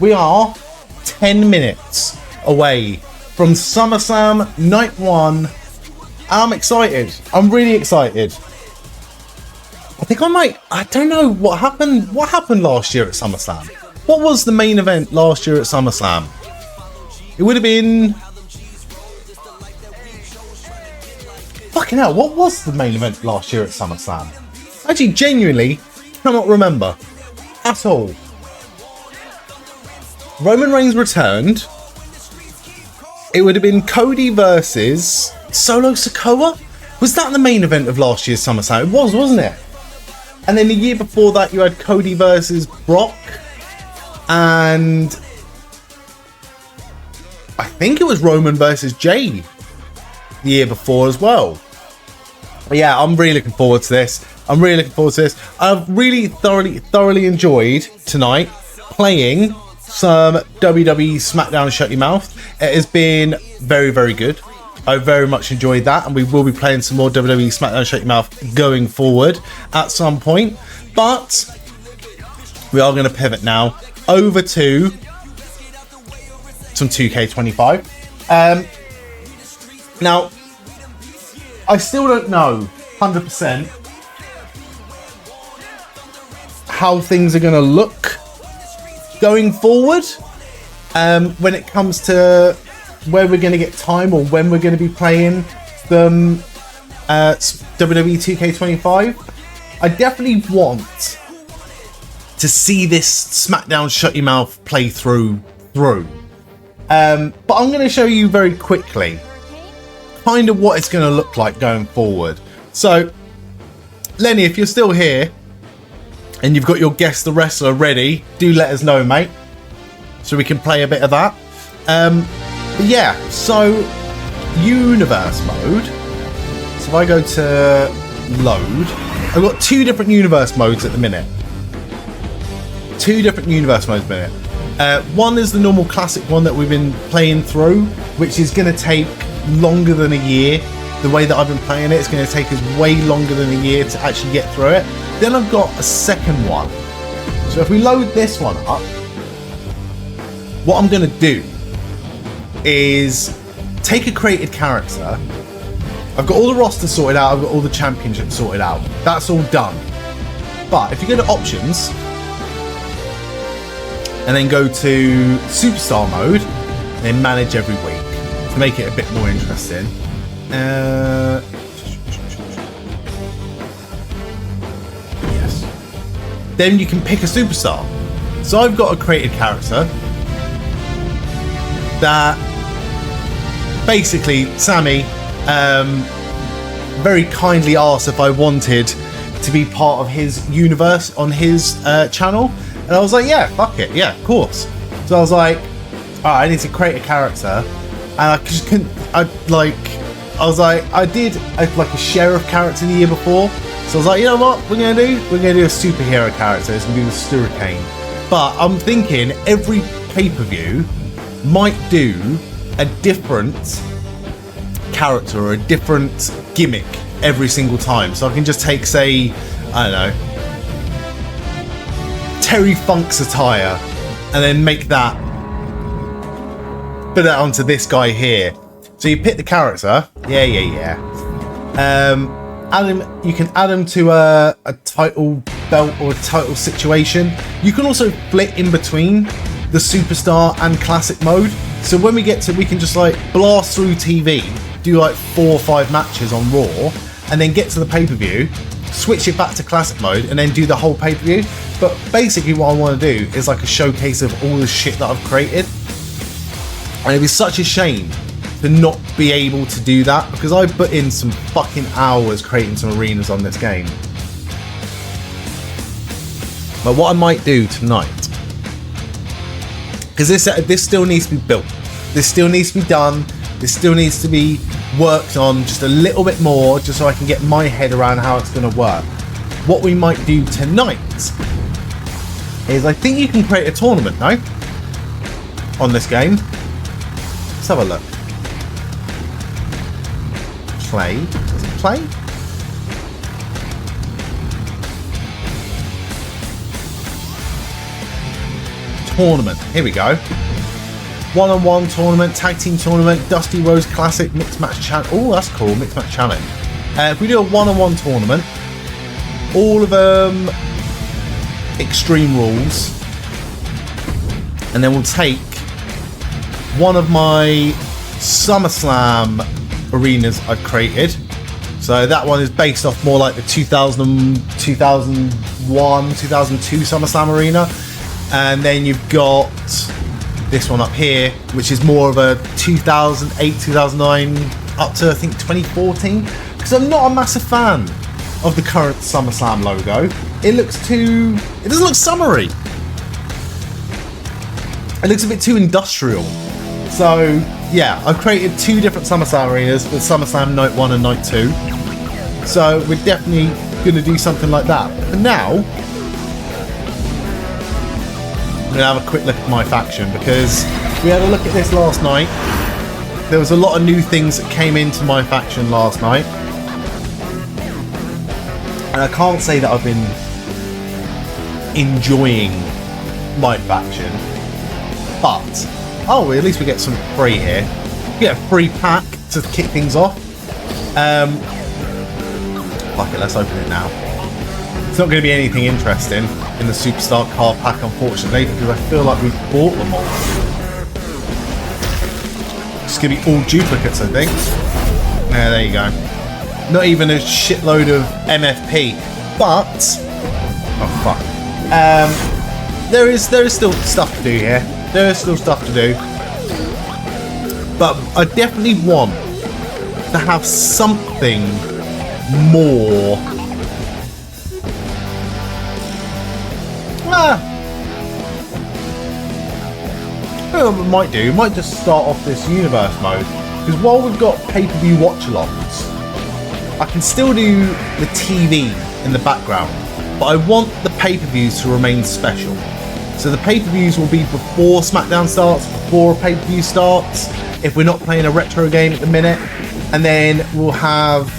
we are 10 minutes away from SummerSlam Night 1. I'm excited. I'm really excited. I think I don't know what happened. What happened last year at SummerSlam? What was the main event last year at SummerSlam? It would have been... Fucking hell, what was the main event last year at SummerSlam? Actually, genuinely, cannot remember. At all. Roman Reigns returned. It would have been Cody versus Solo Sikoa? Was that the main event of last year's SummerSlam? It was, wasn't it? And then the year before that, you had Cody versus Brock. And I think it was Roman versus Jade the year before as well. But yeah, I'm really looking forward to this. I've really thoroughly enjoyed tonight playing some WWE SmackDown Shut Your Mouth. It has been very, very good. I very much enjoyed that, and we will be playing some more WWE SmackDown Shut Your Mouth going forward at some point. But we are going to pivot now over to some 2K25. Now, I still don't know 100% how things are going to look going forward when it comes to where we're going to get time or when we're going to be playing them WWE 2K25. I definitely want to see this SmackDown Shut Your Mouth playthrough through. But I'm going to show you very quickly kind of what it's going to look like going forward. So, Lenny, if you're still here and you've got your Guess the Wrestler ready, do let us know, mate, so we can play a bit of that. But yeah, so universe mode. So if I go to load, I've got two different universe modes at the minute. One is the normal classic one that we've been playing through, which is going to take longer than a year. The way that I've been playing it, it's going to take us way longer than a year to actually get through it. Then I've got a second one. So if we load this one up, what I'm going to do is take a created character. I've got all the roster sorted out, I've got all the championships sorted out. That's all done. But if you go to options and then go to superstar mode and then manage every week to make it a bit more interesting. Yes. Then you can pick a superstar. So I've got a created character that basically Sami very kindly asked if I wanted to be part of his universe on his channel, and I was like, yeah, fuck it, yeah, of course. So I was like, alright, I need to create a character, and I just couldn't. I did like a sheriff character the year before, so I was like, you know what we're gonna do? We're gonna do a superhero character. It's gonna be the Hurricane. But I'm thinking every pay-per-view might do a different character or a different gimmick every single time. So I can just take, say, I don't know, Terry Funk's attire and then make that, put that onto this guy here. So you pick the character, yeah. Add him. You can add him to a title belt or a title situation. You can also flip in between the superstar and classic mode. So when we get to, we can just like blast through TV, do like 4 or 5 matches on Raw, and then get to the pay-per-view, switch it back to classic mode, and then do the whole pay-per-view. But basically what I want to do is like a showcase of all the shit that I've created. And it'd be such a shame to not be able to do that, because I put in some fucking hours creating some arenas on this game. But what I might do tonight, because this still needs to be built, this still needs to be done, this still needs to be worked on just a little bit more, just so I can get my head around how it's going to work. What we might do tonight is, I think you can create a tournament now on this game. Let's have a look. Play. Does it play? tournament. Here we go. One-on-one tournament, tag team tournament, Dusty Rose Classic, mixed match challenge. Oh, that's cool, mixed match challenge. If we do a one-on-one tournament, all of them extreme rules, and then we'll take one of my SummerSlam arenas I've created. So that one is based off more like the 2000, 2001, 2002 SummerSlam arena. And then you've got this one up here, which is more of a 2008, 2009 up to I think 2014. Because I'm not a massive fan of the current SummerSlam logo. It doesn't look summery. It looks a bit too industrial. So yeah, I've created 2 different SummerSlam arenas with SummerSlam Night 1 and Night 2. So we're definitely going to do something like that. But now, I'm going to have a quick look at my faction, because we had a look at this last night. There was a lot of new things that came into my faction last night. And I can't say that I've been enjoying my faction. But, oh, at least we get some free here. We get a free pack to kick things off. Fuck it, let's open it now. It's not going to be anything interesting in the Superstar card pack, unfortunately, because I feel like we've bought them all. It's going to be all duplicates, I think. Yeah, there you go. Not even a shitload of MFP, but... oh, fuck. There is still stuff to do here. There is still stuff to do. But I definitely want to have something more. What we might do, we might just start off this universe mode. Because while we've got pay-per-view watch-alongs, I can still do the TV in the background. But I want the pay-per-views to remain special. So the pay-per-views will be before SmackDown starts, before a pay-per-view starts, if we're not playing a retro game at the minute. And then we'll have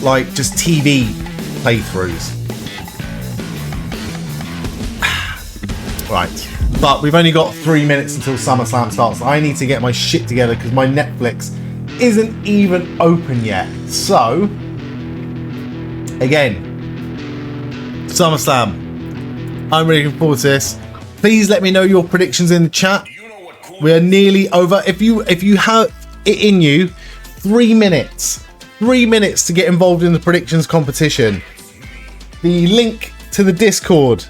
like just TV playthroughs. Right, but we've only got 3 minutes until SummerSlam starts. I need to get my shit together because my Netflix isn't even open yet. So, again, SummerSlam. I'm really looking forward to this. Please let me know your predictions in the chat. We are nearly over. If you have it in you, 3 minutes. 3 minutes to get involved in the predictions competition. The link to the Discord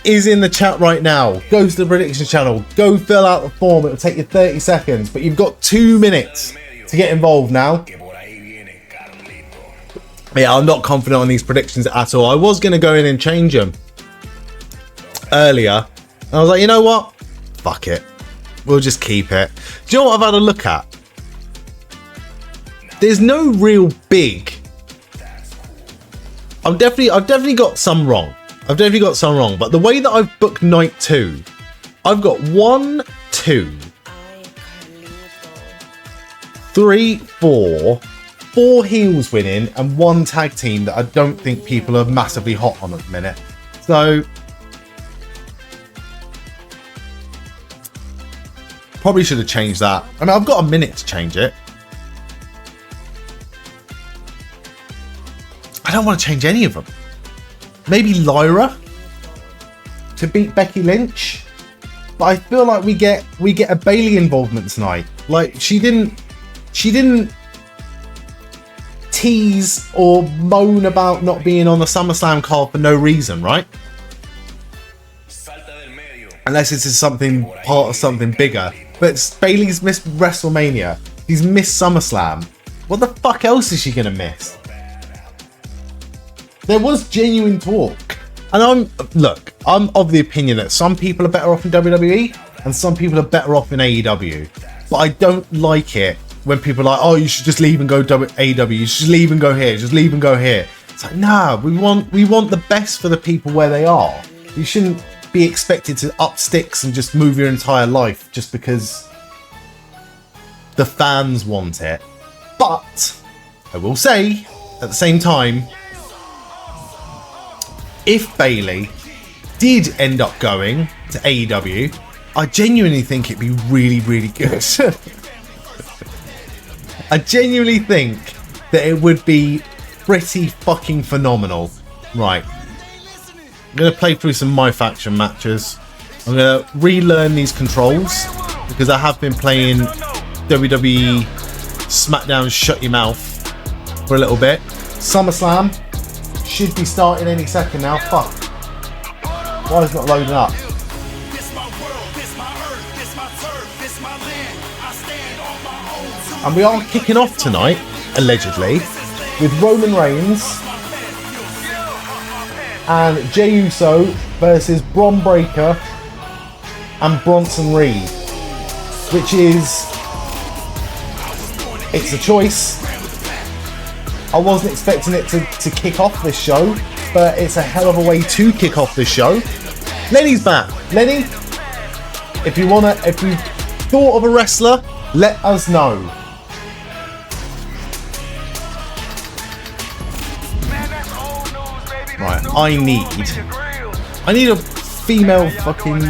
is in the chat right now. Go to the predictions channel. Go fill out the form. It'll take you 30 seconds, but you've got 2 minutes to get involved now. Yeah, I'm not confident on these predictions at all. I was going to go in and change them earlier. And I was like, you know what? Fuck it. We'll just keep it. Do you know what I've had a look at? There's no real big. I've definitely got some wrong. But the way that I've booked night 2, I've got 1, 2, 3, 4 heels winning and 1 tag team that I don't think people are massively hot on at the minute. So probably should have changed that. I mean, I've got a minute to change it. I don't want to change any of them. Maybe Lyra to beat Becky Lynch, but I feel like we get a Bayley involvement tonight. Like she didn't tease or moan about not being on the SummerSlam card for no reason, right? Unless it's something part of something bigger. But Bayley's missed WrestleMania. He's missed SummerSlam. What the fuck else is she gonna miss? There was genuine talk. And I'm of the opinion that some people are better off in WWE and some people are better off in AEW. But I don't like it when people are like, oh, you should just leave and go AEW. You should just leave and go here. Just leave and go here. It's like, nah, we want the best for the people where they are. You shouldn't be expected to up sticks and just move your entire life just because the fans want it. But I will say, at the same time, if Bayley did end up going to AEW, I genuinely think it'd be really, really good. I genuinely think that it would be pretty fucking phenomenal. Right. I'm going to play through some My Faction matches. I'm going to relearn these controls because I have been playing WWE SmackDown Shut Your Mouth for a little bit. SummerSlam should be starting any second now. Fuck. Why is it not loading up? And we are kicking off tonight, allegedly, with Roman Reigns and Jey Uso versus Bron Breakker and Bronson Reed, which is, it's a choice. I wasn't expecting it to kick off this show, but it's a hell of a way to kick off this show. Lenny's back. Lenny, if you thought of a wrestler, let us know. Right, I need a female fucking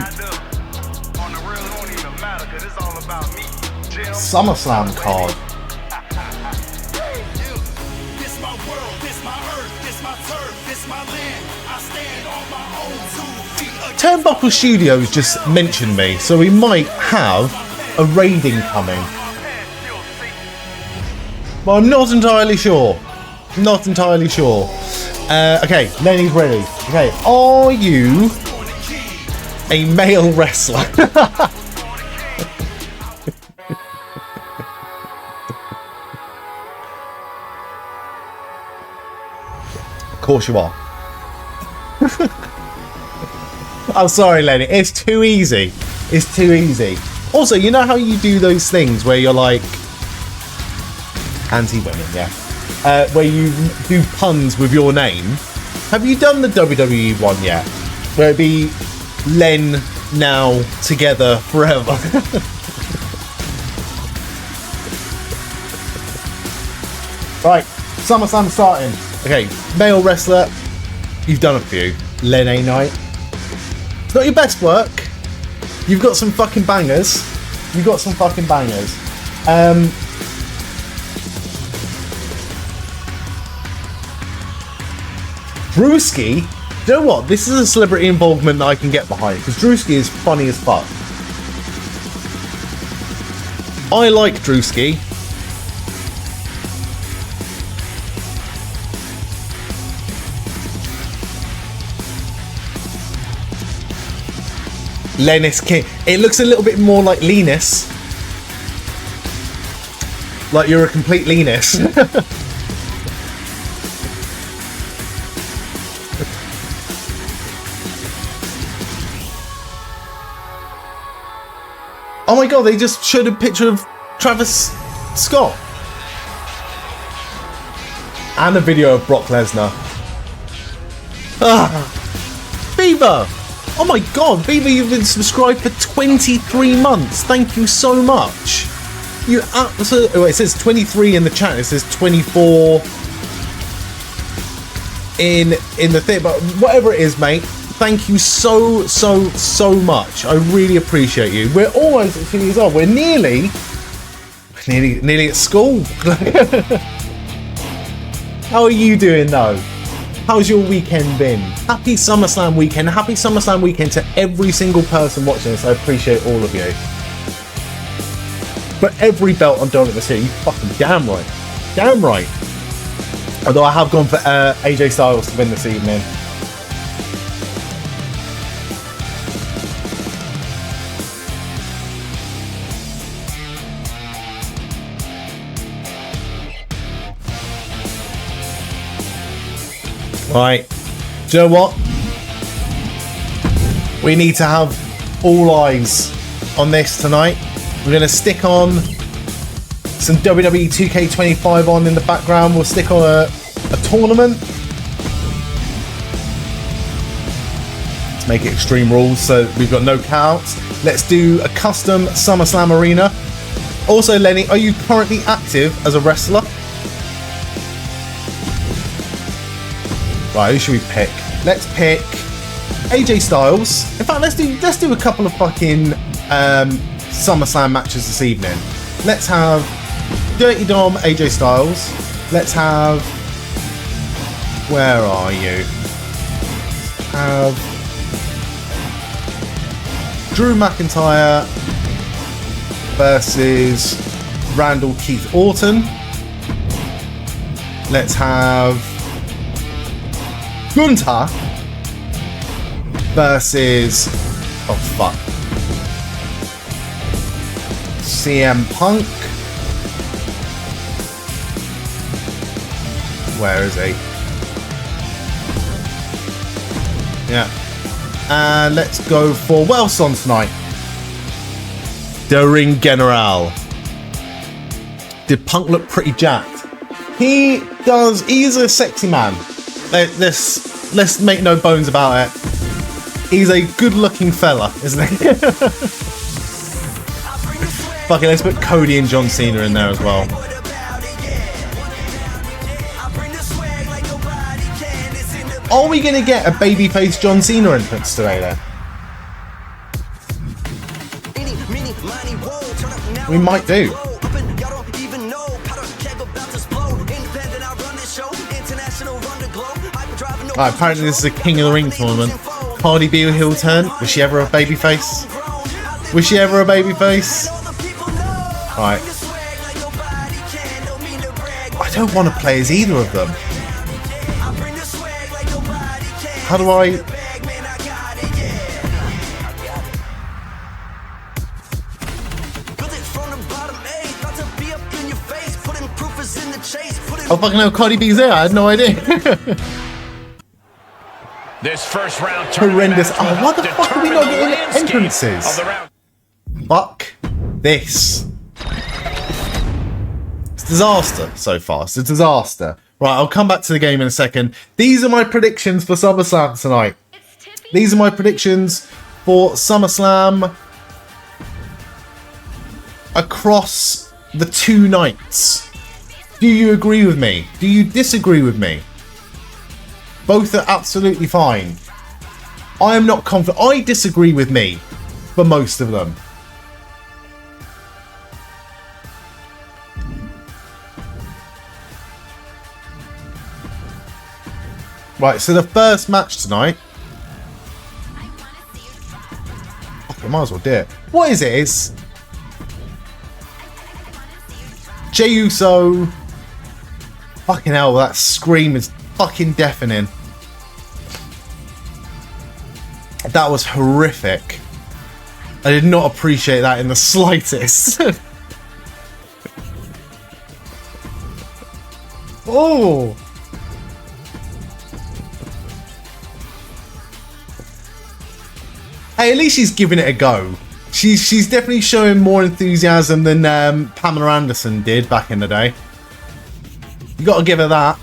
SummerSlam card. Turnbuckle Studios just mentioned me, so we might have a raiding coming. But I'm not entirely sure. Not entirely sure. Okay, Lenny's ready. Okay, are you a male wrestler? Of course you are. I'm sorry, Lenny. It's too easy. It's too easy. Also, you know how you do those things where you're like anti-women, yeah? Where you do puns with your name. Have you done the WWE one yet? Where it'd be Len now together forever. Right, SummerSlam starting. Okay, male wrestler. You've done a few. Len A. Knight. It's not your best work. You've got some fucking bangers. You've got some fucking bangers. Drewski, you know what? This is a celebrity involvement that I can get behind because Drewski is funny as fuck. I like Drewski. Lennis King. It looks a little bit more like Linus. Like you're a complete Linus. Oh my god, they just showed a picture of Travis Scott. And a video of Brock Lesnar. Beaver! Oh my god, Beaver, you've been subscribed for 23 months. Thank you so much. You absolutely... Oh, it says 23 in the chat. It says 24 in the thing. But whatever it is, mate. Thank you so much. I really appreciate you. We're almost at 2 years old. We're nearly at school. How are you doing though? How's your weekend been? Happy SummerSlam weekend. Happy SummerSlam weekend to every single person watching this. I appreciate all of you. But every belt I'm done at this year, you fucking damn right. Damn right. Although I have gone for AJ Styles to win this evening. Right, do you know what? We need to have all eyes on this tonight. We're going to stick on some WWE 2K25 on in the background. We'll stick on a tournament. Let's make it Extreme Rules so we've got no counts. Let's do a custom SummerSlam arena. Also, Lenny, are you currently active as a wrestler? Right, who should we pick? Let's pick AJ Styles. In fact, let's do a couple of fucking SummerSlam matches this evening. Let's have Dirty Dom, AJ Styles. Let's have, where are you? Have Drew McIntyre versus Randall Keith Orton. Let's have Gunther versus, oh fuck, CM Punk. Where is he? Yeah. And let's go for what else on tonight? The Ring General. Did Punk look pretty jacked? He does. He's a sexy man. Let's make no bones about it. He's a good-looking fella, isn't he? Fuck it, let's put Cody and John Cena in there as well. Are we going to get a babyface John Cena entrance today then? We might do. Right, apparently this is a King of the Ring tournament. Cardi B will heel turn. Was she ever a babyface? Was she ever a babyface? Right. I don't want to play as either of them. How do I... Oh fucking hell, Cardi B's there. I had no idea. This first round horrendous. Oh, why the fuck are we not getting entrances? Fuck this. It's a disaster so far. It's a disaster. Right, I'll come back to the game in a second. These are my predictions for SummerSlam tonight. These are my predictions for SummerSlam across the 2 nights. Do you agree with me? Do you disagree with me? Both are absolutely fine. I am not confident. I disagree with me for most of them. Right, so the first match tonight. I might as well do it. What is it? It's Jey Uso. Fucking hell, that scream is fucking deafening. That was horrific. I did not appreciate that in the slightest. Oh. Hey, at least she's giving it a go. She's definitely showing more enthusiasm than Pamela Anderson did back in the day. You got to give her that.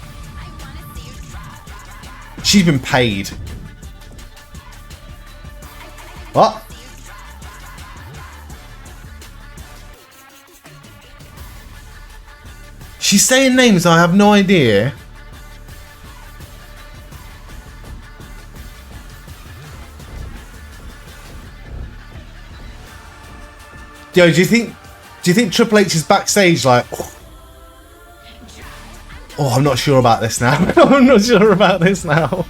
She's been paid. What? She's saying names I have no idea. Yo, do you think Triple H is backstage like, oh, I'm not sure about this now. I'm not sure about this now.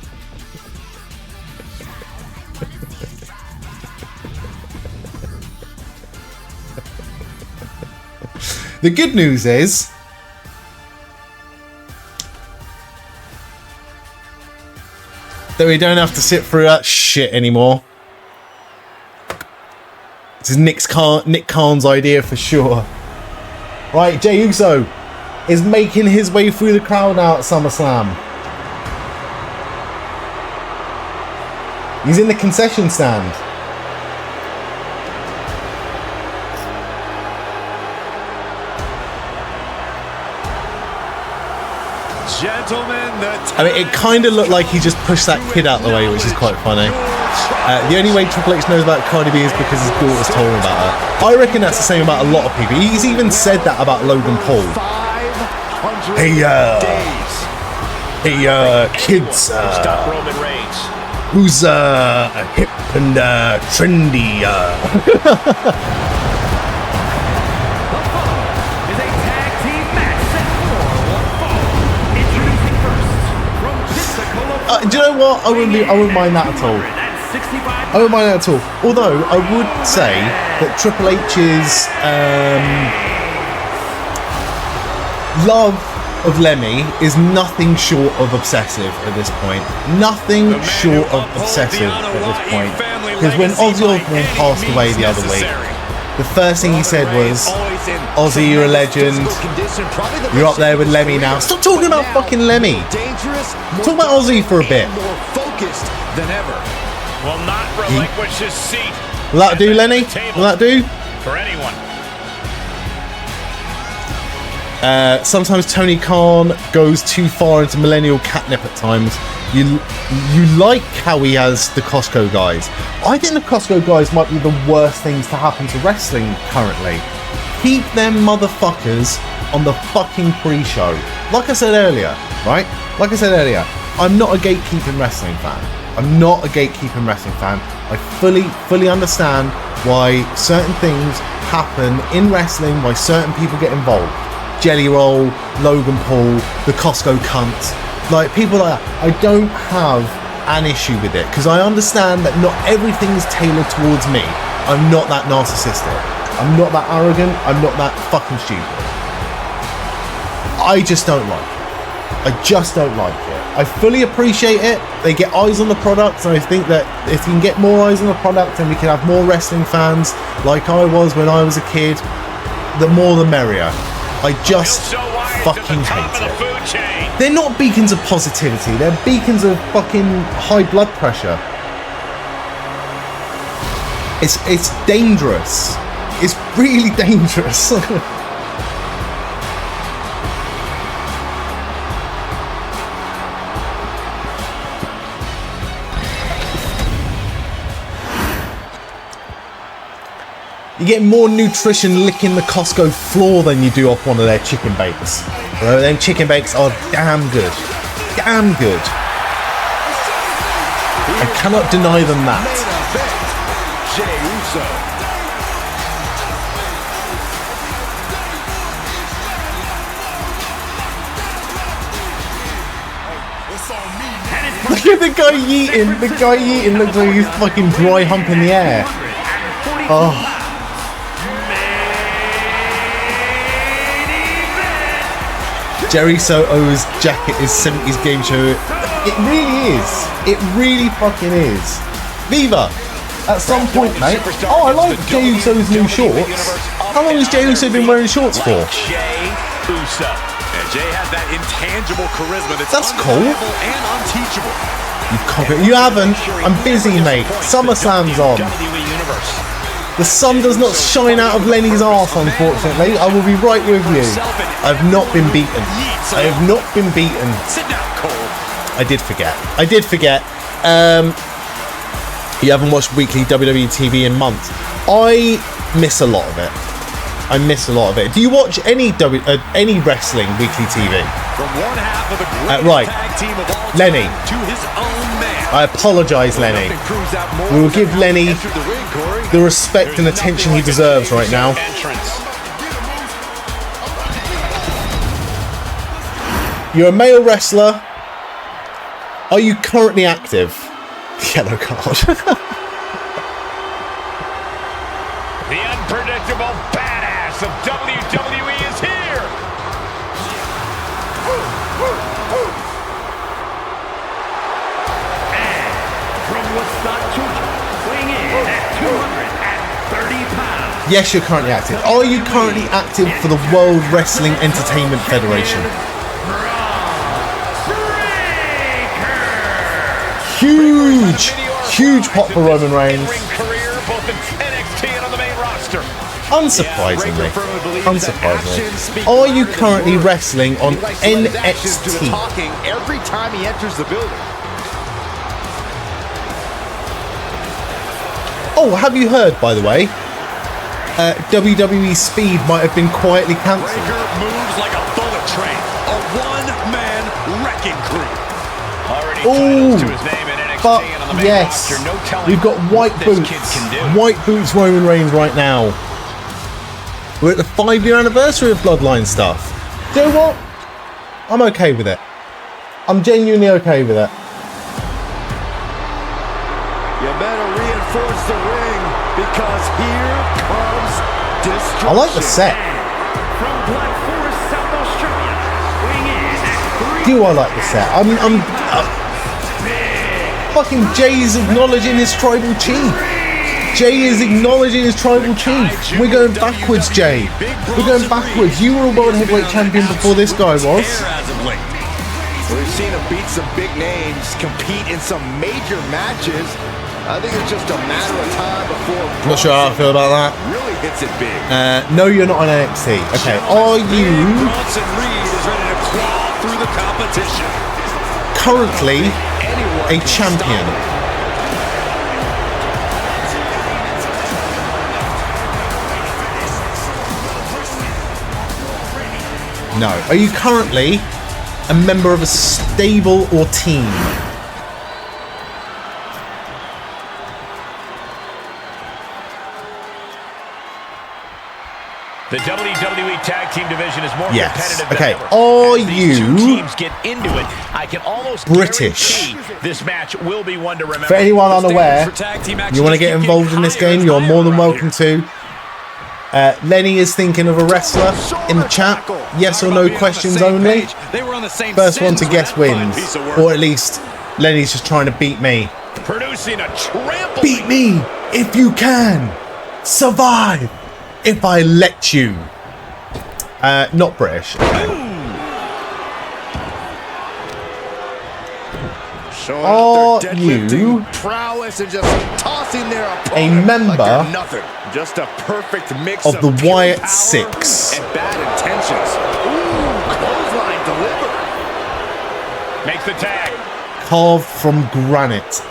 The good news is that we don't have to sit through that shit anymore. This is Nick Khan's idea for sure. Right, Jey Uso is making his way through the crowd now at SummerSlam. He's in the concession stand. Gentlemen, I mean, it kind of looked like he just pushed that kid out the way, which is quite funny. The only way Triple H knows about Cardi B is because his daughter's told him about her. I reckon that's the same about a lot of people. He's even said that about Logan Paul. Hey, kids. Stop Roman Reigns. who's hip and trendy. Is a tag team match set for one fall. Introducing first from Pensacola. Do you know what? I wouldn't mind that at all. I wouldn't mind that at all. Although I would say that Triple H's love of Lemmy is nothing short of obsessive at this point. Nothing short of obsessive at this point. Because when Ozzy Osbourne passed away the other week, the first thing he said was, Ozzy, you're a legend. You're up there with Lemmy now. Stop talking about fucking Lemmy. Talk about Ozzy for a bit. Will not relinquish his seat. Will that do, Lenny? Will that do? For anyone. Sometimes Tony Khan goes too far into millennial catnip at times. You like how he has the Costco guys. I think the Costco guys might be the worst things to happen to wrestling currently. Keep them motherfuckers on the fucking pre-show. Like I said earlier, right? Like I said earlier, I'm not a gatekeeping wrestling fan. I'm not a gatekeeping wrestling fan. I fully understand why certain things happen in wrestling, why certain people get involved. Jelly Roll, Logan Paul, the Costco cunt. Like, people like that. I don't have an issue with it because I understand that not everything is tailored towards me. I'm not that narcissistic. I'm not that arrogant. I'm not that fucking stupid. I just don't like it. I just don't like it. I fully appreciate it. They get eyes on the product, and I think that if you can get more eyes on the product and we can have more wrestling fans like I was when I was a kid, the more the merrier. I just fucking hate it. They're not beacons of positivity. They're beacons of fucking high blood pressure. It's dangerous. It's really dangerous. You get more nutrition licking the Costco floor than you do off one of their chicken bakes. Bro, them chicken bakes are damn good. Damn good. I cannot deny them that. Look at the guy yeeting. The guy yeeting looks like he's fucking dry humping the air. Oh. Jerry Soto's jacket is 70s game show. It really is. It really fucking is. Viva! At some point, mate. Oh, I like Jey Uso's new shorts. How long has Jey Uso been wearing shorts for? Jey Uso. And Jey has that intangible charisma that's cool. And unteachable. You haven't. I'm busy, mate. SummerSlam's on. The sun does not shine out of Lenny's arse, unfortunately. I will be right with you. I've not been beaten. I have not been beaten. I did forget. You haven't watched weekly WWE TV in months. I miss a lot of it. Do you watch any wrestling weekly TV? From one half of the right, tag team of all Lenny. to his own man. I apologise, Lenny. We will give Lenny the respect and attention he deserves right now. You're a male wrestler. Are you currently active? Yellow card. The unpredictable badass of WWE is here. And from Woodstock, Georgia, weighing in at 230 pounds. Yes, you're currently active. Are you currently active for the World Wrestling Entertainment Federation? Huge pop for Roman Reigns. Unsurprisingly. Are you currently wrestling on NXT? Every time he enters the building. Oh, have you heard, by the way? WWE Speed might have been quietly cancelled. Moves like a bullet train. A one-man wrecking crew. Ooh, to his name in NXT but and on the main Yes. roster. No telling We've got white what this boots. kid can do. White boots Roman Reigns right now. We're at the 5-year anniversary of Bloodline stuff. Do you know what? I'm okay with it. I'm genuinely okay with it. You better reinforce the ring because here comes destruction. I like the set. From Black Forest, South Australia, weighing in at 3. Do I like the set? Fucking Jay's acknowledging his tribal chief. Jay is acknowledging his tribal chief. We're going backwards, Jay. We're going backwards. You were a world heavyweight champion before this guy was. We've seen him beat some big names, compete in some major matches. I think it's just a matter of time before Not sure how I feel about that. really hits it big. No, you're not on NXT. Okay, are you Bronson Reed is ready to crawl through the competition. currently a champion? No. Are you currently a member of a stable or team? The WWE Tag Team division is more Yes. competitive Okay. than ever. Are As these two you teams get into it, I can almost British? guarantee this match will be one to remember. For anyone The unaware, standards for tag team action you want to just get keep involved in getting this higher game, and you're more than higher welcome to. Lenny is thinking of a wrestler in the chat. Yes or no questions only. They were on the same First one to sentence guess with that fine wins. piece of work. Or at least Lenny's just trying to beat me. Producing a trample. Beat me if you can. Survive if I let you. Not British. Showing Are off their deadlifting you prowess and just tossing their a opponent member like they're nothing. Just a perfect mix of the pure Wyatt power Six? and bad intentions. Ooh, clothesline delivered. Makes the tag. Carved from granite.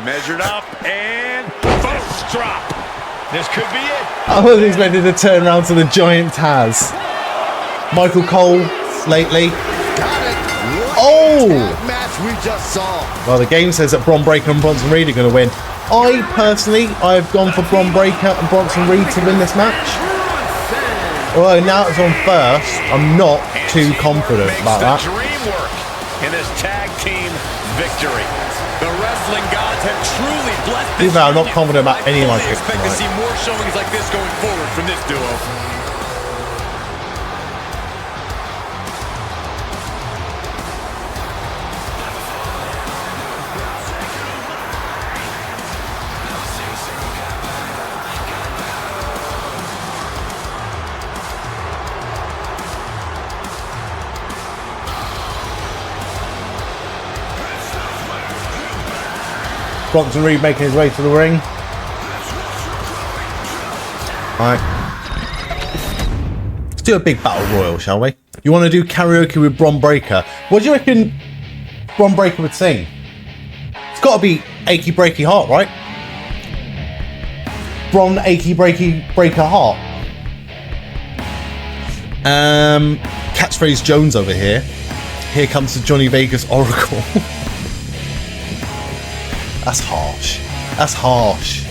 Measured up and fist drop. This could be it. I wasn't expecting to turn around to the giant Taz. Michael Cole lately. Got it. What Oh! a tag match we just saw. Well, the game says that Bron Breakker and Bronson Reed are going to win. I have gone for Bron Breakker and Bronson Reed to win this match. Although now it's on first, I'm not too confident about that. Dream work in this tag team victory. The wrestling gods have truly blessed this. I'm not union. confident about any of my I picks expect to tonight. see more showings like this going forward from this duo. Bronson Reed making his way to the ring. Alright. Let's do a big battle royal, shall we? You want to do karaoke with Bron Breakker? What do you reckon Bron Breakker would sing? It's got to be Achy Breaky Heart, right? Bron Achy Breaker Heart. Catchphrase Jones over here. Here comes the Johnny Vegas Oracle. That's harsh. That's harsh.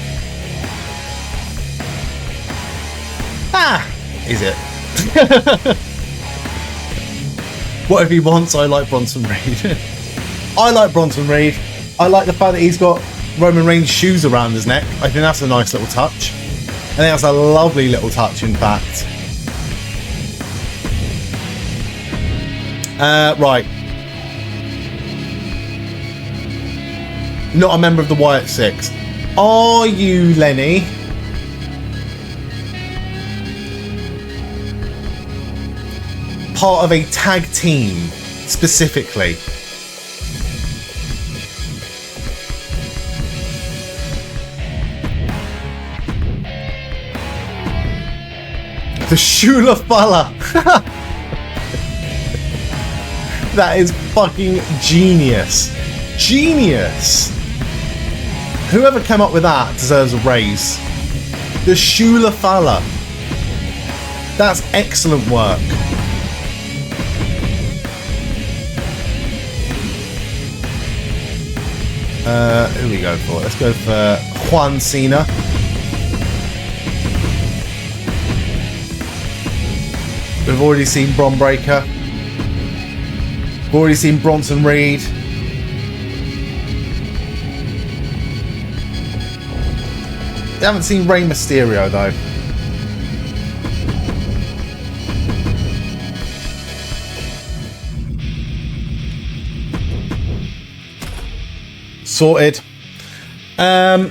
Ah! Is it? What if he wants I like Bronson Reed? I like Bronson Reed. I like the fact that he's got Roman Reigns' shoes around his neck. I think that's a nice little touch. I think that's a lovely little touch, in fact. Right. Not a member of the Wyatt Six. Are you, Lenny? Part of a tag team, specifically? The Shula Falla. That is fucking genius. Genius. Whoever came up with that deserves a raise. The Shula Falla. That's excellent work. Who we go for? Let's go for Juan Cena. We've already seen Bron Breakker. We've already seen Bronson Reed. We haven't seen Rey Mysterio though. Sorted. What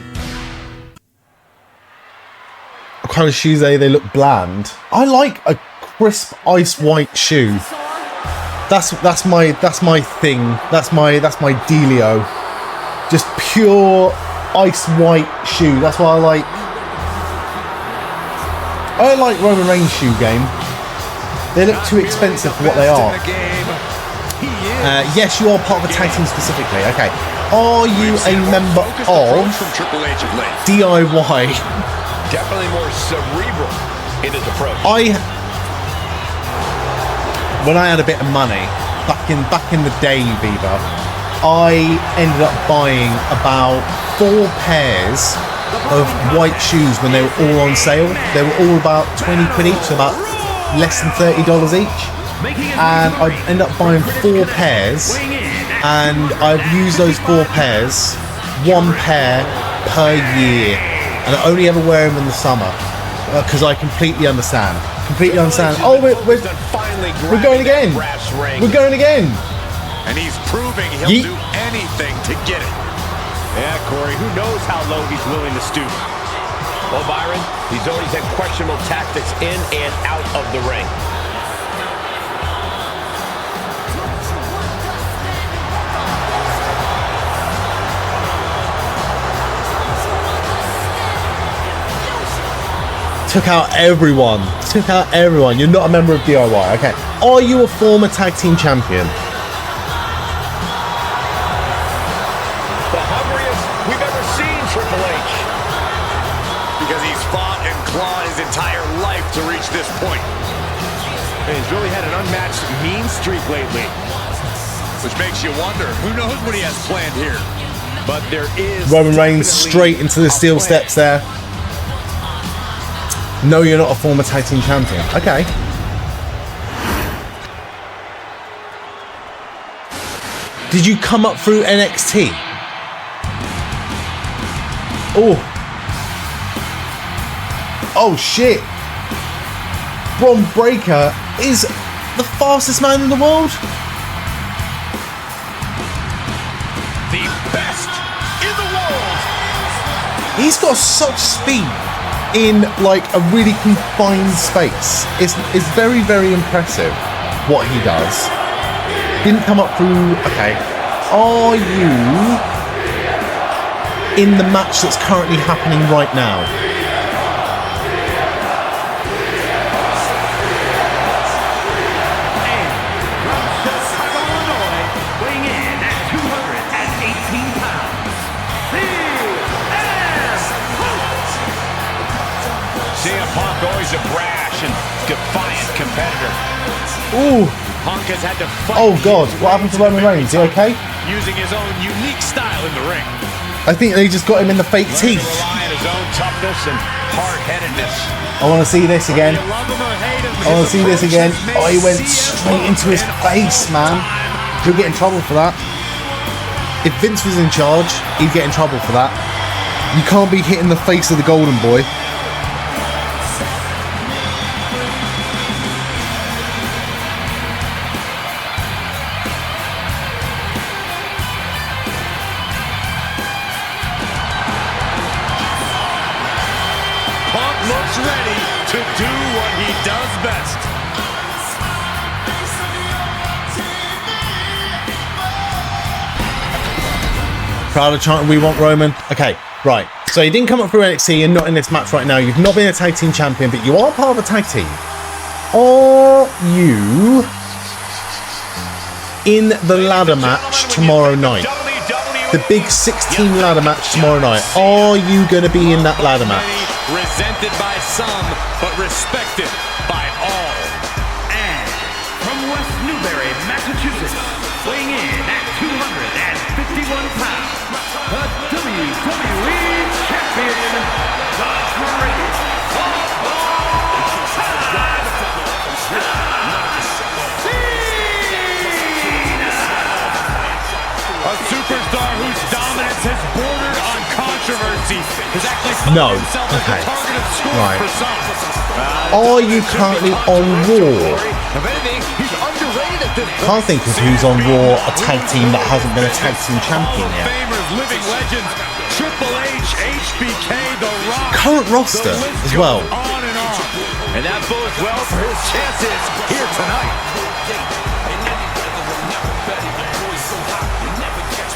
kind of shoes are they? They look bland. I like a crisp ice white shoe. That's my thing. That's my dealio. Just pure ice white shoe. That's what I like. I like Roman Reigns shoe game. They look too expensive for what they are. Yes, you are part of a tag team specifically. Okay. Are you a member of DIY? Definitely more cerebral in his approach. When I had a bit of money back in the day, Viva, I ended up buying about 4 pairs of white shoes when they were all on sale. They were all about 20 quid each, so about less than $30 each. And I ended up buying 4 pairs, and I've used those 4 pairs, 1 pair per year, and I only ever wear them in the summer because I completely understand. Oh, we're going again. We're going again. And he's proving he'll do anything to get it. Yeah, Corey, who knows how low he's willing to stoop. Well, Byron, he's always had questionable tactics in and out of the ring. Took out everyone. You're not a member of DIY. Okay. Are you a former tag team champion? The hungriest we've ever seen Triple H. Because he's fought and clawed his entire life to reach this point. And he's really had an unmatched mean streak lately. Which makes you wonder, who knows what he has planned here. But there is Roman Reigns straight into the steel steps there. No, you're not a former tag team champion. Okay. Did you come up through NXT? Oh shit. Bron Breakker is the fastest man in the world. The best in the world. He's got such speed in like a really confined space. It's very, very impressive what he does. Didn't come up through. Okay. Are you in the match that's currently happening right now? Always a brash and defiant competitor. Ooh. Punk has had to fight. Oh God, what happened to Roman Reigns? Is he okay? Using his own unique style in the ring. I think they just got him in the fake teeth. Rely on his own toughness and hard-headedness. I want to see this again. Oh, he went straight into his face, man. He'll get in trouble for that. If Vince was in charge, he'd get in trouble for that. You can't be hitting the face of the Golden Boy. Looks ready to do what he does best. Crowd are chanting, "We want Roman." Okay, right. So you didn't come up through NXT. You're not in this match right now. You've not been a tag team champion, but you are part of a tag team. Are you in the ladder match tomorrow night? The big 16 ladder match tomorrow night. Are you going to be in that ladder match? Resented by some, but respected by all. And from West Newbury, Massachusetts, weighing in at 251 pounds, the WWE Champion, the greatest of all time, A superstar whose dominance has bordered on controversy has actually found No. himself as Okay. the target of scorn Right. for some. Are you currently on Raw? If anything, he's underrated at this point. Can't think of who's on Raw, a tag team that hasn't been a tag team champion Hall of yet. Famers, living legends, Triple H, HBK, The Rock. Current roster The list as goes well. On and on. And that bodes well for his chances here tonight.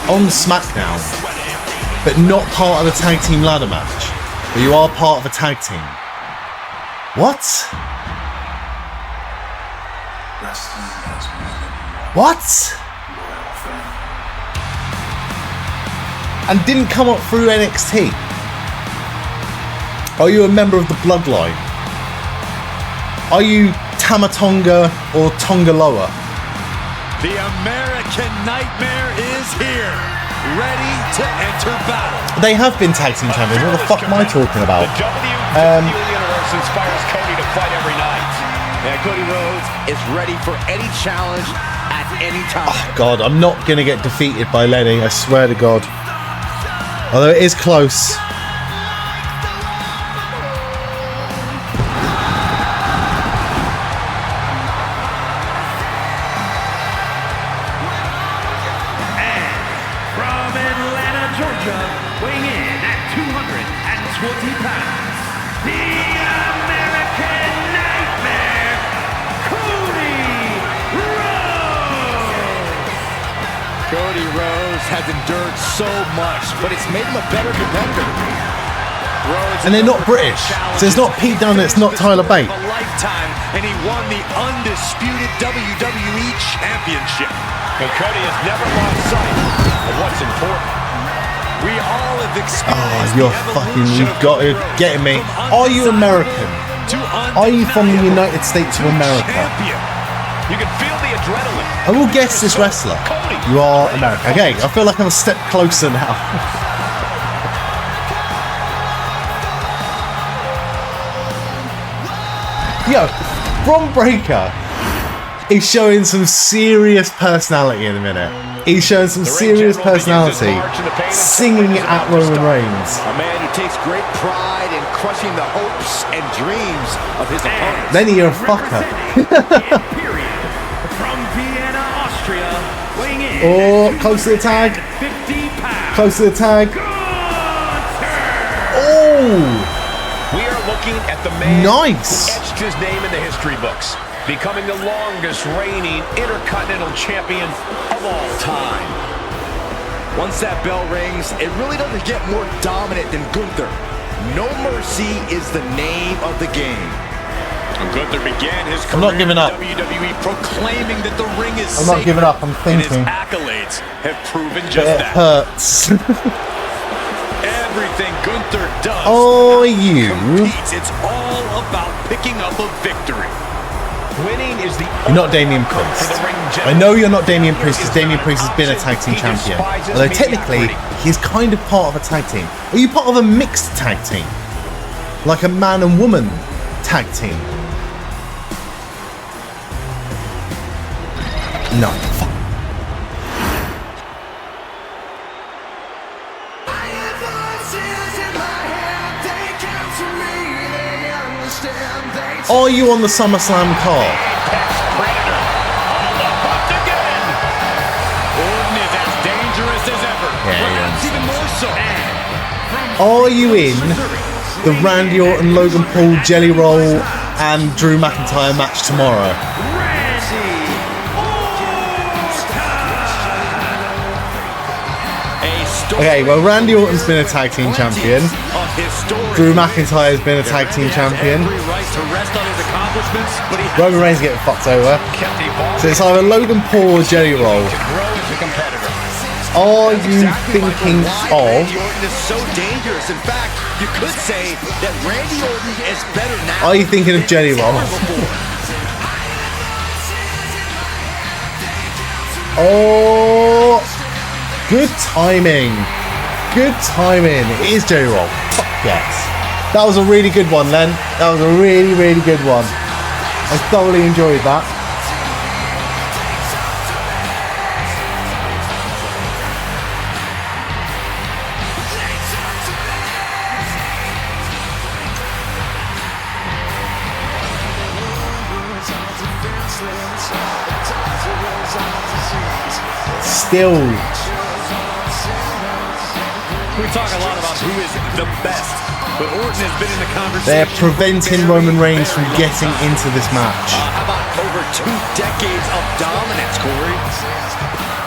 On SmackDown, but not part of the tag team ladder match. But you are part of a tag team. What? What? And didn't come up through NXT. Are you a member of the Bloodline? Are you Tamatonga or Tongaloa? The American Nightmare is here, ready to enter battle. They have been tag team champions. What the fuck am I talking about? The WWE Universe inspires Cody to fight every night. And Cody Rhodes is ready for any challenge at any time. Oh God, I'm not gonna get defeated by Lenny. I swear to God. Although it is close. from Atlanta, Georgia, weighing in at 220 pounds, the American Nightmare, Cody Rhodes. Cody Rhodes has endured so much, but it's made him a better competitor. Rhodes And they're not British. So it's not Pete Dunne, it's not Tyler Bate. A lifetime, and he won the undisputed WWE Championship. And Cody has never lost sight of what's important. We all have experienced Oh, you're the fucking, evolution you've of got Cody it, Rhodes getting me. from Are you undecided American? to Are you from the undeniable United States of to America? champion. You can feel the adrenaline. I will guess this wrestler. Cody. You are American. Okay, I feel like I'm a step closer now. Yo, Bron Breakker is showing some serious personality in a minute. He's showing some serious personality singing at Roman Reigns. A man who takes great pride in crushing the hopes and dreams of his opponents. Lenny, you're a fucker. Period. From Vienna, Austria, weighing in Oh, close to the tag. 50 pounds. Close to the tag. Gunther. Oh, We are looking at the man nice. who etched his name in the history books, becoming the longest reigning Intercontinental Champion of all time. Once that bell rings, it really doesn't get more dominant than Gunther. No Mercy is the name of the game. And Gunther began his I'm career not giving up. in WWE proclaiming that the ring is I'm not giving up, I'm and his thinking. accolades have proven But just it that. hurts. Everything Gunther does Are you? competes. It's all about picking up a victory. Winning is the You're not Damian outcome for Priest. the ring I general. know you're not Damian Priest because Damian Priest has been a tag team champion. Although technically, he's kind of part of a tag team. Are you part of a mixed tag team? Like a man and woman tag team? No. Fuck. Are you on the SummerSlam card? Predator on the hunt again. Orton is as dangerous as ever. Yeah, Perhaps yeah. even more so. Are you in the Randy Orton, Logan Paul, Jelly Roll, and Drew McIntyre match tomorrow? Okay, well, Randy Orton's been a tag team champion. Drew McIntyre's been a tag team champion. Roman Reigns getting fucked over. So it's either Logan Paul or Jelly Roll. Are you thinking of? Randy Orton is so dangerous. In fact, you could say that Randy Orton is better now. Are you thinking of Jelly Roll? Oh, good timing. Good timing. It is J-Roll. Fuck yes. That was a really good one, Len. That was a really, really good one. I thoroughly enjoyed that. Still. We talk a lot about who is the best, but Orton has been in the conversation. They're preventing Roman Reigns from getting into this match. How about over 2 decades of dominance, Corey?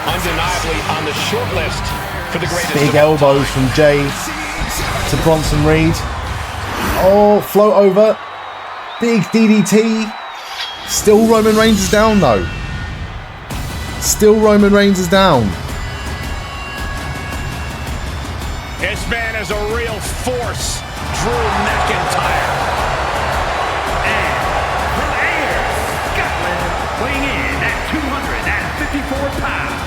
Undeniably on the short list for the greatest. Big elbows from Jade to Bronson Reed. Oh, float over. Big DDT. Still Roman Reigns is down though. Still Roman Reigns is down. This man is a real force, Drew McIntyre. And from Ayr, Scotland, weighing in at 254 pounds,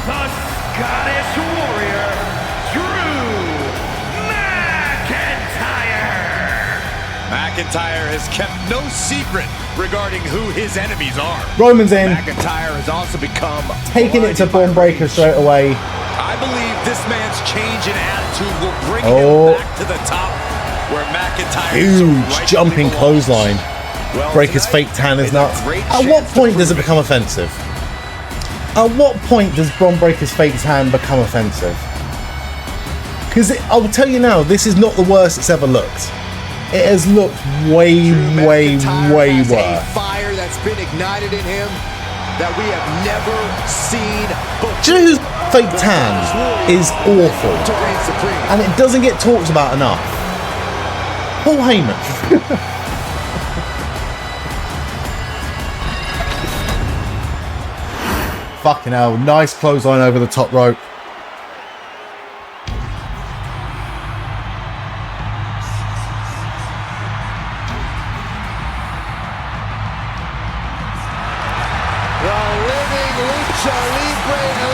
the Scottish Warrior, Drew McIntyre. McIntyre has kept no secret regarding who his enemies are. Roman's in. McIntyre has also become Taking it to Braun Breaker straight away. I believe this man's change in attitude will bring him back to the top where McIntyre Huge jumping clothesline. Breaker's fake tan is nuts. At what point does it become offensive? At what point does Braun Breaker's fake tan become offensive? Because I'll tell you now, this is not the worst it's ever looked. It has looked way, way, way worse. Fire that's been ignited in him that we have never seen before. Do you know whose fake tan is awful? And it doesn't get talked about enough. Paul Heyman. Fucking hell. Nice clothesline over the top rope.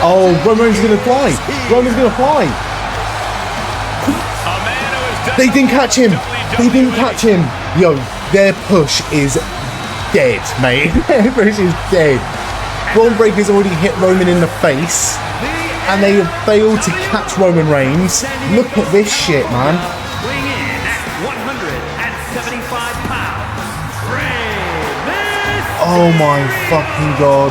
Oh, Roman's gonna fly. Roman's gonna fly. They didn't catch him. They didn't catch him. Yo, their push is dead, mate. Their push is dead. Braun Breaker's already hit Roman in the face, and they have failed to catch Roman Reigns. Look at this shit, man. Weighing in at 175 pounds, Oh my fucking god.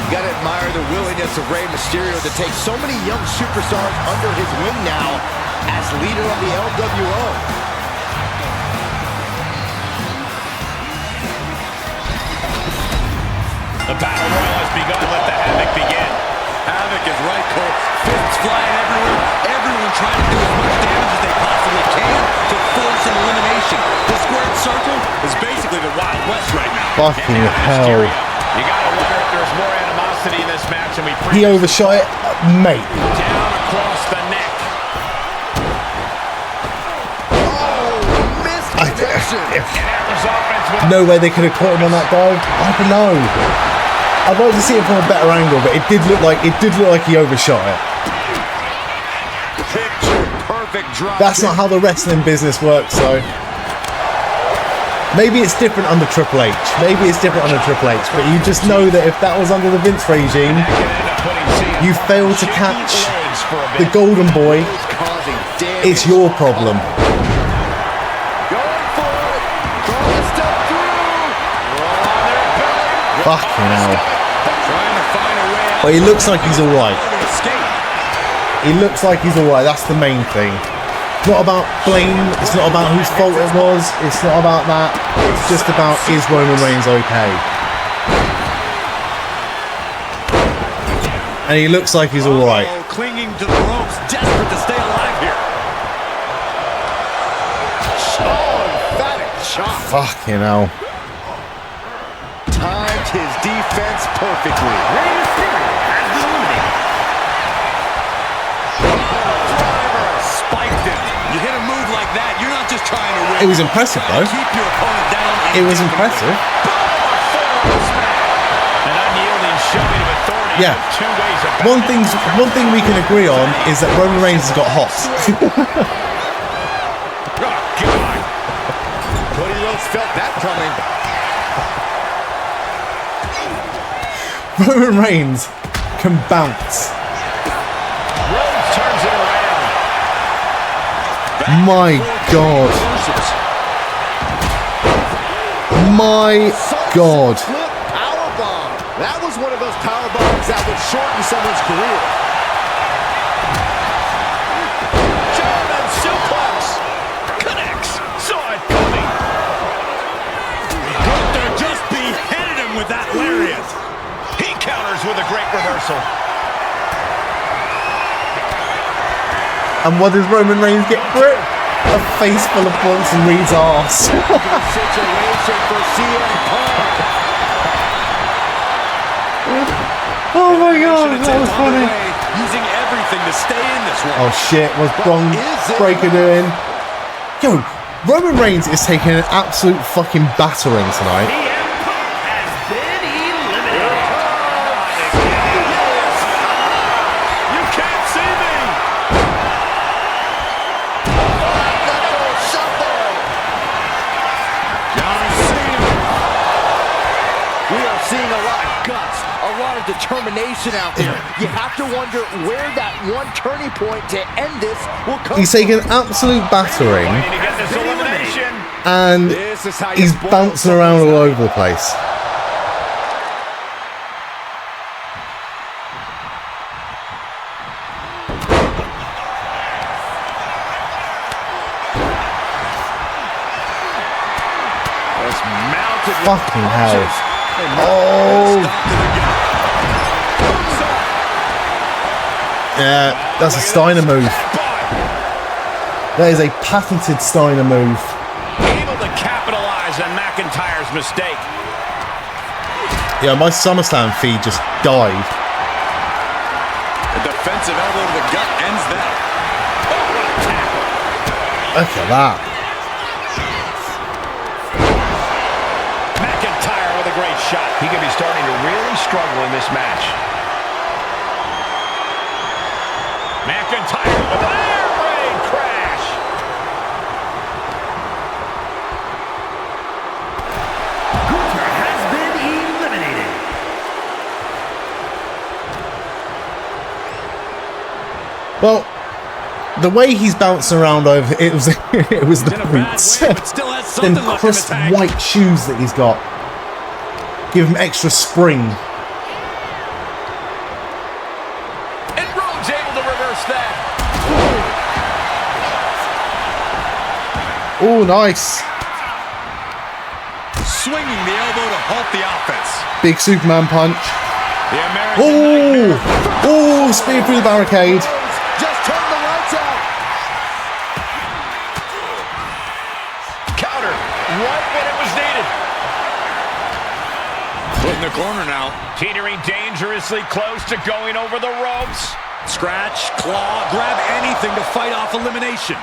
You gotta admire the willingness of Rey Mysterio to take so many young superstars under his wing now as leader of the LWO. The battle royal has begun. Let the havoc begin. Havoc is right, Cole. Fists flying everywhere. Everyone trying to do as much damage as they possibly can to force an elimination. The squared circle is basically the Wild West right now. Fucking hell. You gotta wonder if there's more animosity in this match than we He overshot it, mate. Down across the neck. No way they could have caught him on that dive. I don't know. I'd like to see it from a better angle, but it did look like he overshot it. Picture perfect drop. That's not how the wrestling business works, though. Maybe it's different under Triple H. Maybe it's different under Triple H, but you just know that if that was under the Vince regime, you fail to catch the Golden Boy, it's your problem. Fucking hell. But he looks like he's alright. He looks like he's alright, that's the main thing. It's not about blame, it's not about whose fault it was, it's not about that. It's just about, is Roman Reigns okay? And he looks like he's alright. Clinging to the ropes, desperate to stay alive here. Emphatic shot. Fucking hell. Timed his defense perfectly. Rey Mysterio has been eliminated. Spiked him. You hit a move like that, you're not just trying to win. It was impressive, though. Keep your opponent down. It was impressive. An unyielding showing of authority Yeah. One thing we can agree on is that Roman Reigns has got hops. Oh, God. Cody Rhodes felt that coming. Roman Reigns can bounce. Rhodes turns it around. My God. My God. Powerbomb. That was one of those powerbombs that would shorten someone's career. German suplex. Connects. Saw it coming. Gunther just beheaded him with that lariat. He counters with a great reversal. And what does Roman Reigns get for it? A face full of Bronson Reed's arse. Situation for CM Punk. Oh my God, that was funny. Using everything to stay in this one. Oh shit, what's Bron Breaker doing? Yo, Roman Reigns is taking an absolute fucking battering tonight. CM Punk has been eliminated. You can't see me. We are seeing a lot of guts, a lot of determination out there. You have to wonder where that one turning point to end this will come. He's taking an absolute battering To get this elimination. and This is how you he's spoil bouncing around all over the place. Just mounted with Fucking hell. punches. Oh. Yeah, that's a Steiner move. That is a patented Steiner move. Able to capitalize on McIntyre's mistake. Yeah, my SummerSlam feed just died. A defensive elbow to the gut ends that. Oh, what a tackle. Look at that. McIntyre with a great shot. He could be starting to really struggle in this match. McIntyre with an air raid crash. Gunther has been eliminated. Well, the way he's bouncing around over it was it was the boots. but still has Them something left in the crisp tank. white shoes that he's got. Give him extra spring. And Rhodes able to reverse that. Oh, nice. Swinging the elbow to halt the offense. Big Superman punch. The American Oh, Nightmare. oh, spear through the barricade. Just turn the lights out. Counter right when it was needed. Put in the corner now. Teetering dangerously close to going over the ropes. Scratch, claw, grab anything to fight off elimination.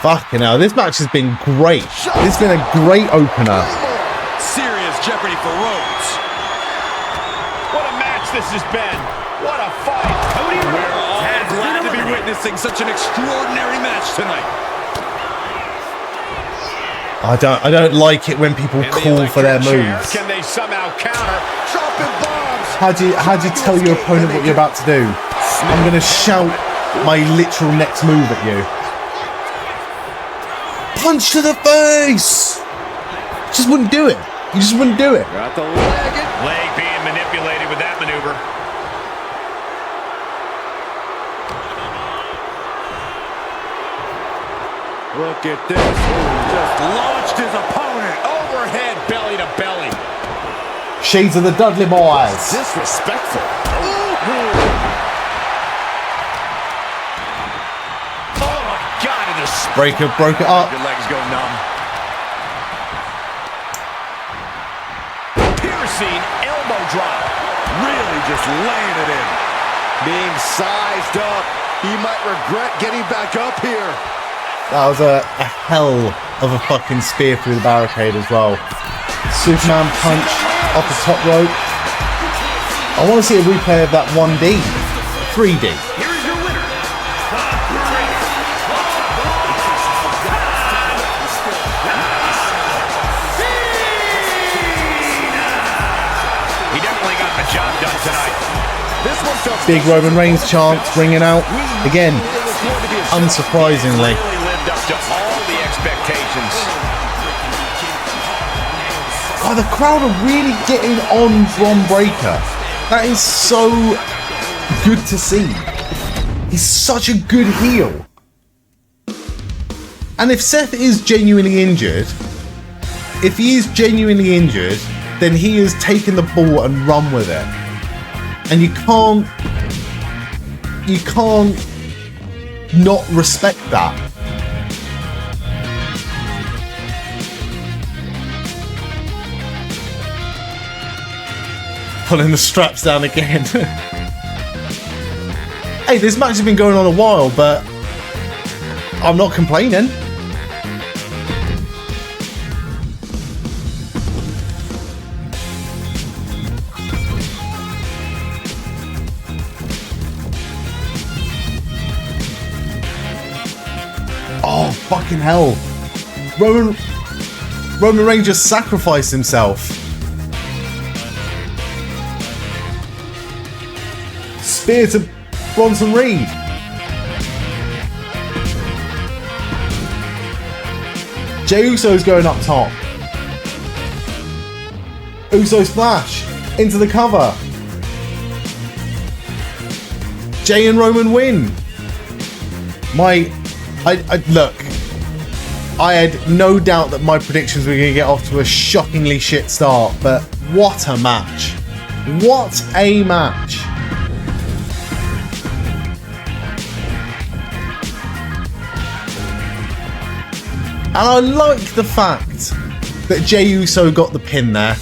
Fucking hell, this match has been great. This has been a great opener. Serious jeopardy for Rhodes. What a match this has been. What a fight. Cody We're Rhodes all has glad been to be eliminated. witnessing such an extraordinary match tonight. I don't like it when people In the call for their electric chair, moves. Can they somehow counter? Dropping bombs. How do you tell your opponent what you're about to do? I'm gonna shout my literal next move at you. Punch to the face! Just wouldn't do it. You just wouldn't do it. Got the leg. Leg being manipulated with that maneuver. Look at this. Just Launched his opponent overhead, belly to belly. Shades of the Dudley Boys. disrespectful. Oh my God! And the Broke it up. your legs go numb. Piercing elbow drop. Really just laying it in. Being sized up. He might regret getting back up here. That was a hell of a fucking spear through the barricade as well. Superman punch off the top rope. I want to see a replay of that 1D. 3D. Here is your winner, He definitely got the job done tonight. This one felt Big Roman Reigns chants ringing out. Again, unsurprisingly. Really lived up to all the expectations. Oh, the crowd are really getting on Bron Breakker. That is so good to see. He's such a good heel. And if Seth is genuinely injured, then he has taken the ball and run with it. And you can't not respect that. Pulling the straps down again. Hey, this match has been going on a while, but I'm not complaining. Oh, fucking hell. Roman Reigns just sacrificed himself. Spear to Bronson Reed. Jey Uso's going up top. Uso splash into the cover. Jey and Roman win. Look, I had no doubt that my predictions were going to get off to a shockingly shit start, but what a match. What a match. And I like the fact that Jey Uso got the pin there.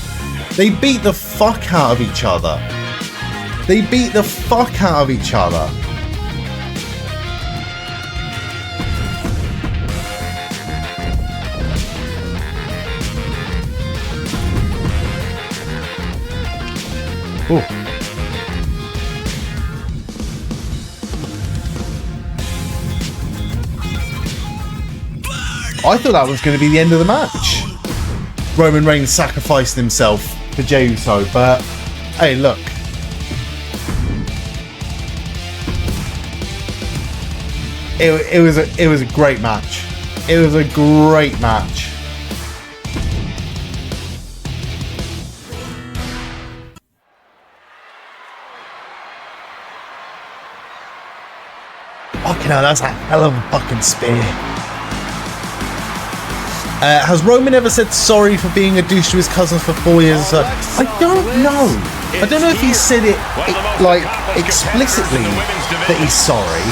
They beat the fuck out of each other. They beat the fuck out of each other. Ooh. I thought that was going to be the end of the match. Roman Reigns sacrificed himself for Jey Uso, but hey, look. It was a great match. It was a great match. Fucking hell, that's a hell of a fucking spear. Has Roman ever said sorry for being a douche to his cousin for 4 years? I don't know. I don't know if he said it like explicitly that he's sorry.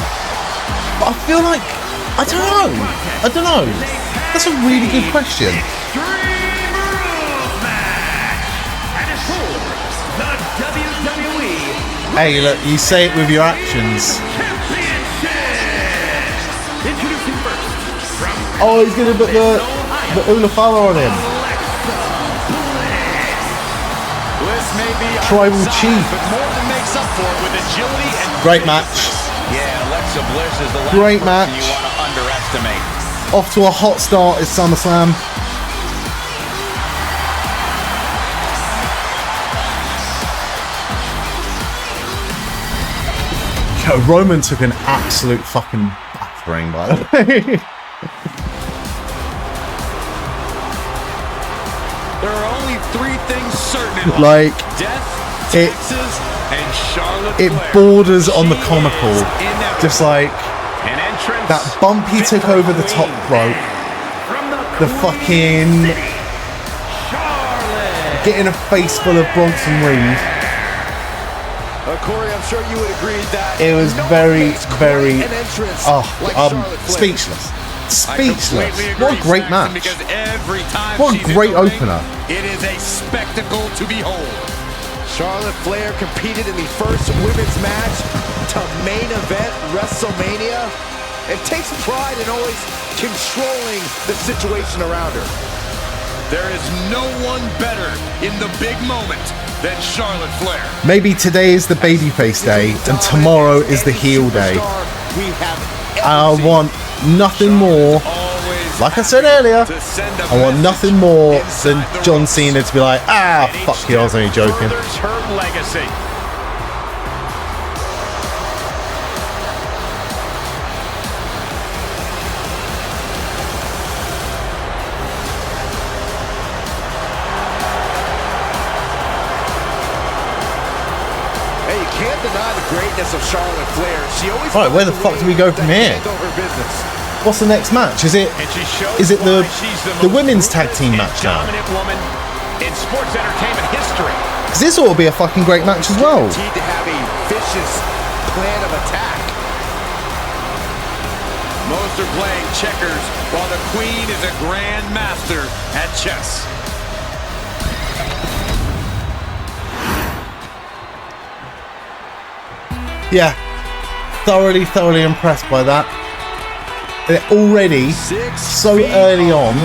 But I feel like I don't know. That's a really good question. Hey, look, you say it with your actions. Oh, he's gonna put the Ulafala on him. Tribal Chief. Great match. Great match. Off to a hot start at SummerSlam. Yo, Roman took an absolute fucking battering, by the way. There are only 3 things certain in life. Like, death, taxes, and Charlotte it Flair. borders on the comical. Just like An entrance, that bump he took over the top rope. The fucking getting a face full of Bronson Reed. Corey, I'm sure you would agree that It was very speechless. Speechless. What a great match. What a great opener. It is a spectacle to behold. Charlotte Flair competed in the first women's match to main event WrestleMania and takes pride in always controlling the situation around her. There is no one better in the big moment than Charlotte Flair. Maybe today is the babyface day and tomorrow is the heel day. I want nothing more. Like I said earlier, I want nothing more than John Cena to be like, ah, fuck you, I was only joking. Her legacy. Hey, you can't deny the greatness of Charlotte Flair. She always. Right, where the fuck do we go from here? What's the next match? Is it the women's tag team match now? Woman in sports entertainment history. Because this ought to be a fucking great match as well. Need to have a vicious plan of attack. Most are playing checkers while the queen is a grand master at chess. Yeah, thoroughly impressed by that. They're already so early on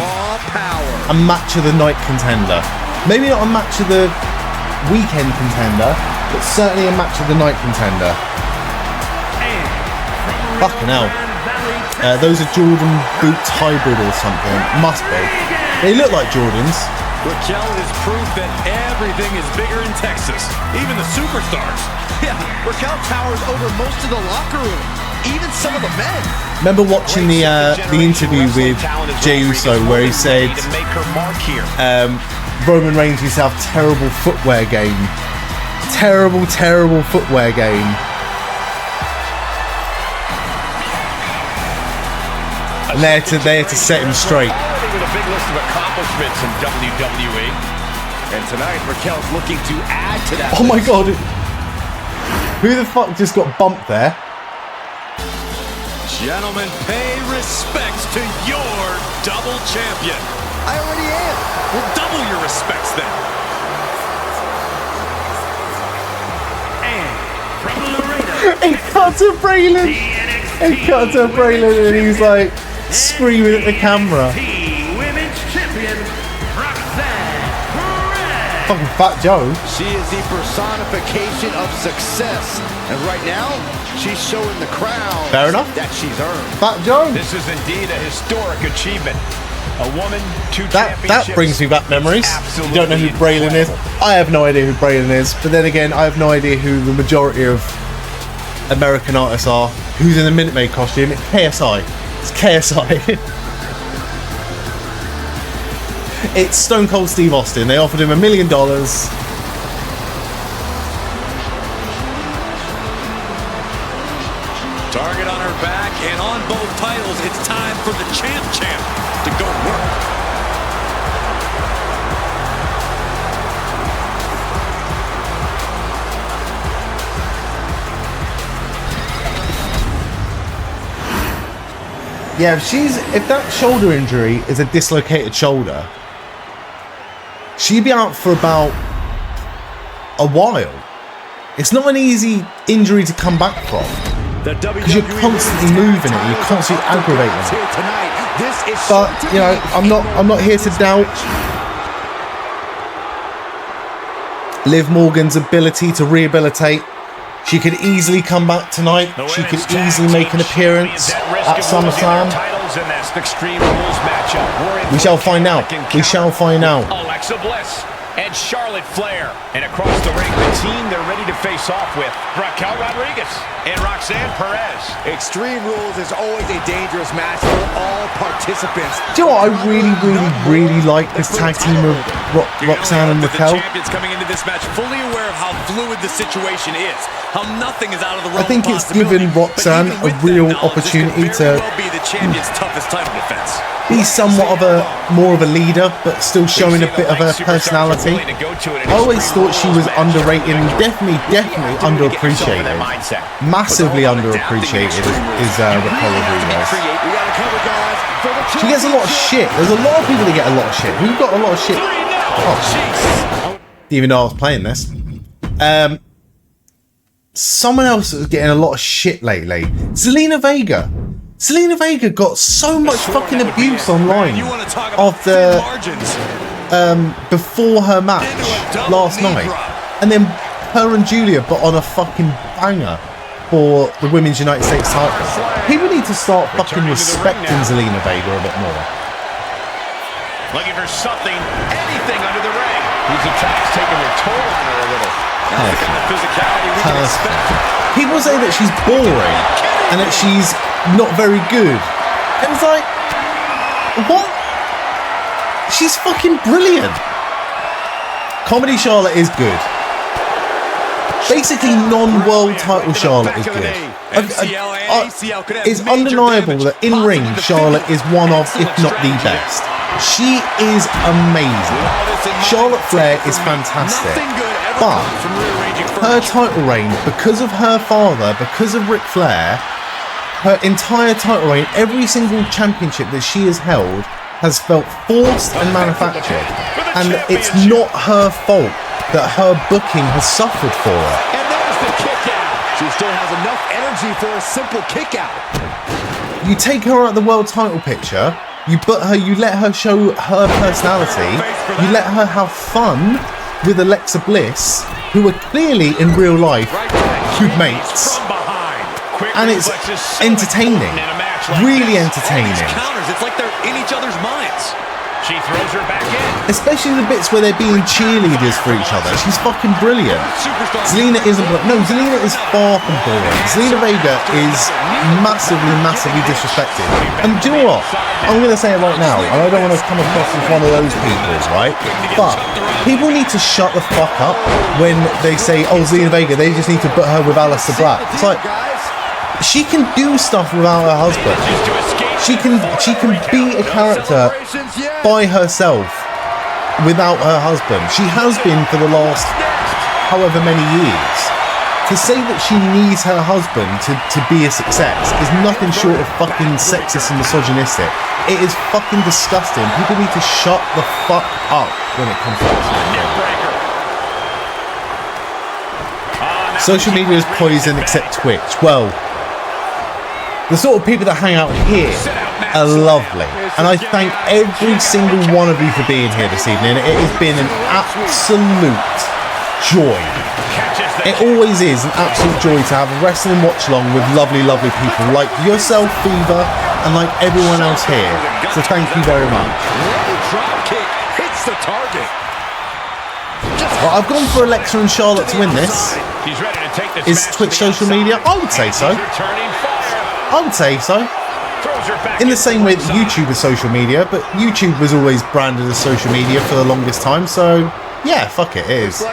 a match of the night contender. Maybe not a match of the weekend contender, but certainly a match of the night contender. Fucking hell. Those are Jordan boots hybrid or something. Must be. They look like Jordans. Raquel is proof that everything is bigger in Texas, even the superstars. Yeah, Raquel towers over most of the locker room, even some of the men. Remember watching the interview with Jey Uso where he said Roman Reigns used to have terrible footwear game. Terrible footwear game. And there to set him straight. With a big list of accomplishments in WWE. And tonight, Raquel's looking to add to that. Oh my god. Who the fuck just got bumped there? Gentlemen, pay respects to your double champion. I already am. Well, double your respects then. And from Laredo, It cut to Braylon. It cut to Braylon and he's like screaming at the camera. Women's Champion, Roxanne Perez. Fucking Fat Joe. She is the personification of success. And right now, she's showing the crowd Fair enough. that she's earned. Fat Joe. This is indeed a historic achievement. A woman, two That championships. brings me back memories. You don't know who Braylon is. I have no idea who Braylon is. But then again, I have no idea who the majority of American artists are. Who's in the Minute Maid costume? It's KSI. It's KSI. It's Stone Cold Steve Austin. They offered him $1 million. Target on her back and on both titles. It's time for the champ to go to work. Yeah, if that shoulder injury is a dislocated shoulder, she'd be out for about a while. It's not an easy injury to come back from. Because you're constantly moving it, you're constantly aggravating it. But you know, I'm not here to doubt Liv Morgan's ability to rehabilitate. She could easily come back tonight. She could easily make an appearance at SummerSlam. We shall find out. We shall find out. Alexa Bliss and Charlotte Flair. And across the ring, the team they're ready to face off with, Raquel Rodriguez and Roxanne Perez. Extreme Rules is always a dangerous match for all participants. Do you know what? I really like this tag team of Roxanne and Raquel. The champions coming into this match fully aware of how fluid the situation is, how nothing is out of the realm I think it's given Roxanne a real opportunity to be the champion's toughest title defense. Be somewhat of a more of a leader, but still showing a bit of her personality. I always thought she was underrated and definitely underappreciated. Massively underappreciated is Raquel Rodriguez. She gets a lot of shit. There's a lot of people that get a lot of shit. Who got a lot of shit? Oh, didn't even know I was playing this. Someone else is getting a lot of shit lately. Zelina Vega. Zelina Vega got so much fucking abuse online of the before her match last night, and then her and Julia put on a fucking banger for the Women's United States title. People need to start fucking respecting Zelina Vega a bit more. Looking for something, anything under the ring. These attacks taking their toll on her a little. That's the kind of physicality we can expect. People say that she's boring and that she's not very good. And it's like, what? She's fucking brilliant. Comedy Charlotte is good. Basically, non-world title Charlotte is good. It's undeniable that in ring Charlotte is one of, if not the best. She is amazing. Charlotte Flair is fantastic. But her title reign, because of her father, because of Ric Flair, her entire title reign, every single championship that she has held has felt forced and manufactured. And it's not her fault that her booking has suffered for her. And there's the kick out. She still has enough energy for a simple kick out. You take her out of the world title picture, you put her, you let her show her personality, you let her have fun with Alexa Bliss, who are clearly in real life good mates, and it's entertaining, really entertaining. It's like they're in each other's minds. She throws her back in. Especially the bits where they're being cheerleaders for each other. She's fucking brilliant. Zelina isn't... No, Zelina is far from boring. Zelina Vega is massively disrespected. And do you know what? I'm going to say it right now, and I don't want to come across as one of those people, right? But people need to shut the fuck up when they say, oh, Zelina Vega, they just need to put her with Aleister Black. It's like, she can do stuff without her husband. She can be a character by herself without her husband. She has been for the last however many years. To say that she needs her husband to be a success is nothing short of fucking sexist and misogynistic. It is fucking disgusting. People need to shut the fuck up when it comes to this. Social media is poison except Twitch. Well, the sort of people that hang out here are lovely, and I thank every single one of you for being here this evening. It has been an absolute joy. It always is an absolute joy to have a wrestling watch along with lovely people like yourself, Fever, and like everyone else here. So thank you very much. Well, I've gone for Alexa and Charlotte to win this. Is Twitch social media? I would say so. I would say so. In the same way that YouTube is social media, but YouTube was always branded as social media for the longest time, so yeah, fuck it, it is.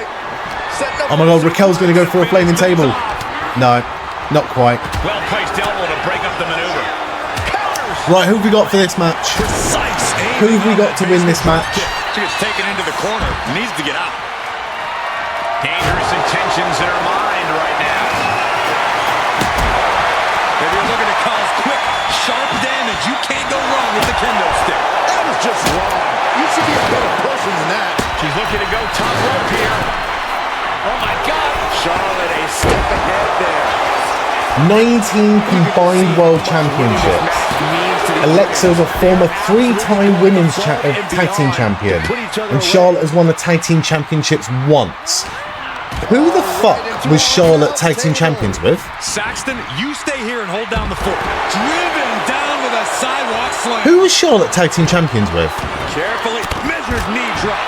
Oh my god, Raquel's going to go for a flaming table. No, not quite. Well-placed elbow to break up the maneuver. Right, who have we got for this match? Who have we got to win this match? She gets taken into the corner. Needs to get out. Dangerous intentions in her mind right now. If you're looking to cause quick, sharp damage, you can't go wrong with the kendo stick. That was just wrong. You should be a better person than that. She's looking to go top rope here. Oh my God. Charlotte a step ahead there. 19 combined world championships. Alexa is a former 3-time women's tag team champion, and Charlotte has won the tag team championships once. Who the fuck was Charlotte tag team champions with? Saxton, you stay here and hold down the fort. Driven down with a sidewalk slam. Who was Charlotte tag team champions with? Carefully measured knee drop.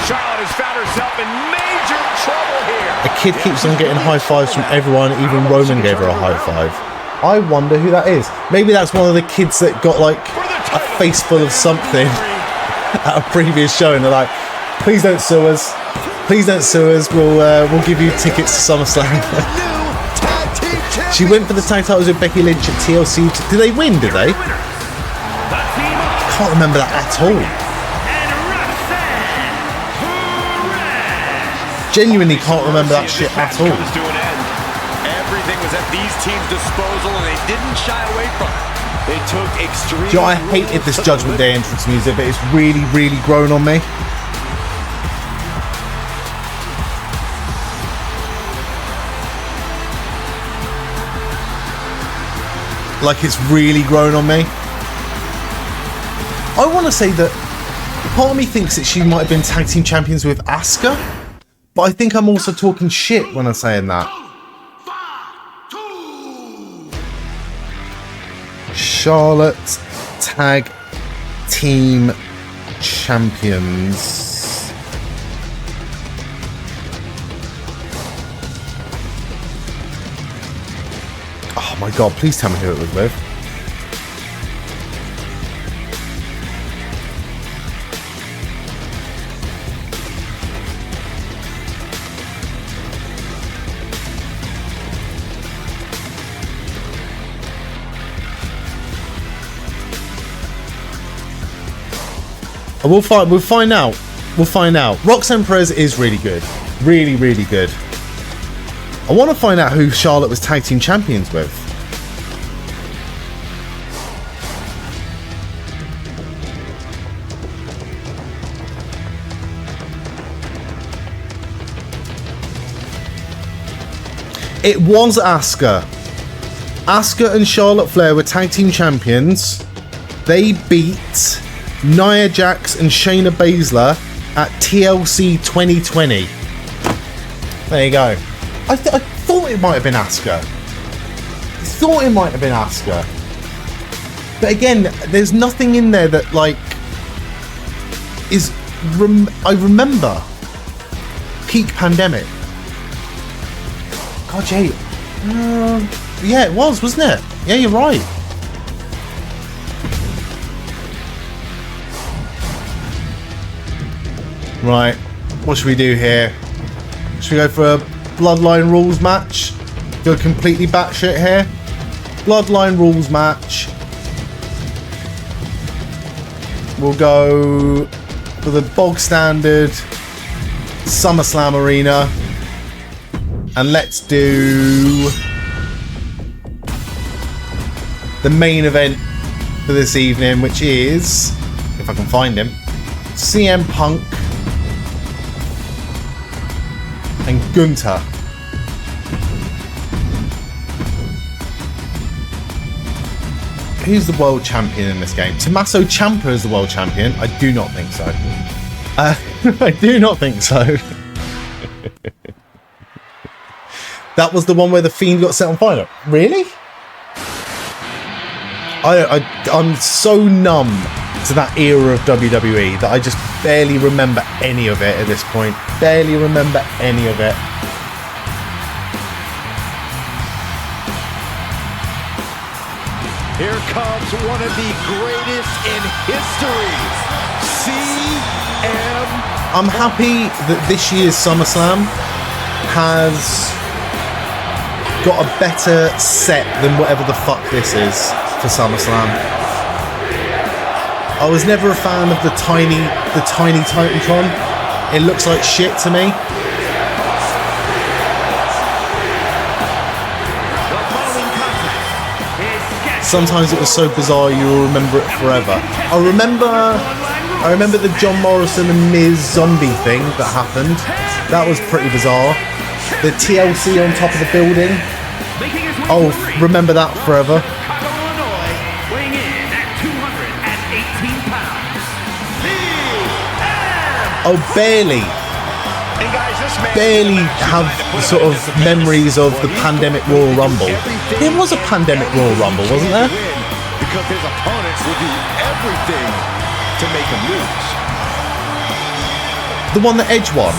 Charlotte has found herself in major trouble here. A kid keeps on getting high fives from everyone, even Roman gave her a high five. I wonder who that is. Maybe that's one of the kids that got like a face full of something at a previous show, and they're like, please don't sue us. Please don't sue us. We'll give you tickets to SummerSlam. She went for the tag titles with Becky Lynch at TLC. Did they win, did they? Can't remember that at all. Genuinely can't remember that shit at all. Everything was at these teams' disposal and they didn't shy away from it. They took extreme. Do you know, I hated this Judgment Day entrance music, but it's really grown on me. Like, it's really grown on me. I want to say that part of me thinks that she might have been tag team champions with Asuka, but I think I'm also talking shit when I'm saying that. Charlotte tag team champions. Oh my god, please tell me who it was with. We'll find out. We'll find out. Roxanne Perez is really good. Really, really good. I want to find out who Charlotte was tag team champions with. It was Asuka. Asuka and Charlotte Flair were tag team champions. They beat Nia Jax and Shayna Baszler at TLC 2020. There you go. I thought it might have been Asuka. But again, there's nothing in there that like is. I remember peak pandemic. God, Jade. Yeah, it was, wasn't it? Yeah, you're right. Right, what should we do here? Should we go for a Bloodline Rules match? Go completely batshit here? Bloodline Rules match. We'll go for the bog standard SummerSlam arena. And let's do the main event for this evening, which is, if I can find him, CM Punk and Gunther. Who's the world champion in this game? Tommaso Ciampa is the world champion. I do not think so. I do not think so. That was the one where the Fiend got set on fire. Really? I'm so numb to that era of WWE that I just barely remember any of it at this point. Barely remember any of it. Here comes one of the greatest in history, CM. I'm happy that this year's SummerSlam has got a better set than whatever the fuck this is for SummerSlam. I was never a fan of the tiny Titantron. It looks like shit to me. Sometimes it was so bizarre you'll remember it forever. I remember the John Morrison and Miz zombie thing that happened. That was pretty bizarre. The TLC on top of the building. Oh, remember that forever. Oh, barely have sort of memories of the pandemic Royal Rumble. There was a pandemic Royal Rumble, wasn't there? Because his opponents will do everything to make him lose. The one that Edge won.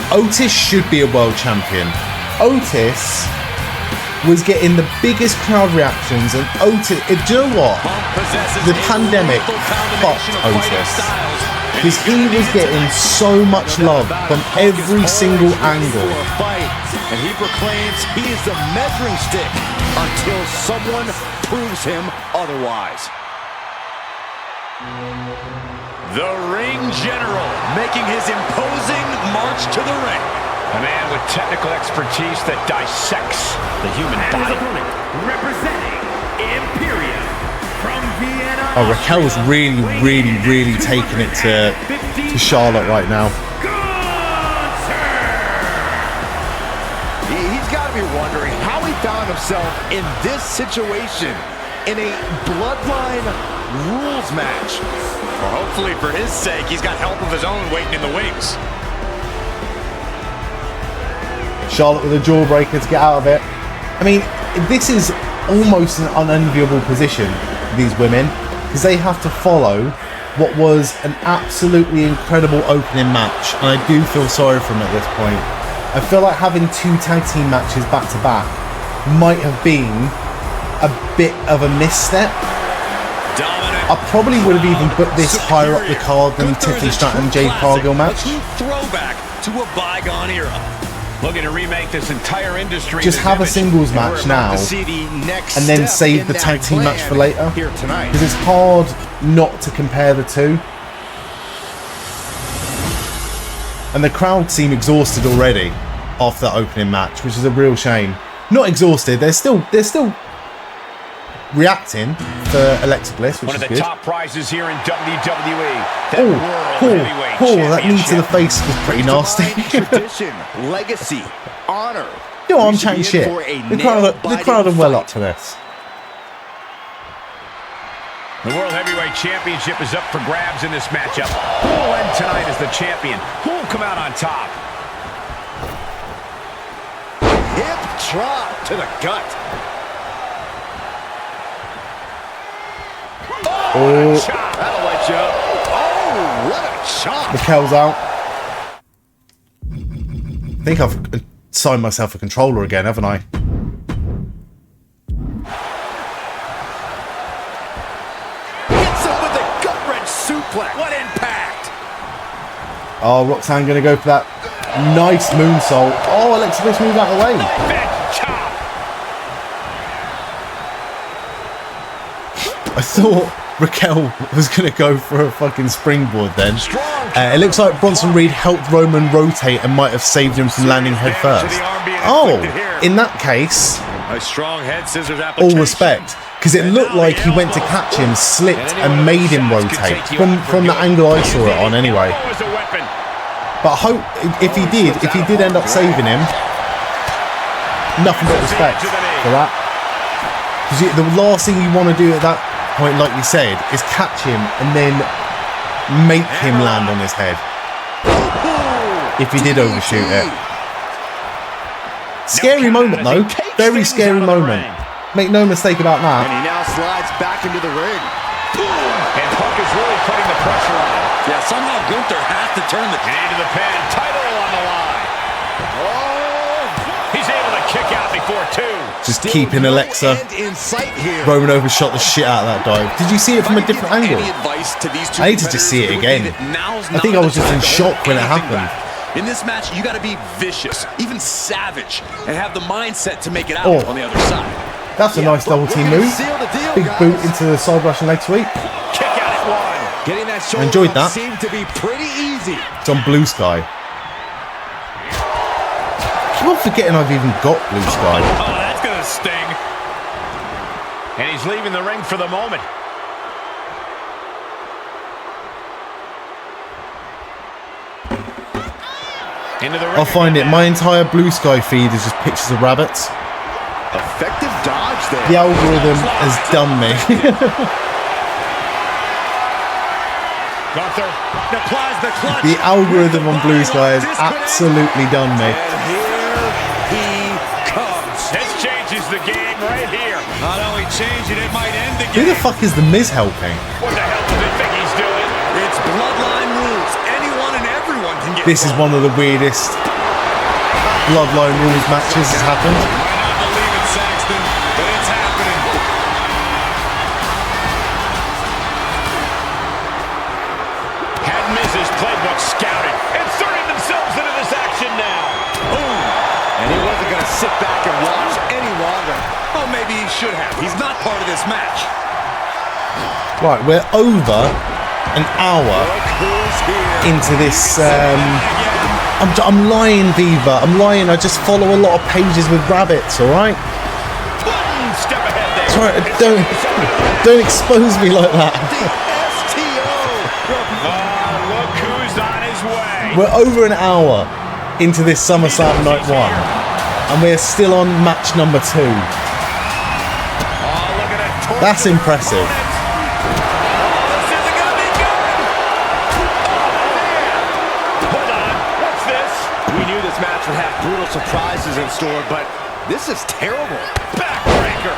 Otis should be a world champion. Otis was getting the biggest crowd reactions, and Otis, do you know what? The pandemic fucked Otis. Because he was getting so much love from every single angle. And he proclaims he is the measuring stick until someone proves him otherwise. The ring general making his imposing march to the ring. A man with technical expertise that dissects the human body. Representing Imperium from Vienna. Oh, Raquel's really taking it to Charlotte right now. He's got to be wondering how he found himself in this situation in a bloodline rules match. Well, hopefully for his sake, he's got help of his own waiting in the wings. Charlotte with a jawbreaker to get out of it. I mean, this is almost an unenviable position for these women, because they have to follow what was an absolutely incredible opening match, and I do feel sorry for them at this point. I feel like having 2 tag team matches back to back might have been a bit of a misstep. I probably would have even put this higher up the card than Tiffany Stratton Jade Cargill match. Throwback to a bygone era. Looking to remake this entire industry. Just have a singles match now, and then save the tag team match for later. Because it's hard not to compare the two. And the crowd seem exhausted already after that opening match, which is a real shame. Not exhausted, they're still reacting for Alexa Bliss, which one is of the good. top prizes here in WWE. That knee to the face was pretty nasty. Tradition, legacy, honor. You know, I'm chatting shit. The crowd are well up to this. The World Heavyweight Championship is up for grabs in this matchup. Who will end tonight as the champion? Who will come out on top? Hip drop to the gut. Oh, That'll let you up. Oh, what a chop. Raquel's out. I think I've assigned myself a controller again, haven't I? Hits him with a gut-wrench suplex. What impact. Oh, Roxanne going to go for that nice moonsault. Oh, Alexa Bliss moved out of the way. I thought Raquel was going to go for a fucking springboard then. It looks like Bronson Reed helped Roman rotate and might have saved him from landing head first. Oh, in that case, A strong head scissors all application. respect. Because it looked like he went to catch him, slipped and made him rotate. From the angle I saw it on anyway. But I hope if he did end up saving him, nothing but respect for that. Because the last thing you want to do at that point, like you said, is catch him and then make him land on his head. If he did overshoot it. Scary moment though. Very scary moment. Make no mistake about that. And he now slides back into the ring. And Punk is really putting the pressure on him. Yeah, somehow Gunther has to turn the Into the pin. Title on the line. Oh! He's able to kick out before 2. Just keeping Alexa. Roman overshot the shit out of that dive. Did you see it from a different angle? I need to just see it again. I think I was just in shock when it happened. In this match, you got to be vicious, even savage, and have the mindset to make it out on the other side. That's a nice double team move. Big boot into the side rush and leg sweep. Kick out at 1. Getting that I enjoyed that. seemed to be pretty easy. It's on Blue Sky. Keep on forgetting I've even got Blue Sky. Oh, that's going to sting. And he's leaving the ring for the moment. Into the ring. I'll find it. My entire Blue Sky feed is just pictures of rabbits. Effective dodge there. The algorithm has done me. Gunther applies the clutch. The algorithm on Blue Sky has absolutely done me. And here he comes. This changes the game right here. Not only change it, it might end the Who game. the fuck is the Miz helping? What the hell does he think he's doing? It's bloodline rules. Anyone and everyone can get This is one of the weirdest Bloodline rules matches has happened. Might not believe it, Saxton, but it's happening. Had Miz's playbook scouted, inserting themselves into this action now. Boom. And he wasn't going to sit back and watch any longer. Well, maybe he should have. He's not part of this match. Right, we're over an hour into this. I'm lying, Viva. I'm lying. I just follow a lot of pages with rabbits. All right. Step ahead there. That's right. Don't expose me like that. Look who's on his way. We're over an hour into this SummerSlam Night 1, and we're still on match number 2. Oh, look at that torture. That's impressive. this match would have brutal surprises in store, but this is terrible. Backbreaker.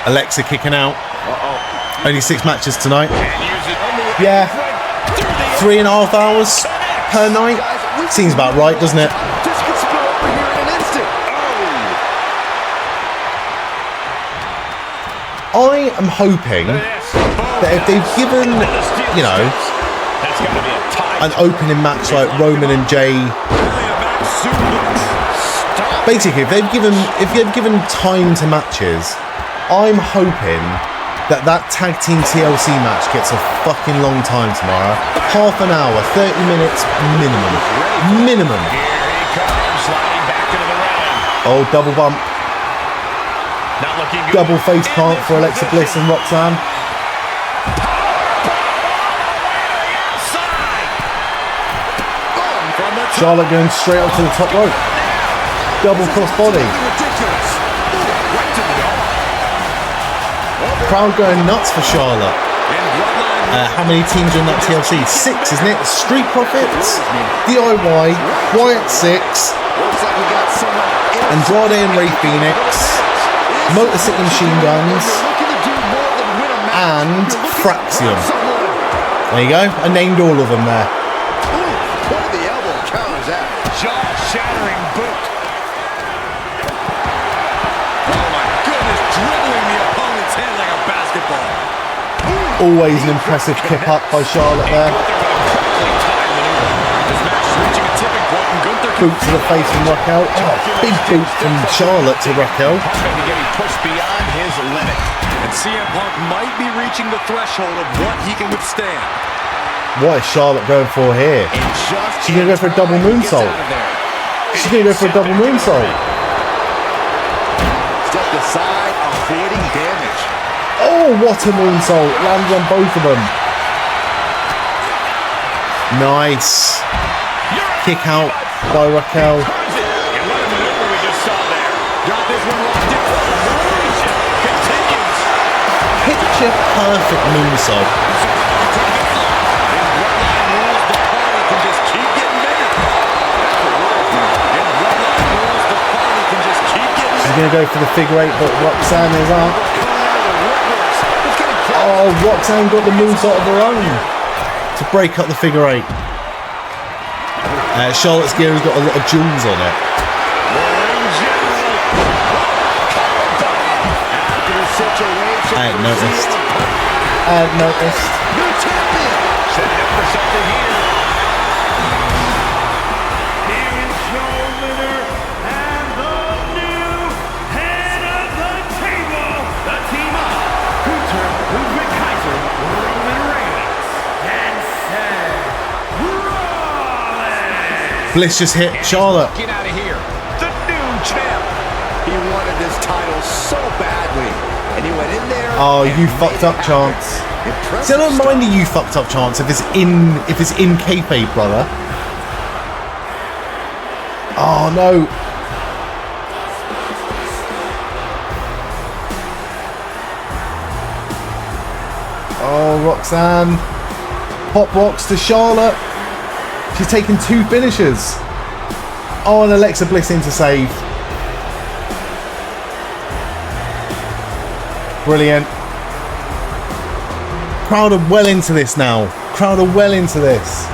Alexa kicking out. Only 6 matches tonight. And use it. Yeah. 3.5 hours per night. Seems about right, doesn't it? This could spill over here in an instant. I am hoping that if they've given, you know, an opening match like Roman and Jade, basically if they've given time to matches, I'm hoping that tag team TLC match gets a fucking long time tomorrow. Half an hour, 30 minutes minimum. Oh, double bump. Double face plant for Alexa Bliss and Roxanne. Charlotte going straight up to the top rope. Double cross body. Crowd going nuts for Charlotte. How many teams are in that TLC? 6, isn't it? Street Profits, DIY, Wyatt 6, Andrade and Ray Phoenix, Motor City Machine Guns, and Fraxium. There you go. I named all of them there. What are the elbow counters at? Jaw-shattering boot. Oh my goodness, dribbling the opponent's head like a basketball. Always an impressive kick up by Charlotte there. Boot to the face from Raquel. Oh, big boot from Charlotte to Raquel. Getting pushed beyond his limit. And CM Punk might be reaching the threshold of what he can withstand. What is Charlotte going for here? She's going to go for a double moonsault. She's going to go for a double moonsault. Step aside, avoiding damage. Oh, what a moonsault. Lands on both of them. Nice. Kick out by Raquel. Picture perfect moonsault. She's going to go for the figure 8, but Roxanne is out. Oh, Roxanne got the moonsault of her own to break up the figure 8. Charlotte's gear has got a lot of jewels on it. I hadn't noticed. Bliss just hit Charlotte. Get out of here. The new champ. He wanted this title so badly. And he went in there. Oh, you fucked up chance. See, I don't mind the you fucked up chance if it's in kayfabe, brother. Oh no. Oh, Roxanne. Hot box to Charlotte. She's taken 2 finishes. Oh, and Alexa Bliss in to save. Brilliant. Crowd are well into this now. Crowd are well into this.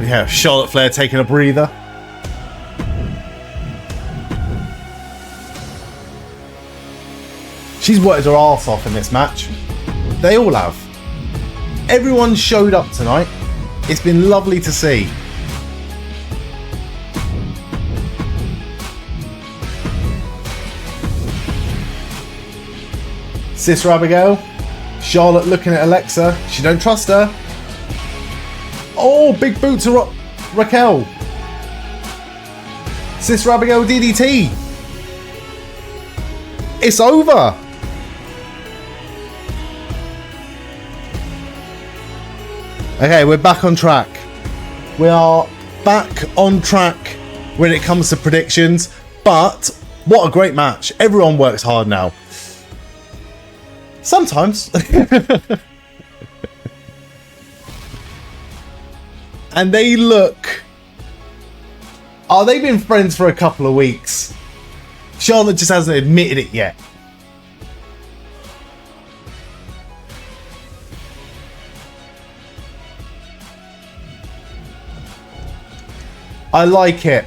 Yeah, Charlotte Flair taking a breather. She's worked her arse off in this match. They all have. Everyone showed up tonight. It's been lovely to see. Sister Abigail. Charlotte looking at Alexa. She don't trust her. Oh, big boot to Raquel. Sister Abigail DDT. It's over. Okay, we're back on track. We are back on track when it comes to predictions, but what a great match. Everyone works hard now. Sometimes. And they look... Oh, they've been friends for a couple of weeks. Charlotte just hasn't admitted it yet. I like it.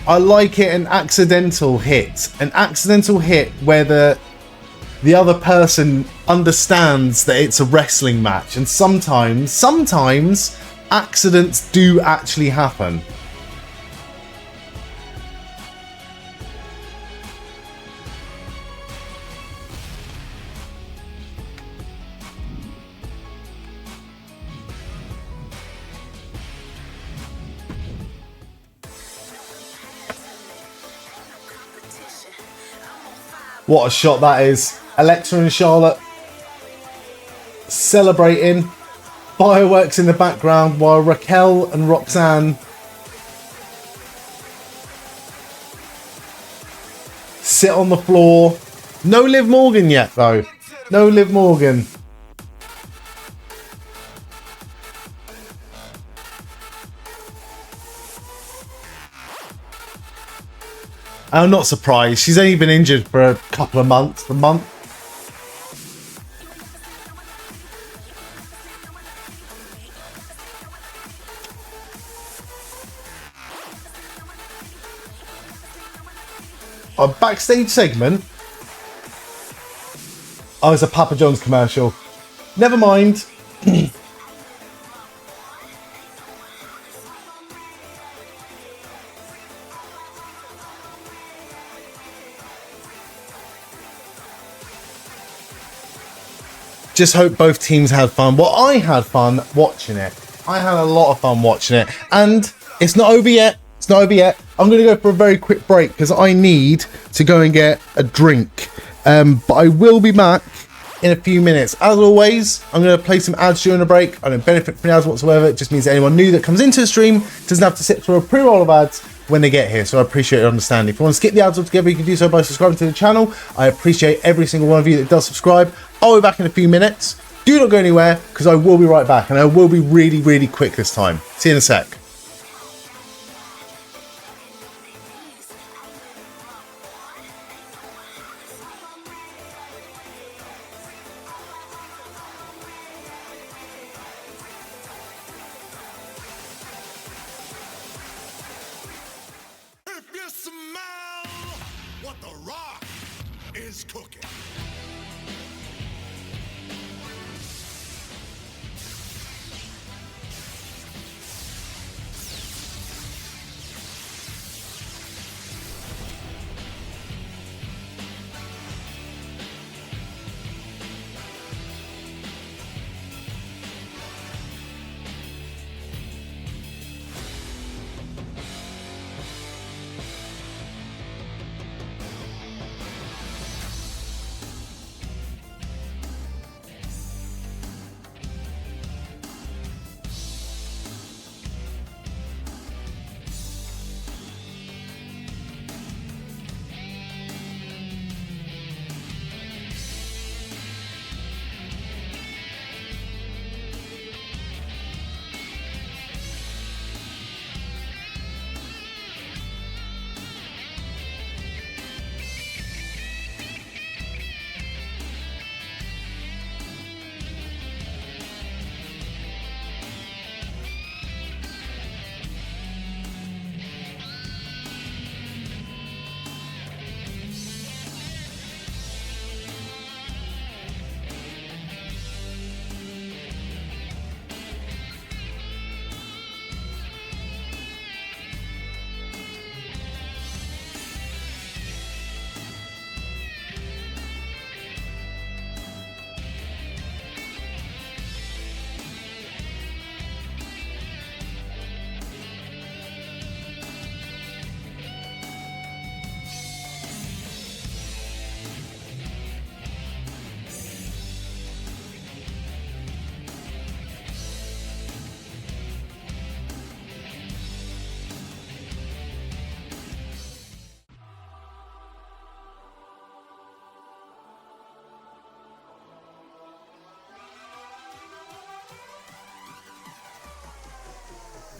I like it, an accidental hit. An accidental hit where the other person understands that it's a wrestling match. And sometimes accidents do actually happen. What a shot that is. Alexa and Charlotte celebrating. Fireworks in the background while Raquel and Roxanne sit on the floor. No Liv Morgan yet, though. No Liv Morgan. I'm not surprised. She's only been injured for a couple of months. A month. A backstage segment. Oh, it's a Papa John's commercial. Never mind. Just hope both teams had fun. Well, I had fun watching it. I had a lot of fun watching it. And it's not over yet. It's not over yet. I'm going to go for a very quick break because I need to go and get a drink. But I will be back in a few minutes. As always, I'm going to play some ads during the break. I don't benefit from the ads whatsoever. It just means that anyone new that comes into the stream doesn't have to sit through a pre-roll of ads when they get here. So I appreciate your understanding. If you want to skip the ads altogether, you can do so by subscribing to the channel. I appreciate every single one of you that does subscribe. I'll be back in a few minutes. Do not go anywhere because I will be right back, and I will be really, really quick this time. See you in a sec. If you smell what The Rock is cooking.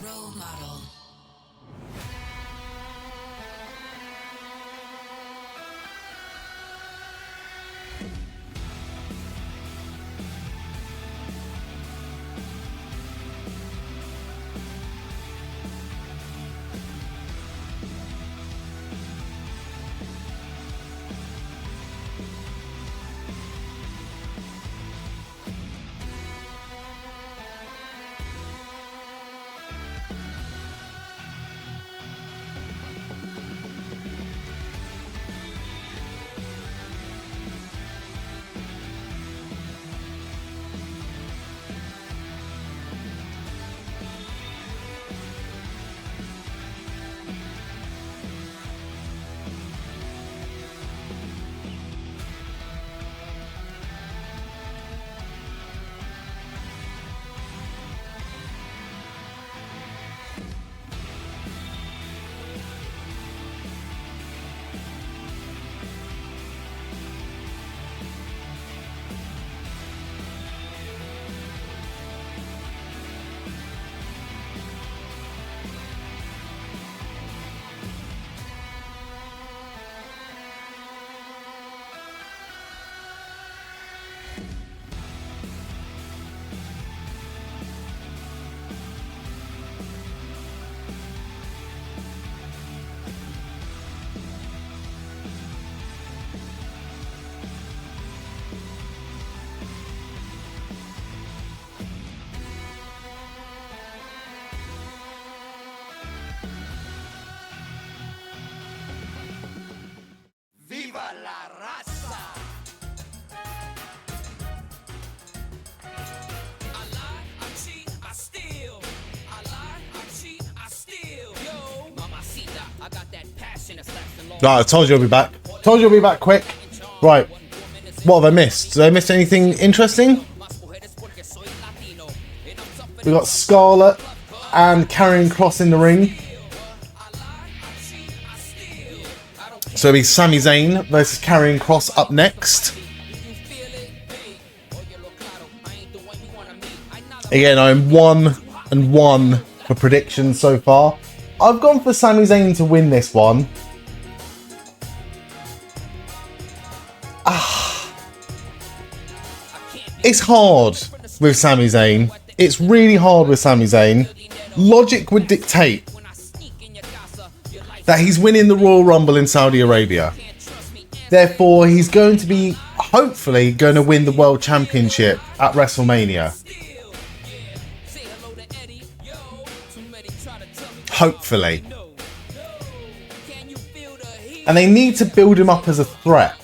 Role model. Right, I told you I'll be back. Told you I'll be back quick. Right. What have I missed? Did I miss anything interesting? We got Scarlett and Karrion Kross in the ring. So it'll be Sami Zayn versus Karrion Kross up next. Again, I'm 1-1 for predictions so far. I've gone for Sami Zayn to win this one. It's hard with Sami Zayn. It's really hard with Sami Zayn. Logic would dictate that he's winning the Royal Rumble in Saudi Arabia. Therefore, he's going to be, hopefully, going to win the World Championship at WrestleMania. Hopefully. And they need to build him up as a threat.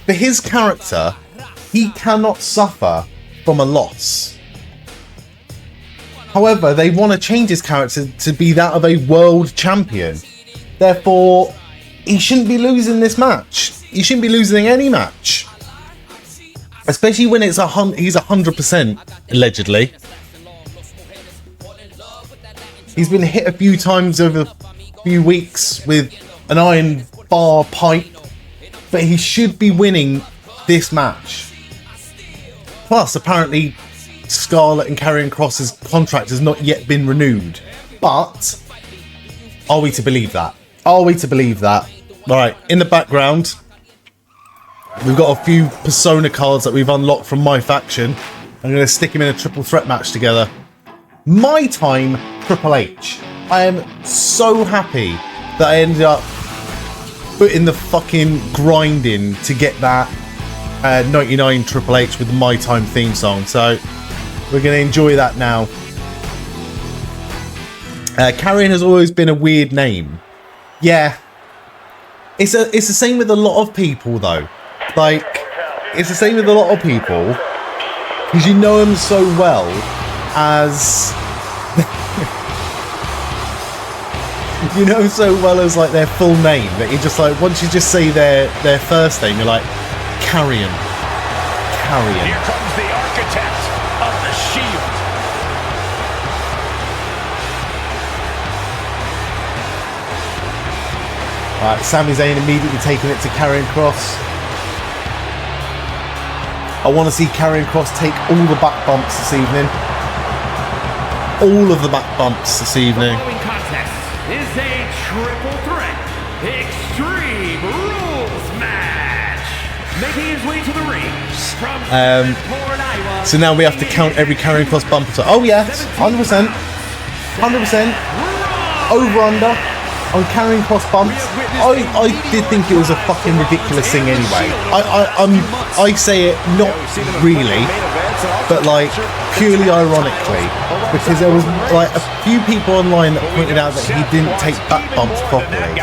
For his character, he cannot suffer from a loss. However, they want to change his character to be that of a world champion. Therefore, he shouldn't be losing this match. He shouldn't be losing any match. Especially when it's he's 100%, allegedly. He's been hit a few times over a few weeks with an iron bar pipe. But he should be winning this match. Plus, apparently, Scarlett and Karrion Kross's contract has not yet been renewed. But, are we to believe that? Are we to believe that? Right, in the background, we've got a few Persona cards that we've unlocked from my faction. I'm going to stick them in a triple threat match together. My time, Triple H. I am so happy that I ended up putting the fucking grind in to get that 99 Triple H with the My Time theme song. So we're going to enjoy that now. Karrion has always been a weird name. Yeah. It's the same with a lot of people though. Like, it's the same with a lot of people. Because you know them so well as... you know them so well as like their full name that you just like, once you just say their first name, you're like, Karrion. Karrion. Here comes the architect of the Shield. Alright, Sami Zayn immediately taking it to Karrion Kross. I want to see Karrion Kross take all the back bumps this evening. all of the back bumps this evening. The following contest is a triple threat Extreme Rules match. Making his way to the ring from Port, Iowa. So now we have to count every Karrion Kross bump. Oh yes, 100%. 100%. Over under on Karrion Kross bumps. I did think it was a fucking ridiculous thing anyway. I say it not really, but like purely ironically, because there was like a few people online that pointed out that he didn't take back bumps properly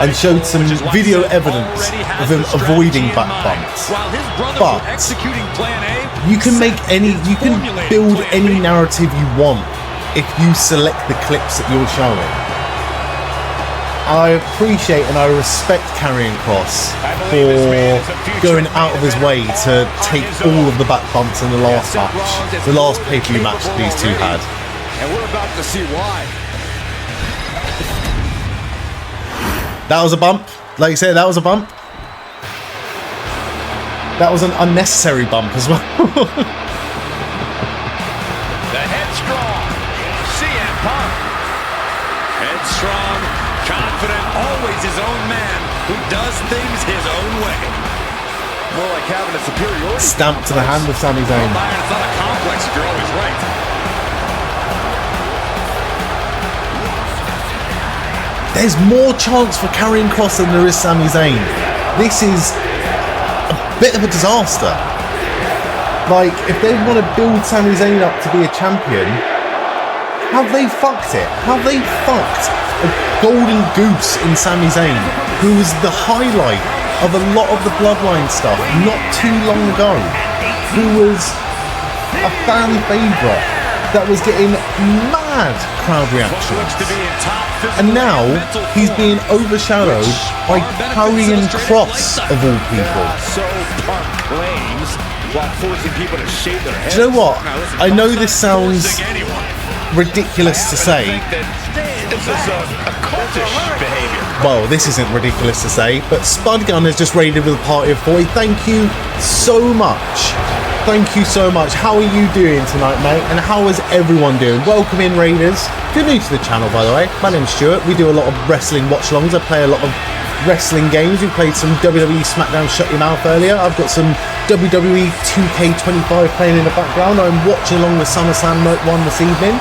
and showed some video evidence of him avoiding back bumps. But you can build any narrative you want if you select the clips that you're showing. I appreciate and I respect Karrion Kross for going out of his way to take all of the back bumps in the last match, the last pay-per-view match that these two had. And we're about to see why. That was a bump. Like you said, that was a bump. That was an unnecessary bump as well. The headstrong CM Punk. Headstrong, confident, always his own man who does things his own way. More like having a superiority. Stamped to the hand of Sami Zayn. It's not a complex if you're always right. There's more chance for Karrion Kross than there is Sami Zayn. This is a bit of a disaster. Like, if they want to build Sami Zayn up to be a champion, have they fucked it? Have they fucked a golden goose in Sami Zayn, who was the highlight of a lot of the Bloodline stuff not too long ago, who was a fan favourite that was getting mad crowd reactions, and now he's being overshadowed by Karrion Kross of all people. So Punk claims while forcing people to shave their heads. Do you know what? I know this sounds ridiculous to say. This is a cultish behavior. Well, this isn't ridiculous to say, but Spud Gunn has just raided with a party of 4. Thank you so much. Thank you so much. How are you doing tonight, mate? And how is everyone doing? Welcome in, Raiders. If you're new to the channel, by the way, my name's Stuart. We do a lot of wrestling watch-alongs. I play a lot of wrestling games. We played some WWE SmackDown Shut Your Mouth earlier. I've got some WWE 2K25 playing in the background. I'm watching along the SummerSlam Night 1 this evening.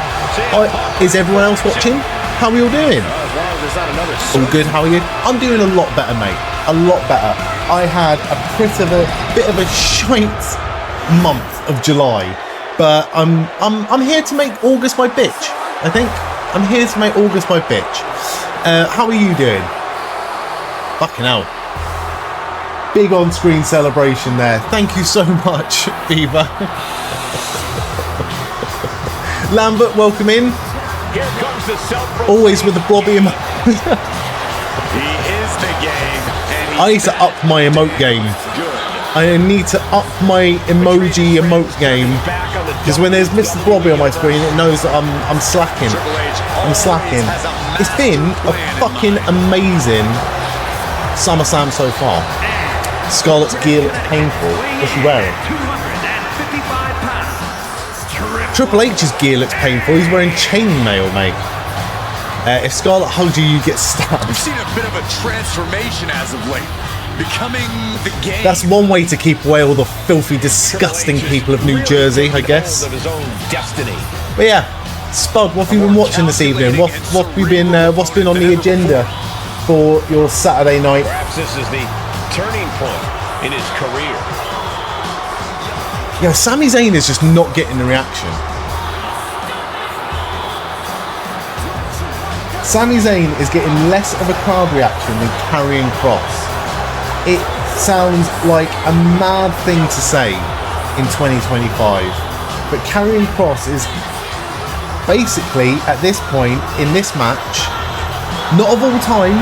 Is everyone else watching? How are you all doing? All good, how are you? I'm doing a lot better, mate. A lot better. I had a bit of a shite month of July, but I'm here to make August my bitch. I think I'm here to make August my bitch. How are you doing? Fucking hell. Big on-screen celebration there. Thank you so much, Eva. Lambert, welcome in. Here comes the Always with the Bobby emote. He is the game. And I need to up my emote game. I need to up my emote game, because when there's Mr. Blobby on my screen, it knows that I'm slacking. I'm slacking. It's been a fucking amazing SummerSlam so far. Scarlett's gear looks painful. What's she wearing? 255 pounds. Triple H's gear looks painful. He's wearing chainmail, mate. If Scarlett hugs you, you get stabbed. We've seen a bit of a transformation as of late. Becoming the game. That's one way to keep away all the filthy, disgusting people of New Jersey, I guess. Of his own destiny. But yeah, Spud, what have you been watching this evening? What's been on the agenda for your Saturday night? Perhaps this is the turning point in his career. You know, Sami Zayn is just not getting the reaction. Sami Zayn is getting less of a crowd reaction than Karrion Kross. It sounds like a mad thing to say in 2025, but Karrion Kross is basically, at this point in this match, not of all time,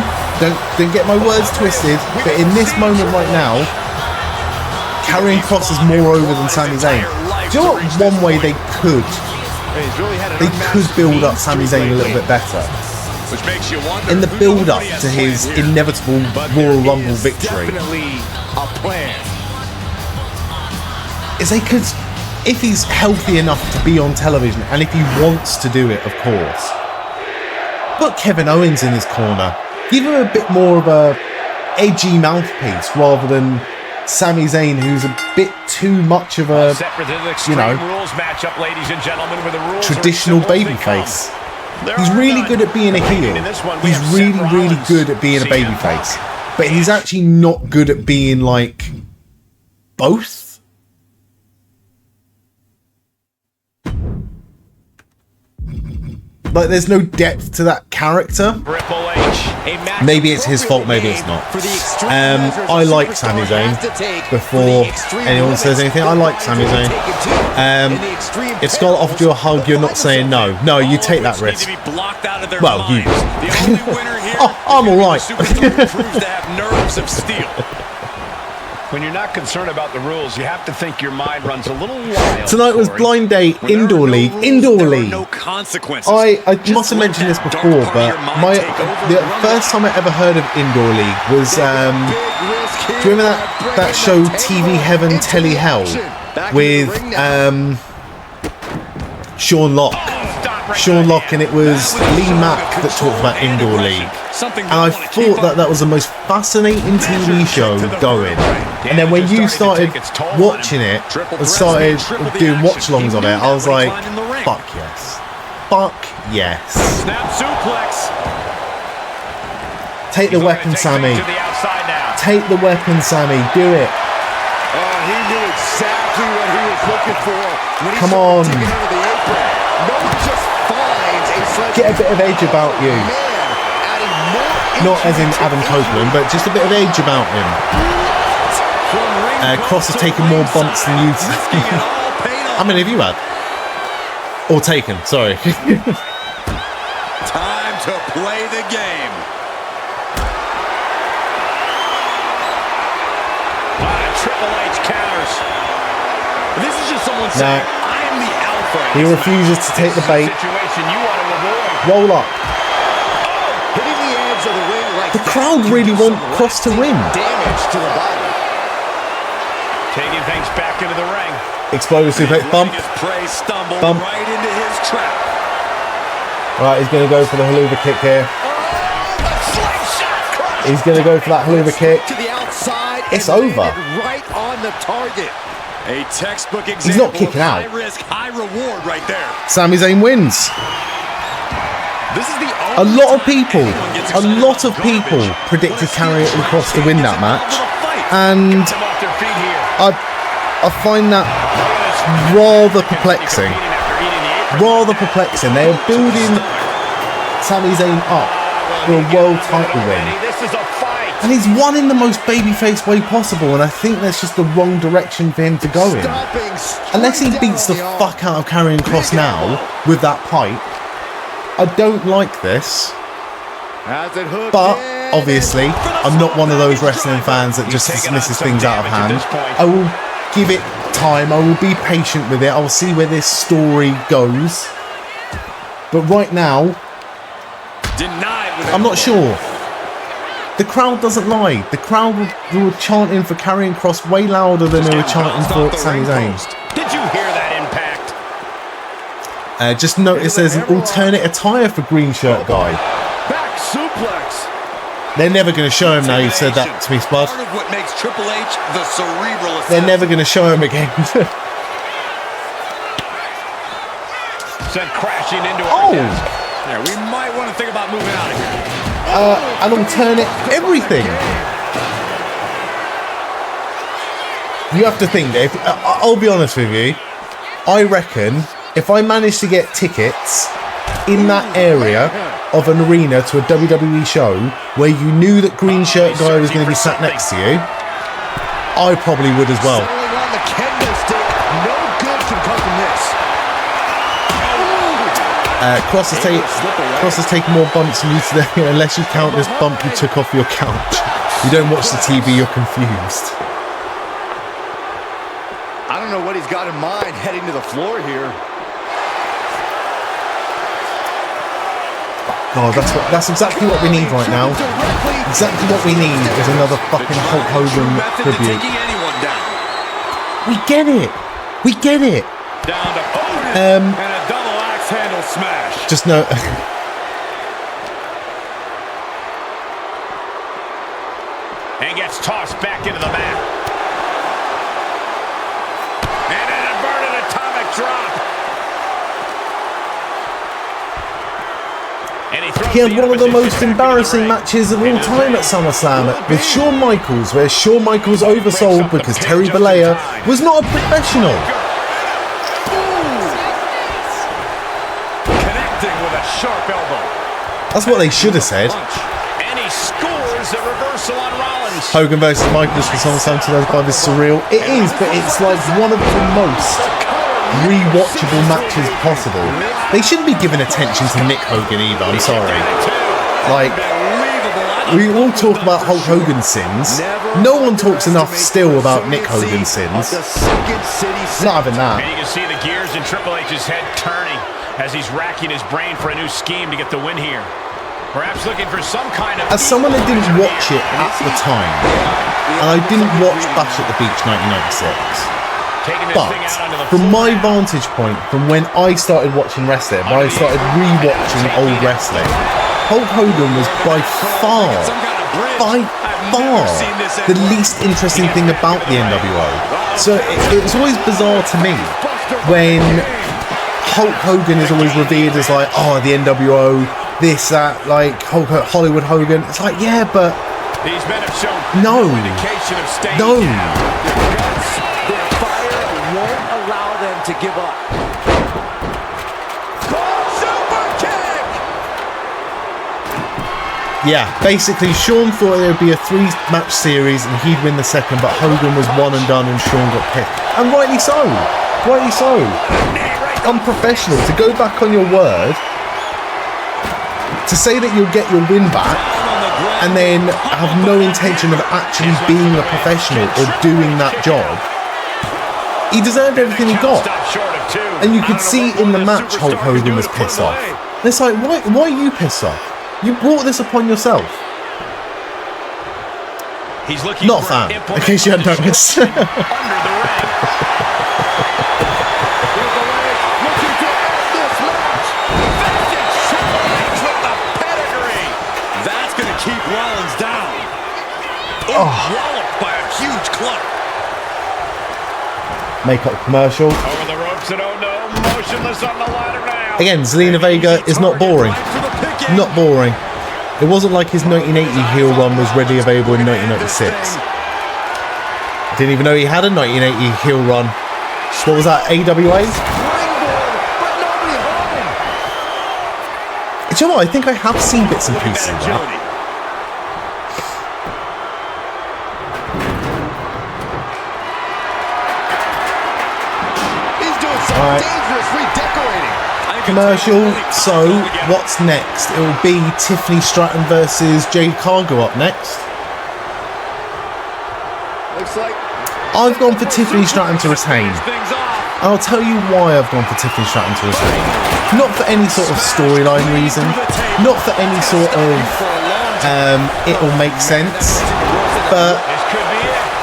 don't get my words twisted, but in this moment right now, Karrion Kross is more over than Sami Zayn. Do you know what one way they could build up Sami Zayn a little bit better? Which makes you wonder In the build-up to his inevitable Royal Rumble victory, definitely a plan. is they could if he's healthy enough to be on television, and if he wants to do it, of course. Put Kevin Owens in his corner. Give him a bit more of a edgy mouthpiece rather than Sami Zayn, who's a bit too much of a, you know, traditional babyface. He's really good at being a heel. He's really good at being a babyface. But he's actually not good at being, like, both. Like, there's no depth to that character. Maybe it's his fault, maybe it's not. I like Sami Zayn. Before anyone says anything, I like Sami Zayn. If Scarlett offered you a hug, you're not saying no. No, you take that risk. Well, you. Oh, I'm alright. When you're not concerned about the rules, you have to think your mind runs a little wild. Tonight was Blind Date Indoor League. Indoor League. I must have mentioned this before, but the first time I ever heard of Indoor League was do you remember that show TV Heaven, Telly Hell with Sean Locke? And it was Lee Mack that talked about Indoor League. And I thought that was the most fascinating TV show going. And then when you started watching it and started doing watch-alongs of it, I was like, fuck yes. Fuck yes. Take the weapon, Sami. Take the weapon, Sami. Do it. He knew exactly what he was looking for. Come on. Get a bit of age about you. Not as in Adam Copeland, but just a bit of age about him. Kross has taken more bumps than you. How many have you had? Or taken, sorry. Time to play the game. Triple H counters. This is just someone saying, I am the alpha. He refuses to take the bait. Roll up. Hitting the edge of the ring like the crowd really want Kross to win. Damage to the body. Taking things back into the ring. Exploding suplex bump. Bump. Right into his trap. Right, he's going to go for the haluva kick here. He's going to go for that haluva kick. To the outside. It's over. Right on the target. A textbook example. He's not kicking out. High risk, high reward right there. Sami Zayn wins. This is the a lot of people predicted Karrion and Kross to win that match, and I find that rather perplexing. They are building Sami Zayn up for a world title win, and he's won in the most babyface way possible, and I think that's just the wrong direction for him to go in. Unless he beats the fuck out of Karrion Kross now with that pipe, I don't like this. But obviously, I'm not one of those wrestling fans that just dismisses things out of hand. I will give it time. I will be patient with it. I will see where this story goes. But right now, I'm not sure. The crowd doesn't lie. The crowd were chanting for Karrion Kross way louder than they were chanting for Sami Zayn. Did you hear that impact? Just notice there's an alternate attire for green shirt guy. Back suplex. They're never going to show him now. You said that to me, Spud. Part of what makes Triple H the cerebral assassin. They're never going to show him again. Sent crashing into our desk. Yeah, we might want to think about moving out of here. An alternate everything. You have to think, Dave. I'll be honest with you. I reckon if I managed to get tickets in that area of an arena to a WWE show where you knew that green shirt guy was going to be sat next to you, I probably would as well. Kross has taken more bumps than you today, unless you count this bump you took off your couch. You don't watch the TV, you're confused. I don't know what he's got in mind heading to the floor here. Oh, that's exactly what we need right now. Exactly what we need is another fucking Hulk Hogan tribute. We get it. We get it. Down to Orton, and a double axe handle smash. Just no. And gets tossed back into the mat. And an inverted atomic drop. And he had one of the most embarrassing matches of all time at SummerSlam with Shawn Michaels, where Shawn Michaels oversold because Terry Bollea was not a professional. Connecting with a sharp elbow. That's what they should have said. And he scores a reversal on Rollins. Hogan versus Michaels for SummerSlam 2005 is surreal. It is, but it's like one of the most rewatchable matches possible. They shouldn't be giving attention to Nick Hogan either, I'm sorry. Like, we all talk about Hulk Hogan's sins. No one talks enough still about Nick Hogan's sins. Not having that. And you can see the gears in Triple H's head turning as he's racking his brain for a new scheme to get the win here. Perhaps looking for some kind of... As someone that didn't watch it at the time, and I didn't watch Bash at the Beach 1996, but from my vantage point, from when I started watching wrestling, when I started re-watching old wrestling, Hulk Hogan was by far the least interesting thing about the NWO. So it was always bizarre to me when Hulk Hogan is always revered as like, oh, the NWO, this, that, like Hollywood Hogan. It's like, yeah, but these men have shown no. Won't allow them to give up. Super kick! Yeah, basically Shawn thought there would be a 3-match series and he'd win the second, but Hogan was one and done and Shawn got pissed. And rightly so. Rightly so. Unprofessional to go back on your word, to say that you'll get your win back and then have no intention of actually being a professional or doing that job. He deserved everything he got. And you could see in the match Hulk Hogan was pissed off. And it's like, why are you pissed off? You brought this upon yourself. He's looking not a fan, in case you hadn't noticed. Under the ring. Looking to end this match. Vintage Triple H with the pedigree. That's going to keep Rollins down. Walloped by a huge club. Makeup commercial. Over the ropes and oh no, motionless on the ladder now. Again, Zelina Vega is not boring. Not boring. It wasn't like his 1980 heel run was readily available in 1996. Didn't even know he had a 1980 heel run. What was that, AWA? Do you know what? I think I have seen bits and pieces of that. Commercial. So what's next? It will be Tiffany Stratton versus Jade Cargill up next. Looks like I've gone for Tiffany Stratton to retain. And I'll tell you why I've gone for Tiffany Stratton to retain. Not for any sort of storyline reason, not for any sort of it'll make sense, but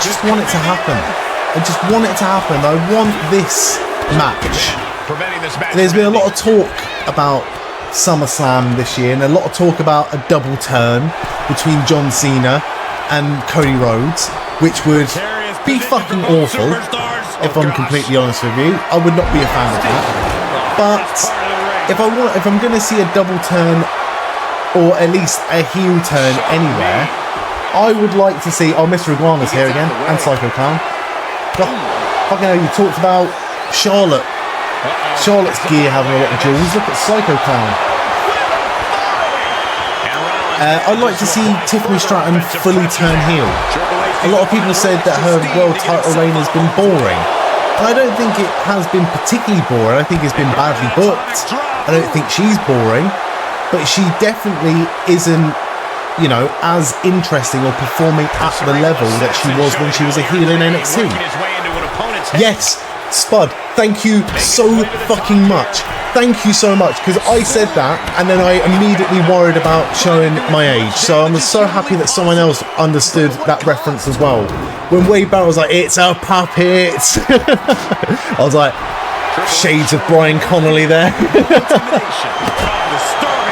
just want it to happen. I just want it to happen. I want this match. There's been a lot of talk about SummerSlam this year and a lot of talk about a double turn between John Cena and Cody Rhodes, which would be fucking awful, if I'm completely honest with you. I would not be a fan of that. But if I'm going to see a double turn or at least a heel turn anywhere, I would like to see... Oh, Mr. Iguana's here again, and Psycho Clown. God, fucking hell, you talked about Charlotte. Charlotte's gear having a lot of jewels. Look at Psycho Clown. I'd like to see Tiffany Stratton fully turn heel. A lot of people said that her world title reign has been boring. And I don't think it has been particularly boring. I think it's been badly booked. I don't think she's boring. But she definitely isn't, you know, as interesting or performing at the level that she was when she was a heel in NXT. Yes, Spud, thank you so fucking much. thank you so much, because I said that and then I immediately worried about showing my age. So I was so happy that someone else understood that reference as well. When Wade Barrett was like, "It's a puppet," I was like, shades of Brian Connolly there. Disturbing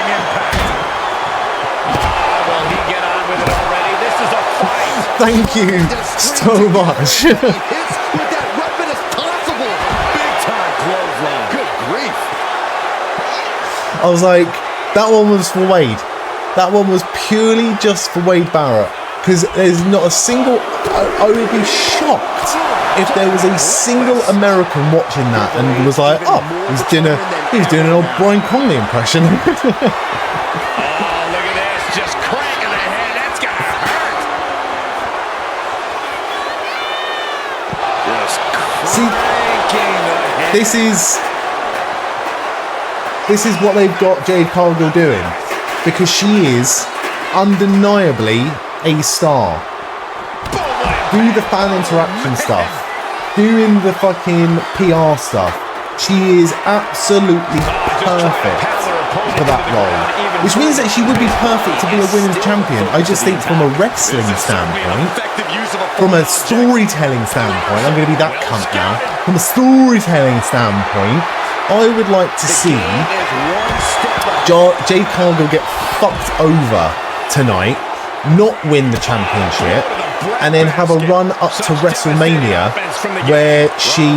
impact. Will he get on with it already? This is a fight. Thank you so much. With that weapon as possible. Big time clothesline. Good grief. I was like, that one was for Wade. That one was purely just for Wade Barrett. Because there's not a single... I would be shocked if there was a single American watching that and was like, oh, he's doing an old Brian Connolly impression. Oh, look at this. Just cranking the head. That's going to hurt. Just See, cranking the head. this is what they've got Jade Cargill doing. Because she is undeniably a star. Do the fan interaction stuff, doing the fucking PR stuff. She is absolutely perfect for that role, which means that she would be perfect to be a women's champion. I just think from a wrestling standpoint, from a storytelling standpoint, I'm going to be that cunt now. From a storytelling standpoint, I would like to see Jade Cargill get fucked over tonight, not win the championship, and then have a run up to WrestleMania where she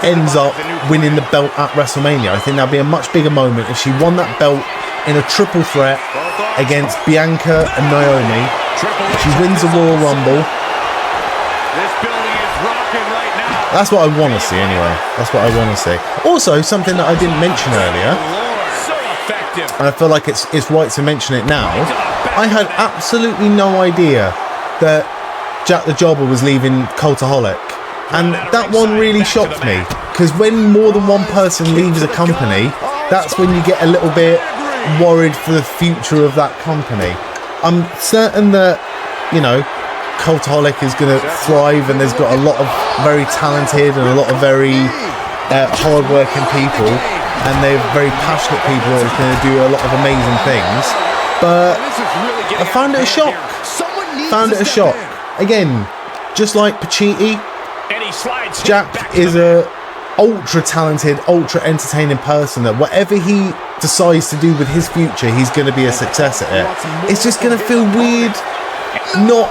ends up winning the belt at WrestleMania. I think that'd be a much bigger moment if she won that belt in a triple threat against Bianca and Naomi. She wins the Royal Rumble. This building is rocking right now. That's what I want to see anyway. That's what I want to see. Also, something that I didn't mention earlier, So effective. and I feel like it's right to mention it now. I had absolutely no idea that Jack the Jobber was leaving Cultaholic, and that one really shocked me, because when more than one person leaves a company, that's when you get a little bit worried for the future of that company. I'm certain that, you know, Cultaholic is going to thrive, and there's got a lot of very talented and a lot of very hard-working people, and they're very passionate people that are going to do a lot of amazing things. But I found it a shock. Again, just like Pacitti, Jack is a ultra talented, ultra entertaining person that whatever he decides to do with his future, he's going to be a success at it. It's just going to feel weird not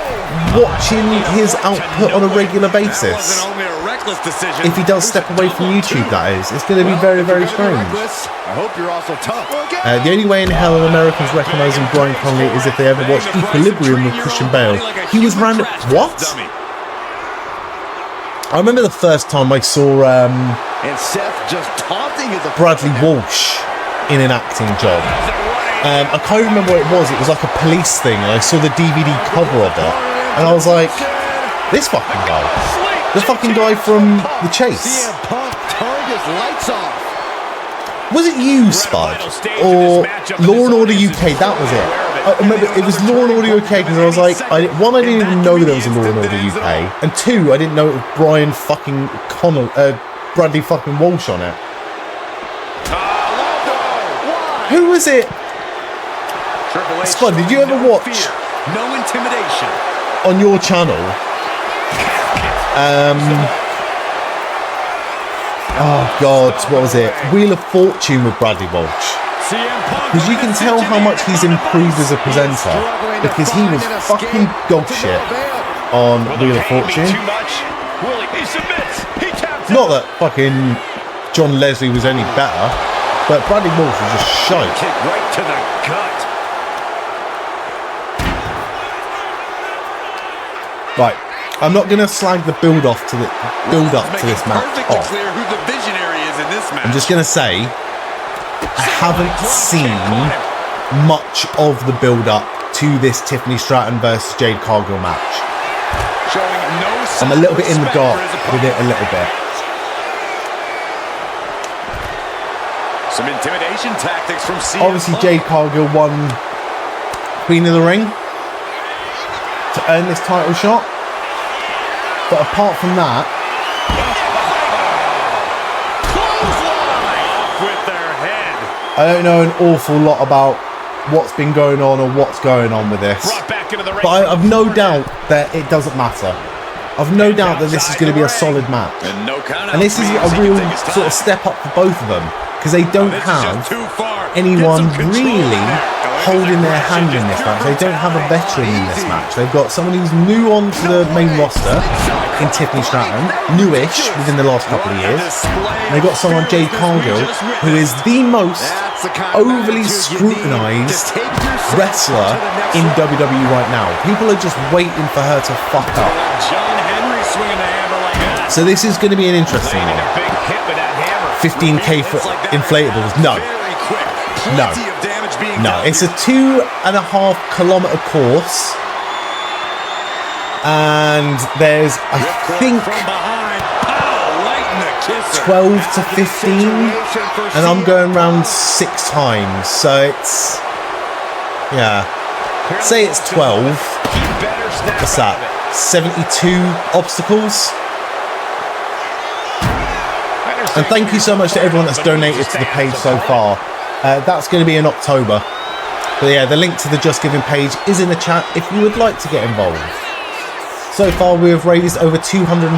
watching his output on a regular basis. If he does step away from YouTube, that is. It's going to be very, very strange. I hope you're also tough. The only way in hell Americans recognising Brian Connolly is if they ever watched Equilibrium with Christian Bale. He was random. What? I remember the first time I saw And Seth just taunting his Bradley Walsh in an acting job. I can't remember what it was. It was like a police thing, and I saw the DVD cover of it, and I was like, this fucking guy. The fucking guy from The Chase. CM Punk turned his lights off. Was it you, Spud? Or Law and Order UK? That was it. I remember it was Law and Order UK, because I was like, one, I didn't even know there was a Law and Order UK, and two, I didn't know it was Brian fucking Bradley fucking Walsh on it. Who was it? Spud, did you ever watch No intimidation on your channel? Oh God, what was it? Wheel of Fortune with Bradley Walsh. Because you can tell how much he's improved as a presenter, because he was fucking dog shit on Wheel of Fortune. Not that fucking John Leslie was any better, but Bradley Walsh was just shite. kick right to the gut. Right, I'm not gonna slag the build up to this match off. Clear who the visionary is in this match. I'm just gonna say, I haven't seen much of the build up to this Tiffany Stratton versus Jade Cargill match. Showing no I'm a little bit in the dark with it a little bit. Some intimidation tactics from CM Obviously, Punk. Jade Cargill won Queen of the Ring to earn this title shot. But apart from that, With their head. I don't know an awful lot about what's been going on or what's going on with this. But I've no doubt that it doesn't matter. I've no doubt that this is going to be a solid match. And this is a real sort of step up for both of them. Because they don't have anyone really holding their hand in this match. They don't have a veteran in this match. They've got someone who's new onto the main roster in Tiffany Stratton, newish within the last couple of years. And they've got someone, Jade Cargill, who is the most overly scrutinised wrestler in WWE right now. People are just waiting for her to fuck up. So this is going to be an interesting one. 15k for inflatables. No. It's a 2.5 kilometer course, and there's I think 12 to 15, and I'm going around 6 times. So it's say it's 12. What's that? 72 obstacles. And thank you so much to everyone that's donated to the page so far. That's going to be in October. But yeah, the link to the Just Giving page is in the chat if you would like to get involved. So far we have raised over £250.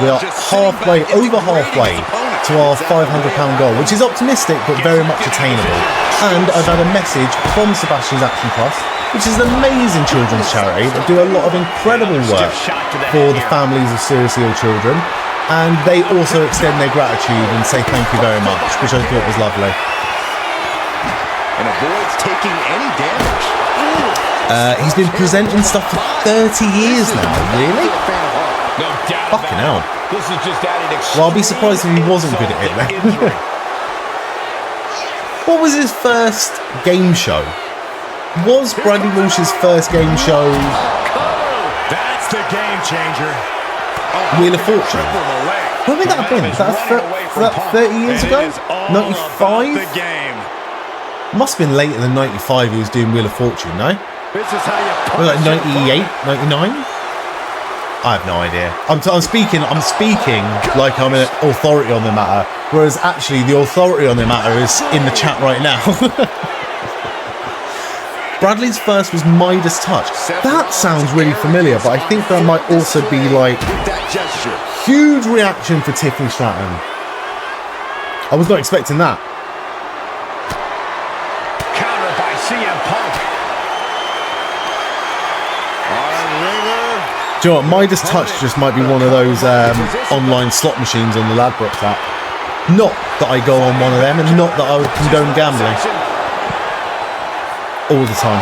We are over halfway to our £500 goal, which is optimistic but very much attainable. And I've had a message from Sebastian's Action Plus, which is an amazing children's charity that do a lot of incredible work for the families of seriously ill children. And they also extend their gratitude and say thank you very much, which I thought was lovely. And avoids taking any damage. He's been presenting stuff for 30 years now, really? Fucking hell. Well, I'll be surprised if he wasn't good at it then. What was his first game show? Was Bradley Walsh's first game show That's the game changer. Wheel of Fortune? When would that have been? Was that 30 years ago? 95? Must have been later than 95 he was doing Wheel of Fortune, no? Like 98, 99? I have no idea. I'm speaking like I'm an authority on the matter, whereas actually the authority on the matter is in the chat right now. Bradley's first was Midas Touch. That sounds really familiar, but I think there might also be like huge reaction for Tiffany Stratton. I was not expecting that. Counter by CM Punk. Do you know what? Midas Touch just might be one of those online slot machines on the Ladbrokes app. Not that I go on one of them, and not that I would condone gambling. All the time.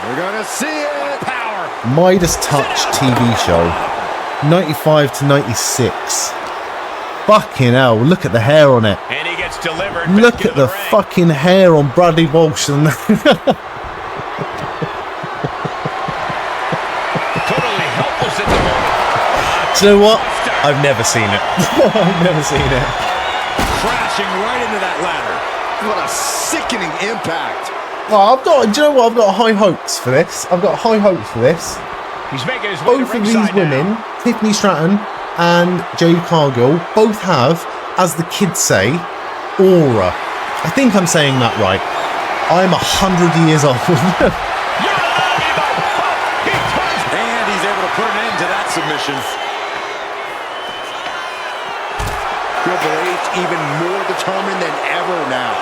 We're gonna see it. Power. Midas Touch TV show. 95 to 96. Fucking hell, look at the hair on it. And he gets delivered. Look at the fucking hair on Bradley Walsh. And Totally helpless at the moment. do you know what? I've never seen it. I've never seen it. Crashing right into that ladder. What a sickening impact. Oh, do you know what? I've got high hopes for this. He's making his way Both to of these ringside women, now. Tiffany Stratton and Jade Cargill, both have, as the kids say, aura. I think I'm saying that right. I'm 100 years old. And he's able to put an end to that submission. Triple H even more determined than ever now.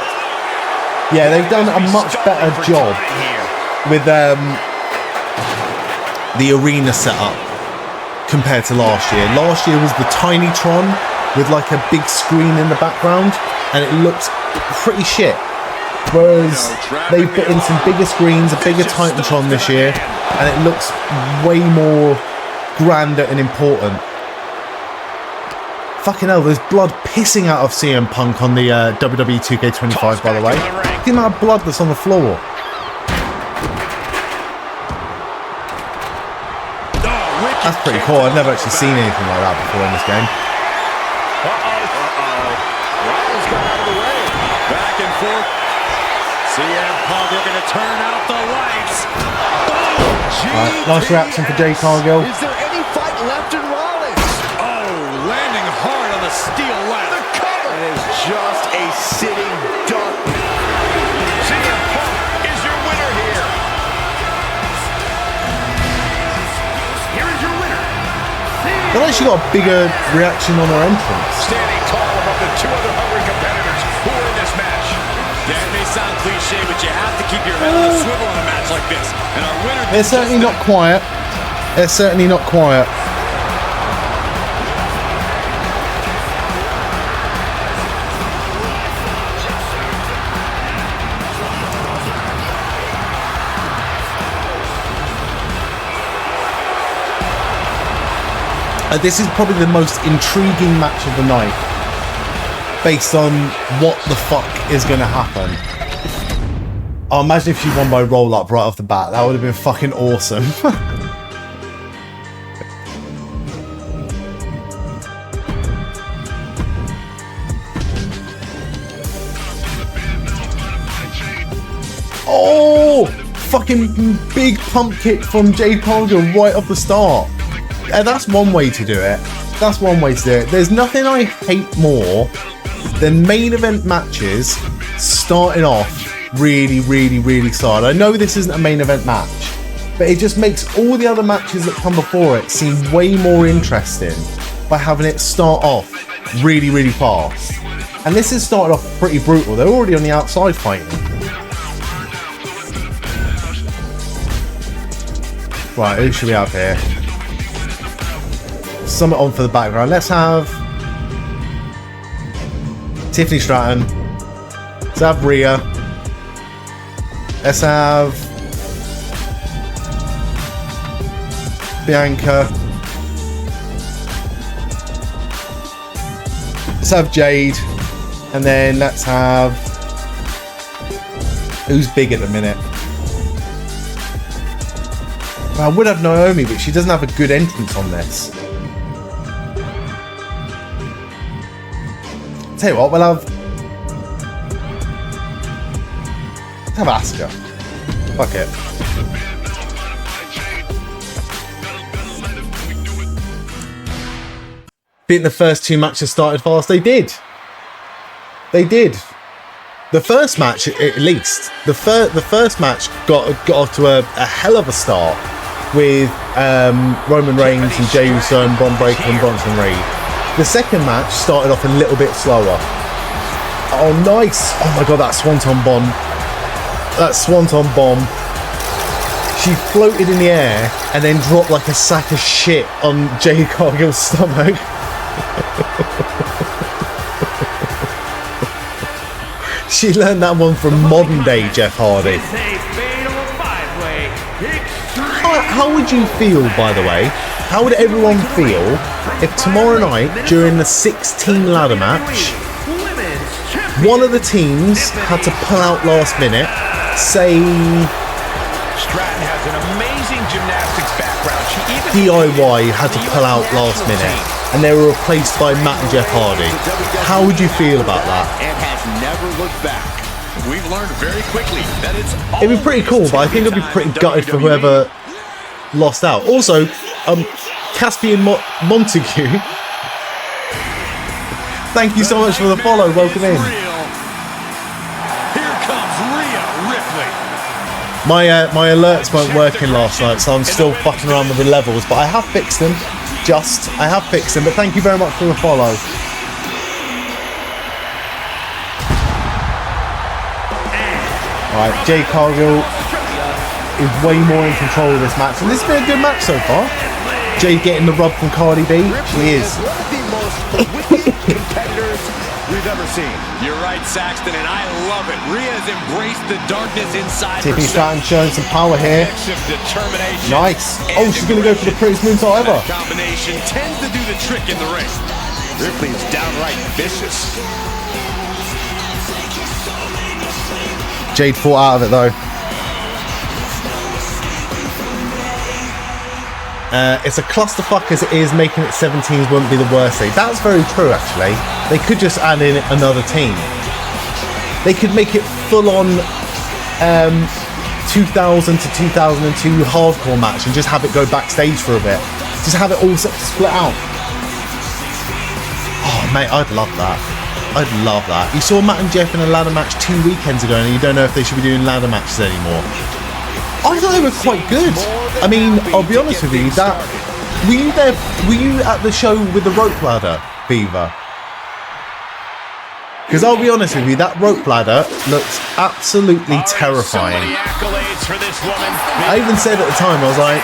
Yeah, they've done a much better job with the arena setup compared to last year. Last year was the Tinytron with like a big screen in the background, and it looked pretty shit. Whereas they've put in some bigger screens, a bigger Titantron this year, and it looks way more grander and important. Fucking hell, there's blood pissing out of CM Punk on the WWE 2K25, by the way. Look at the amount of blood that's on the floor. That's pretty cool. I've never actually seen anything like that before in this game. Rollins got out of the way. Back and forth. CM Punk looking to turn out the lights. Right, nice reaction for Jade Cargill. Is there any fight left in Rollins? Oh, landing hard on the steel But actually got a bigger reaction on her entrance. Standing tall above the two other hungry competitors who are in this match. Yeah, it may sound cliche, but you have to keep your head on a swivel in a match like this. And our winner... They're certainly not quiet. They're certainly not quiet. This is probably the most intriguing match of the night, based on what the fuck is going to happen. Oh, imagine if she won by roll-up right off the bat. That would have been fucking awesome. Oh! Fucking big pump kick from Jade Cargill right off the start. That's one way to do it. That's one way to do it. There's nothing I hate more than main event matches starting off really, really, really solid. I know this isn't a main event match, but it just makes all the other matches that come before it seem way more interesting by having it start off really, really fast. And this has started off pretty brutal. They're already on the outside fighting. Right, who should we have here? Summit on for the background. Let's have Tiffany Stratton. Let's have Rhea. Let's have Bianca. Let's have Jade. And then let's have... Who's big at the minute? Well, I would have Naomi, but she doesn't have a good entrance on this. Tell you what, we'll have Asuka. Fuck it. Think the first two matches started fast? They did. They did. The first match, at least, the first match got off to a hell of a start with Roman Reigns and Jey Uso and Bron Breakker and Bronson Reed. The second match started off a little bit slower. Oh, nice. Oh my god, that Swanton bomb. That Swanton bomb. She floated in the air and then dropped like a sack of shit on Jade Cargill's stomach. She learned that one from modern day Jeff Hardy. How would you feel, by the way? How would everyone feel if tomorrow night, during the 16 ladder match, one of the teams had to pull out last minute, say Stratton has an amazing gymnastics background. She even DIY had to pull out last minute, and they were replaced by Matt and Jeff Hardy. How would you feel about that? and has never looked back. We've learned very quickly that it's It'd be pretty cool, but I think I'd be pretty gutted for whoever lost out. Also, Caspian Montague, thank you so much for the follow. Welcome in. Here comes Rhea Ripley. My alerts weren't working last night, so I'm still fucking around with the levels, but I have fixed them. I have fixed them, but thank you very much for the follow. Alright, Jade Cargill is way more in control of this match, and this has been a good match so far. Jade getting the rub from Cardi B. She is. One of the most wicked competitors we've ever seen. You're right, Saxton, and I love it. Rhea has embraced the darkness inside Tiffany herself. Stratton showing some power here. Determination. Nice. Oh, she's going to go for the prettiest moonsault ever. That combination tends to do the trick in the ring. Ripley is downright vicious. Jade fought out of it though. It's a clusterfuck as it is. Making it 17s wouldn't be the worst thing. That's very true, actually. They could just add in another team. They could make it full on 2000 to 2002 hardcore match and just have it go backstage for a bit. Just have it all split out. Oh, mate, I'd love that. I'd love that. You saw Matt and Jeff in a ladder match 2 weekends ago, and you don't know if they should be doing ladder matches anymore. I thought they were quite good. I mean, I'll be honest with you, that Were you there? Were you at the show with the rope ladder, Beaver? Because I'll be honest with you, that rope ladder looks absolutely terrifying. I even said at the time, I was like,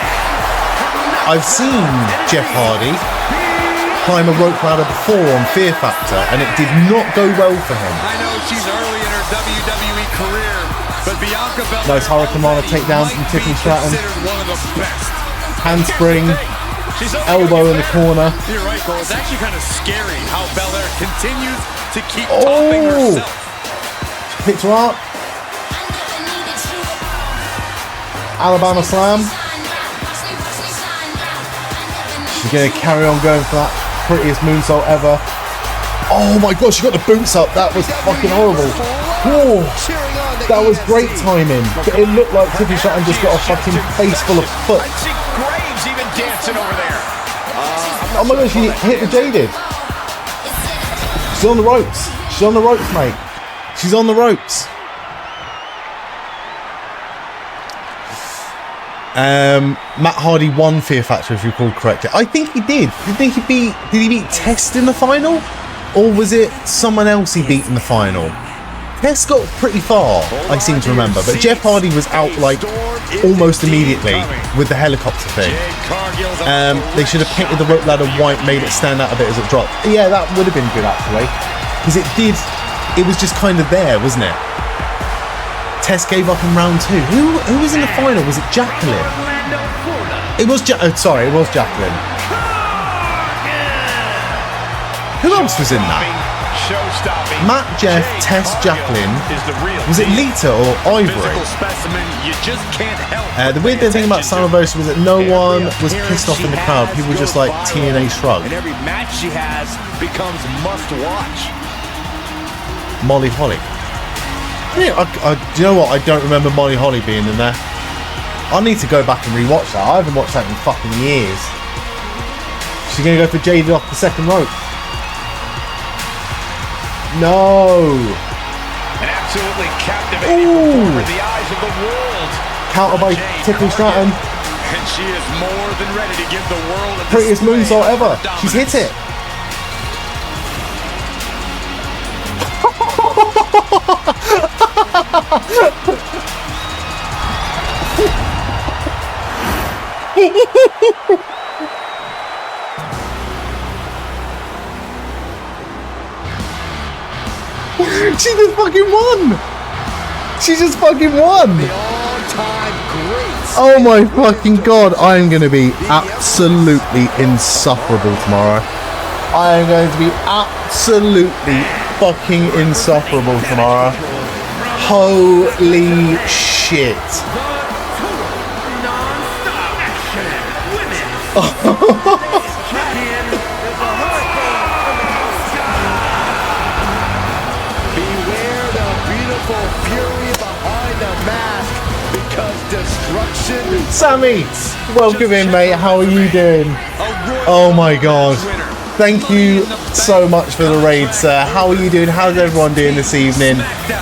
I've seen Jeff Hardy climb a rope ladder before on Fear Factor, and it did not go well for him. I know she's early in her WWE career, but Bianca Belair, nice Hurricanrana takedown from Tiffany Stratton. One of the best. Handspring, elbow in the corner. You're right, Cole. It's actually kind of scary how Belair continues to keep topping herself. Picked her up. Alabama Slam. She's going to carry on going for that prettiest moonsault ever. Oh my god, she got the boots up. That was fucking horrible. Whoa, that was great timing. But it looked like Tiffany Stratton just got a fucking face full of foot. Even dancing over there. Oh my god, she hit the Jaded. She's on the ropes. She's on the ropes, mate. She's on the ropes. Matt Hardy won Fear Factor, if you recall correctly. I think he did. Did he beat Test in the final? Or was it someone else he beat in the final? Test got pretty far, I seem to remember. But Jeff Hardy was out like almost immediately with the helicopter thing. They should have painted the rope ladder white, made it stand out a bit as it dropped. Yeah, that would have been good actually. Because it was just kind of there, wasn't it? Test gave up in round 2. Who was in the final? Was it Jacqueline? It was sorry, it was Jacqueline. Who else was in that? Matt, Jeff, Tess, Jacqueline. Was it Lita or Ivory? The weird thing about Slammiversary was that no one was pissed off in the crowd. People were just like TNA shrug. And every match she has becomes must watch. Molly Holly. Yeah, do you know what? I don't remember Molly Holly being in there. I need to go back and rewatch that. I haven't watched that in fucking years. She's gonna go for Jade off the second rope. No. An absolutely captivating performer in the eyes of the world. Counter by Tiffany Stratton. And she is more than ready to give the world a prettiest moonsault ever. She's hit it. She just fucking won! She just fucking won! Oh my fucking god, I am going to be absolutely insufferable tomorrow. I am going to be absolutely fucking insufferable tomorrow. Holy shit. Beware the beautiful fury behind the mask, because destruction. Sami, welcome in, mate. How are you doing? Oh my god. Thank you so much for the raid, sir. How are you doing? How's everyone doing this evening?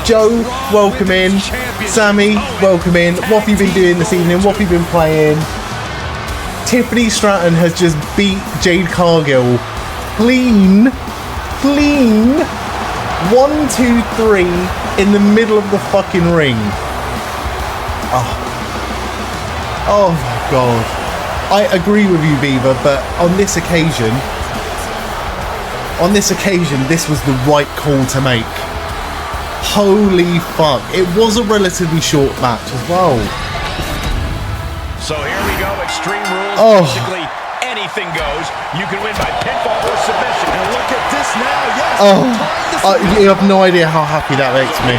Joe, welcome in. Sami, welcome in. What have you been doing this evening? What have you been playing? Tiffany Stratton has just beat Jade Cargill clean. 1, 2, 3 in the middle of the fucking ring. Oh my god. I agree with you, Beaver, but on this occasion, this was the right call to make. Holy fuck. It was a relatively short match as well. So here we go, Extreme Rules. Basically anything goes. You can win by pinfall or submission. And look at this now, yes. You have no idea how happy that makes me.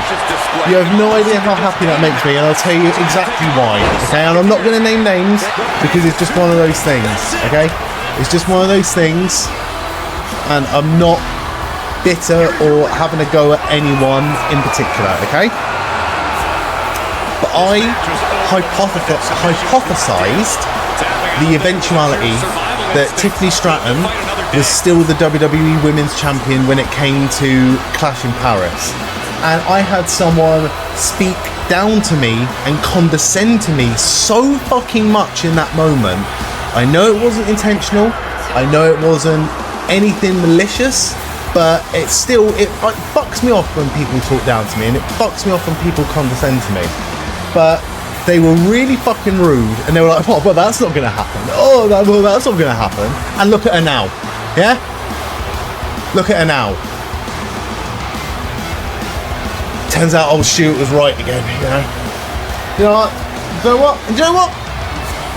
You have no idea how happy that makes me, and I'll tell you exactly why. Okay, and I'm not going to name names because it's just one of those things. Okay, it's just one of those things. And I'm not bitter or having a go at anyone in particular, okay? But I hypothesized the eventuality that Tiffany Stratton was still the WWE Women's Champion when it came to Clash in Paris. And I had someone speak down to me and condescend to me so fucking much in that moment I know it wasn't intentional. I know it wasn't anything malicious, but it fucks me off when people talk down to me, and it fucks me off when people condescend to me. But they were really fucking rude, and they were like, oh, but that's not going to happen. Oh, that's not going to happen. And look at her now. Yeah? Look at her now. Turns out old Stuart was right again, you know? You know what? Do you know what?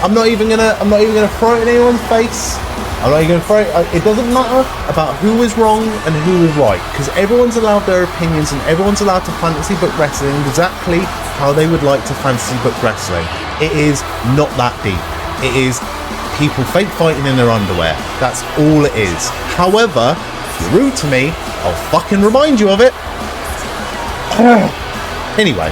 I'm not even gonna throw it in anyone's face. I'm not even gonna throw it. It doesn't matter about who is wrong and who is right, because everyone's allowed their opinions and everyone's allowed to fantasy book wrestling exactly how they would like to fantasy book wrestling. It is not that deep. It is people fake fighting in their underwear. That's all it is. However, if you're rude to me, I'll fucking remind you of it. Anyway.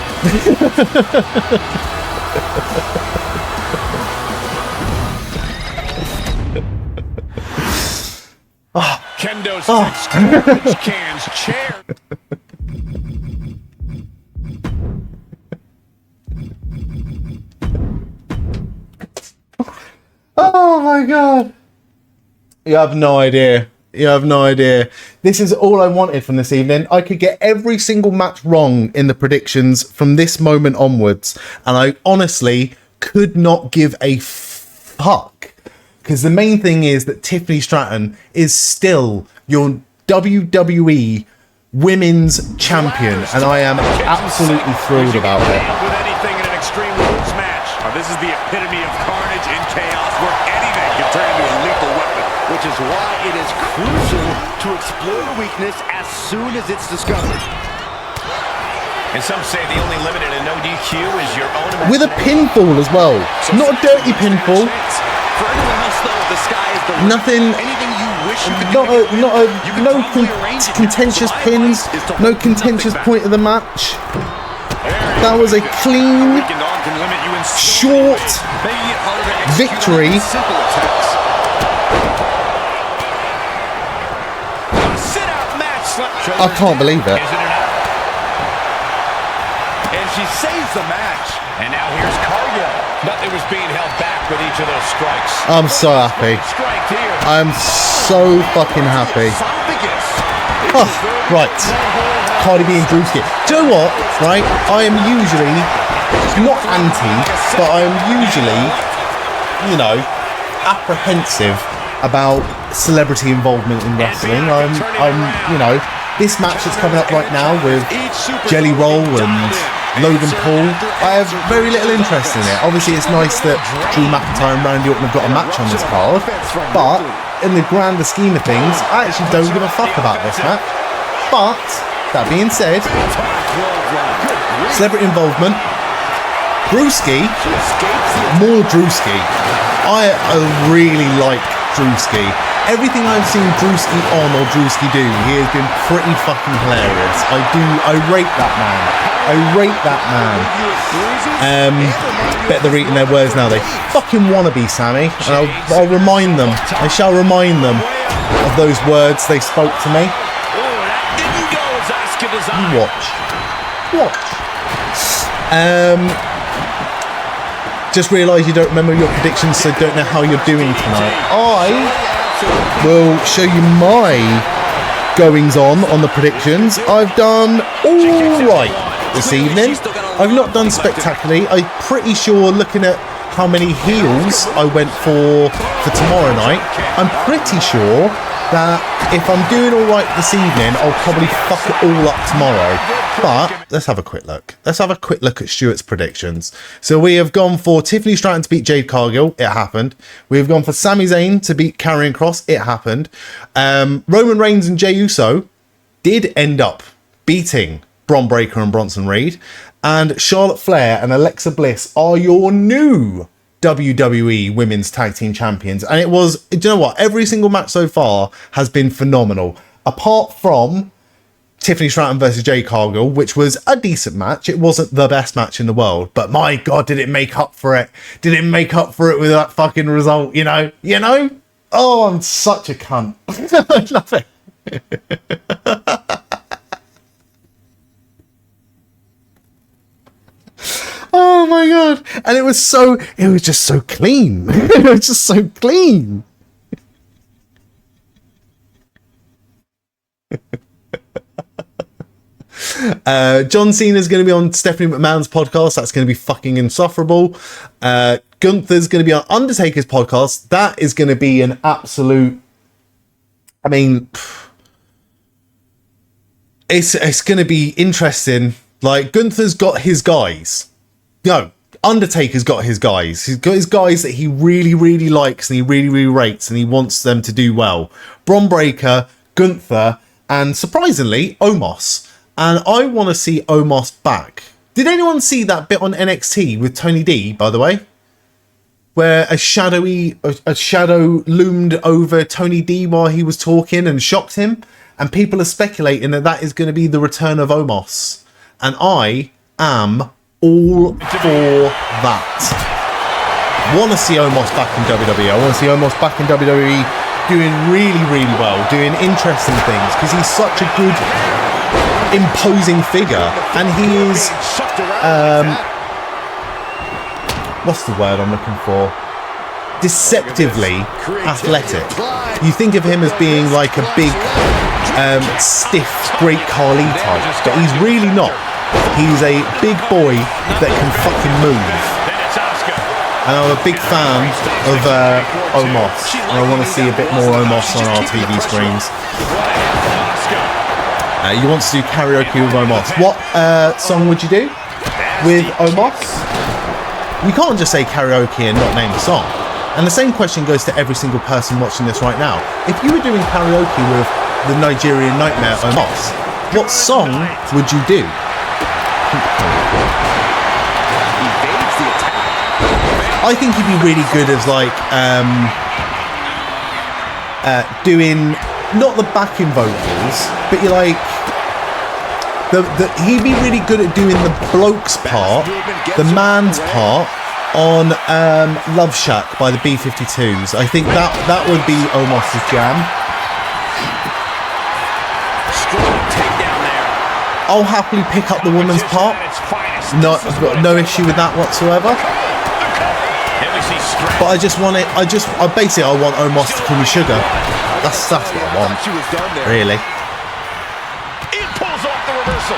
Kendo's garbage cans chair. Oh my god. You have no idea. You have no idea. This is all I wanted from this evening. I could get every single match wrong in the predictions from this moment onwards, and I honestly could not give a fuck. Because the main thing is that Tiffany Stratton is still your WWE Women's Champion, and I am absolutely thrilled about it. With anything in an Extreme Rules match. This is the epitome of carnage and chaos, where anything can turn into a lethal weapon. Which is why it is crucial to explore the weakness as soon as it's discovered. And some say the only limit in a no DQ is your own. With a pinfall as well. Not a dirty pinfall. For anyone else, though, the sky is the limit. Nothing. Anything you wish you could No contentious pins. No contentious point of the match. That was a clean, short victory. I can't believe it. And she saves the match. And now here's Cargill. Nothing was being held back with each of those strikes. I'm so happy. I'm so fucking happy. Oh, right. Cardi B and Drewski. Do you know what? Right? I am usually not anti, but I am usually, you know, apprehensive about celebrity involvement in wrestling. I'm, you know, this match that's coming up right now with Jelly Roll and Logan Paul, I have very little interest in it. Obviously, it's nice that Drew McIntyre and Randy Orton have got a match on this card, but in the grander scheme of things, I actually don't give a fuck about this match. But that being said, celebrity involvement, Drewski, more Drewski. I really like Drewski. Everything I've seen Drewski on or Drewski do, he has been pretty fucking hilarious. I rate that man. I rate that man. Bet they're eating their words now. They fucking wanna be, Sami. And I'll remind them. I shall remind them of those words they spoke to me. You watch. Just realised you don't remember your predictions, so don't know how you're doing tonight. I will show you my goings on the predictions. I've done all right this evening. I've not done spectacularly. I'm pretty sure, looking at how many heels I went for tomorrow night, I'm pretty sure that if I'm doing all right this evening, I'll probably fuck it all up tomorrow. But let's have a quick look. Let's have a quick look at Stuart's predictions. So we have gone for Tiffany Stratton to beat Jade Cargill. It happened. We have gone for Sami Zayn to beat Karrion Kross. It happened. Roman Reigns and Jey Uso did end up beating Bron Breakker and Bronson Reed. And Charlotte Flair and Alexa Bliss are your new WWE Women's Tag Team Champions. And it was, do you know what? Every single match so far has been phenomenal. Apart from Tiffany Stratton versus Jade Cargill, which was a decent match. It wasn't the best match in the world, but my God, did it make up for it? Did it make up for it with that fucking result? You know? Oh, I'm such a cunt. I love it. Oh Oh my god! And it was just so clean. It was just so clean. John Cena's going to be on Stephanie McMahon's podcast. That's going to be fucking insufferable. Gunther's going to be on Undertaker's podcast. That is going to be an absolute... I mean... It's going to be interesting. Like, Gunther's got his guys. No, Undertaker's got his guys. He's got his guys that he really, really likes and he really, really rates and he wants them to do well. Bron Breakker, Gunther, and surprisingly, Omos. And I want to see Omos back. Did anyone see that bit on NXT with Tony D, by the way? Where a shadow loomed over Tony D while he was talking and shocked him? And people are speculating that that is going to be the return of Omos. And I am all for that. Want to see Omos back in WWE. I want to see Omos back in WWE doing really, really well, doing interesting things, because he's such a good, imposing figure. And he is, what's the word I'm looking for? Deceptively athletic. You think of him as being like a big, stiff, Great Khali type, but he's really not. He's a big boy that can fucking move. And I'm a big fan of Omos, and I want to see a bit more Omos on our TV screens. You want to do karaoke with Omos. What song would you do with Omos? You can't just say karaoke and not name the song. And the same question goes to every single person watching this right now. If you were doing karaoke with the Nigerian Nightmare Omos, what song would you do? I think he'd be really good as like doing not the backing vocals, but you're like he'd be really good at doing the bloke's part, the man's part on Love Shack by the B-52s. I think that would be Omos's jam. I'll happily pick up the woman's part. No, I've got no issue with that whatsoever. But I just want it. I want Omos to call me sugar. That's what I want. Really. It pulls off the reversal.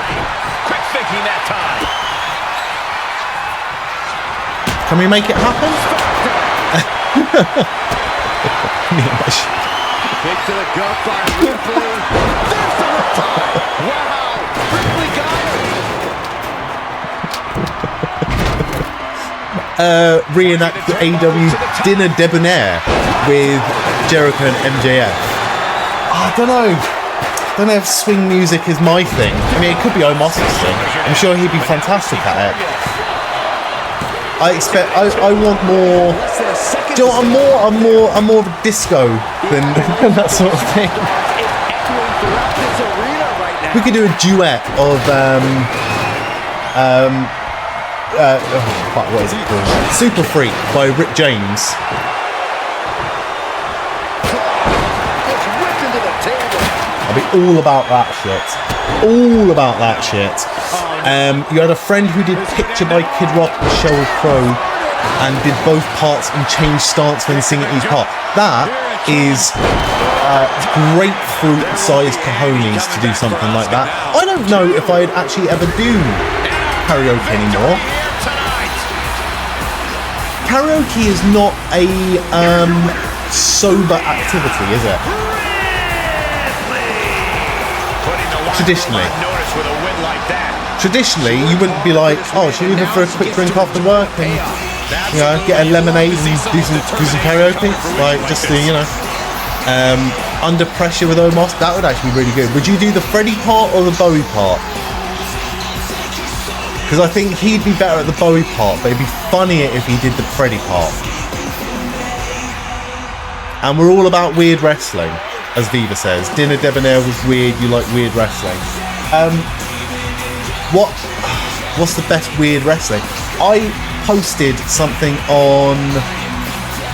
Quick thinking that time. Can we make it happen? Kick to the gut by Ripley. There's the reply. Wow. Ripley got him. Reenact the AEW Dinner Debonair with Jericho and MJF. I don't know if swing music is my thing. I mean, it could be Omos's thing. I'm sure he'd be fantastic at it. I want more. Do you know what, I'm more of a disco than that sort of thing. We could do a duet of what is it called? Super Freak by Rick James. I'll be all about that shit. All about that shit. You had a friend who did Picture by Kid Rock and Sheryl Crow and did both parts and changed stance when singing each part. That is grapefruit-sized cojones to do something like that. I don't know if I'd actually ever do karaoke anymore. Karaoke is not a sober activity, is it? Traditionally, you wouldn't be like, oh, should we go for a quick drink after work and, you know, get a lemonade and do some karaoke? Like, just to, you know, Under Pressure with Omos, that would actually be really good. Would you do the Freddie part or the Bowie part? Because I think he'd be better at the Bowie part, but it'd be funnier if he did the Freddie part. And we're all about weird wrestling, as Viva says. Dinner Debonair was weird, you like weird wrestling. What's the best weird wrestling? I posted something on...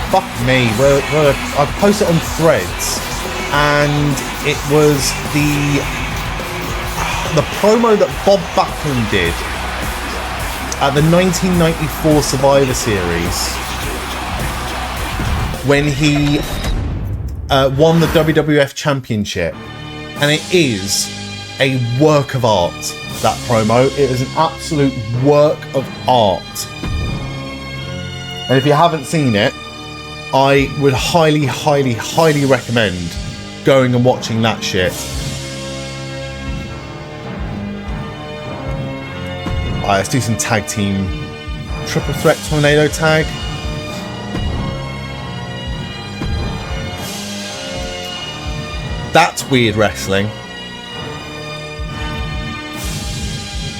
Fuck me, where I posted on Threads, and it was the promo that Bob Backlund did at the 1994 Survivor Series when he won the WWF Championship, and it is a work of art, that promo. It is an absolute work of art. And if you haven't seen it, I would highly, highly, highly recommend going and watching that shit. Alright, let's do some tag team triple threat tornado tag. That's weird wrestling.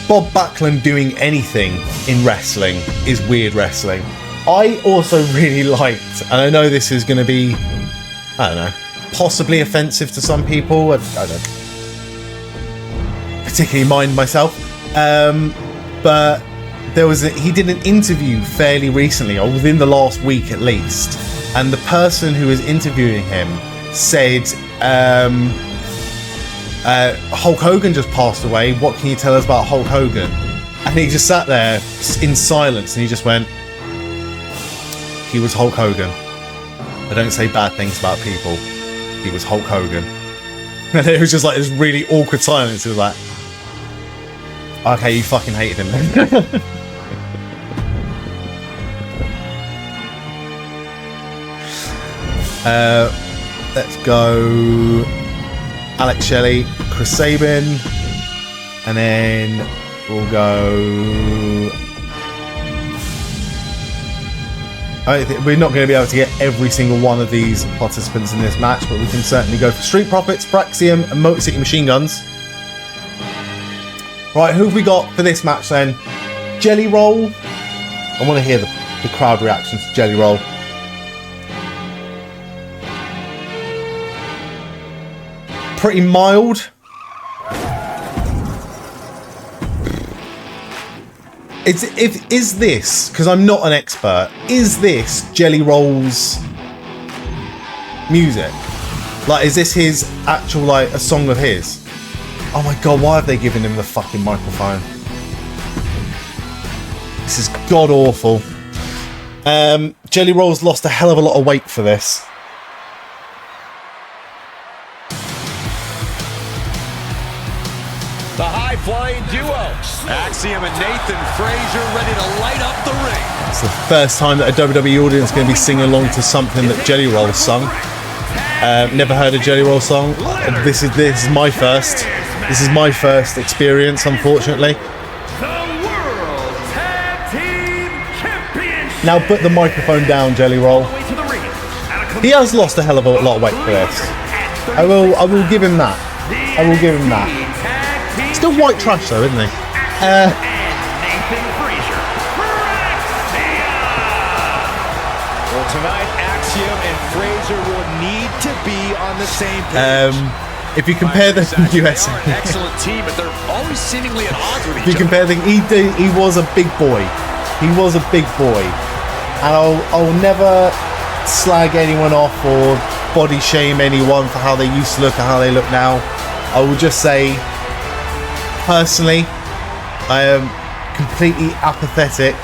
Bob Backlund doing anything in wrestling is weird wrestling. I also really liked, and I know this is going to be, I don't know, possibly offensive to some people. I don't particularly mind myself. But he did an interview fairly recently, or within the last week at least, and the person who was interviewing him said, Hulk Hogan just passed away. What can you tell us about Hulk Hogan? And he just sat there in silence, and he just went, he was Hulk Hogan. I don't say bad things about people. He was Hulk Hogan. And it was just like this really awkward silence. It was like, okay, you fucking hated him then. Let's go Alex Shelley, Chris Sabin, and then we'll go... we're not going to be able to get every single one of these participants in this match, but we can certainly go for Street Profits, Praxium, and Motor City Machine Guns. Right, who have we got for this match then? Jelly Roll. I want to hear the crowd reactions to Jelly Roll. Pretty mild. Is this, because I'm not an expert, is this Jelly Roll's music? Like, is this his actual, like, a song of his? Oh my god, why have they given him the fucking microphone? This is god awful. Jelly Roll's lost a hell of a lot of weight for this. The high-flying duo, Axiom and Nathan Frazier, ready to light up the ring. It's the first time that a WWE audience is going to be singing along to something that Jelly Roll sung. Never heard a Jelly Roll song. This is my first. This is my first experience, unfortunately. Now put the microphone down, Jelly Roll. He has lost a hell of a lot of weight for this. I will give him that. I will give him that. Still white trash though, isn't he? Well, tonight, Axiom and Frazier will need to be on the same page. If you compare the US, excellent team, but they're always seemingly at odds with each other. If you compare the, he was a big boy. He was a big boy, and I'll never slag anyone off or body shame anyone for how they used to look and how they look now. I will just say, personally, I am completely apathetic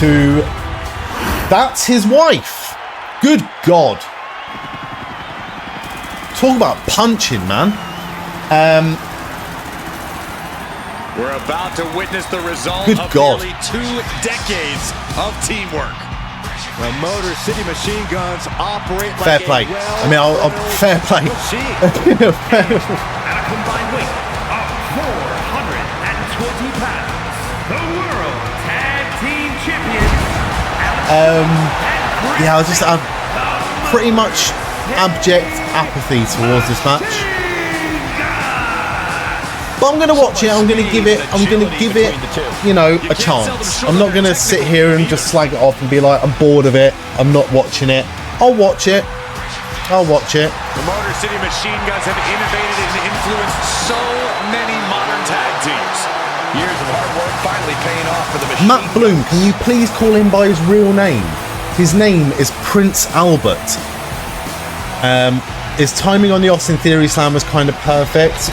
to... That's his wife! Good God! Talk about punching, man. We're about to witness the result of God. nearly 2 decades of teamwork. The Motor City Machine Guns operate like Fair play. I mean, I'll fair play. At a combined weight of 420 pounds, the World Tag Team Champions, Yeah, I'll just have pretty much abject apathy towards this match. But I'm going to watch it. I'm going to give it, you know, a chance. I'm not going to sit here and just slag it off and be like, I'm bored of it. I'm not watching it. I'll watch it. I'll watch it. The Motor City Machine Guns have innovated and influenced so many modern tag teams. Years of hard work finally paying off for the Machine Matt Bloom, can you please call him by his real name? His name is Prince Albert. His timing on the Austin Theory Slam was kind of perfect.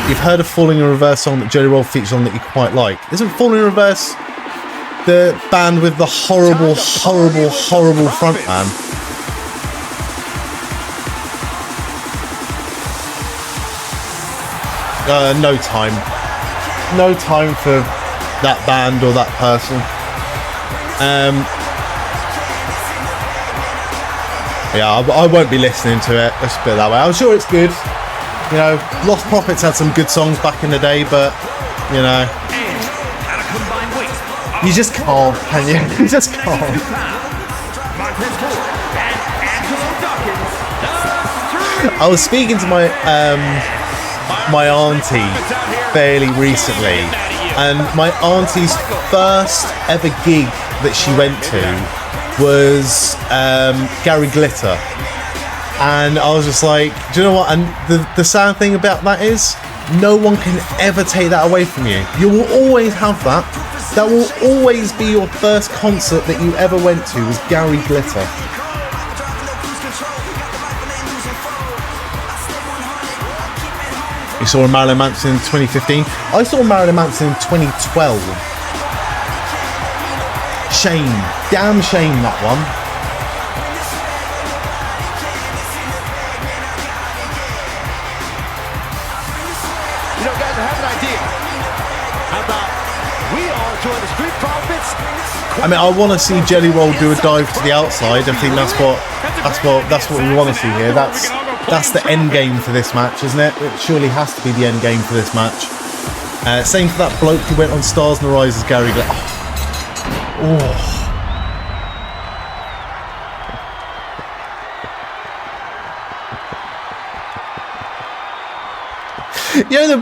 you've heard a Falling in Reverse song that Jelly Roll features on that you quite like. Isn't Falling in Reverse the band with the horrible, horrible, horrible frontman? No time. No time for that band or that person. Yeah, I won't be listening to it. Let's put it that way. I'm sure it's good. You know, Lost Prophets had some good songs back in the day, but you know, you just can't, can you? You just can't. I was speaking to my my auntie fairly recently, and my auntie's first ever gig that she went to was Gary Glitter, and I was just like, do you know what? And the sad thing about that is no one can ever take that away from you. You will always have that. That will always be your first concert that you ever went to was Gary Glitter. You saw Marilyn Manson in 2015. I saw Marilyn Manson in 2012. Shame. Damn shame, that one. You know, guys, I have an idea. How about we all join the Street Profits? I mean, I want to see Jelly Roll do a dive to the outside. I think that's what we want to see here. That's the end game for this match, isn't it? It surely has to be the end game for this match. Same for that bloke who went on Stars and the Rise as Gary Glitter. Oh. You know the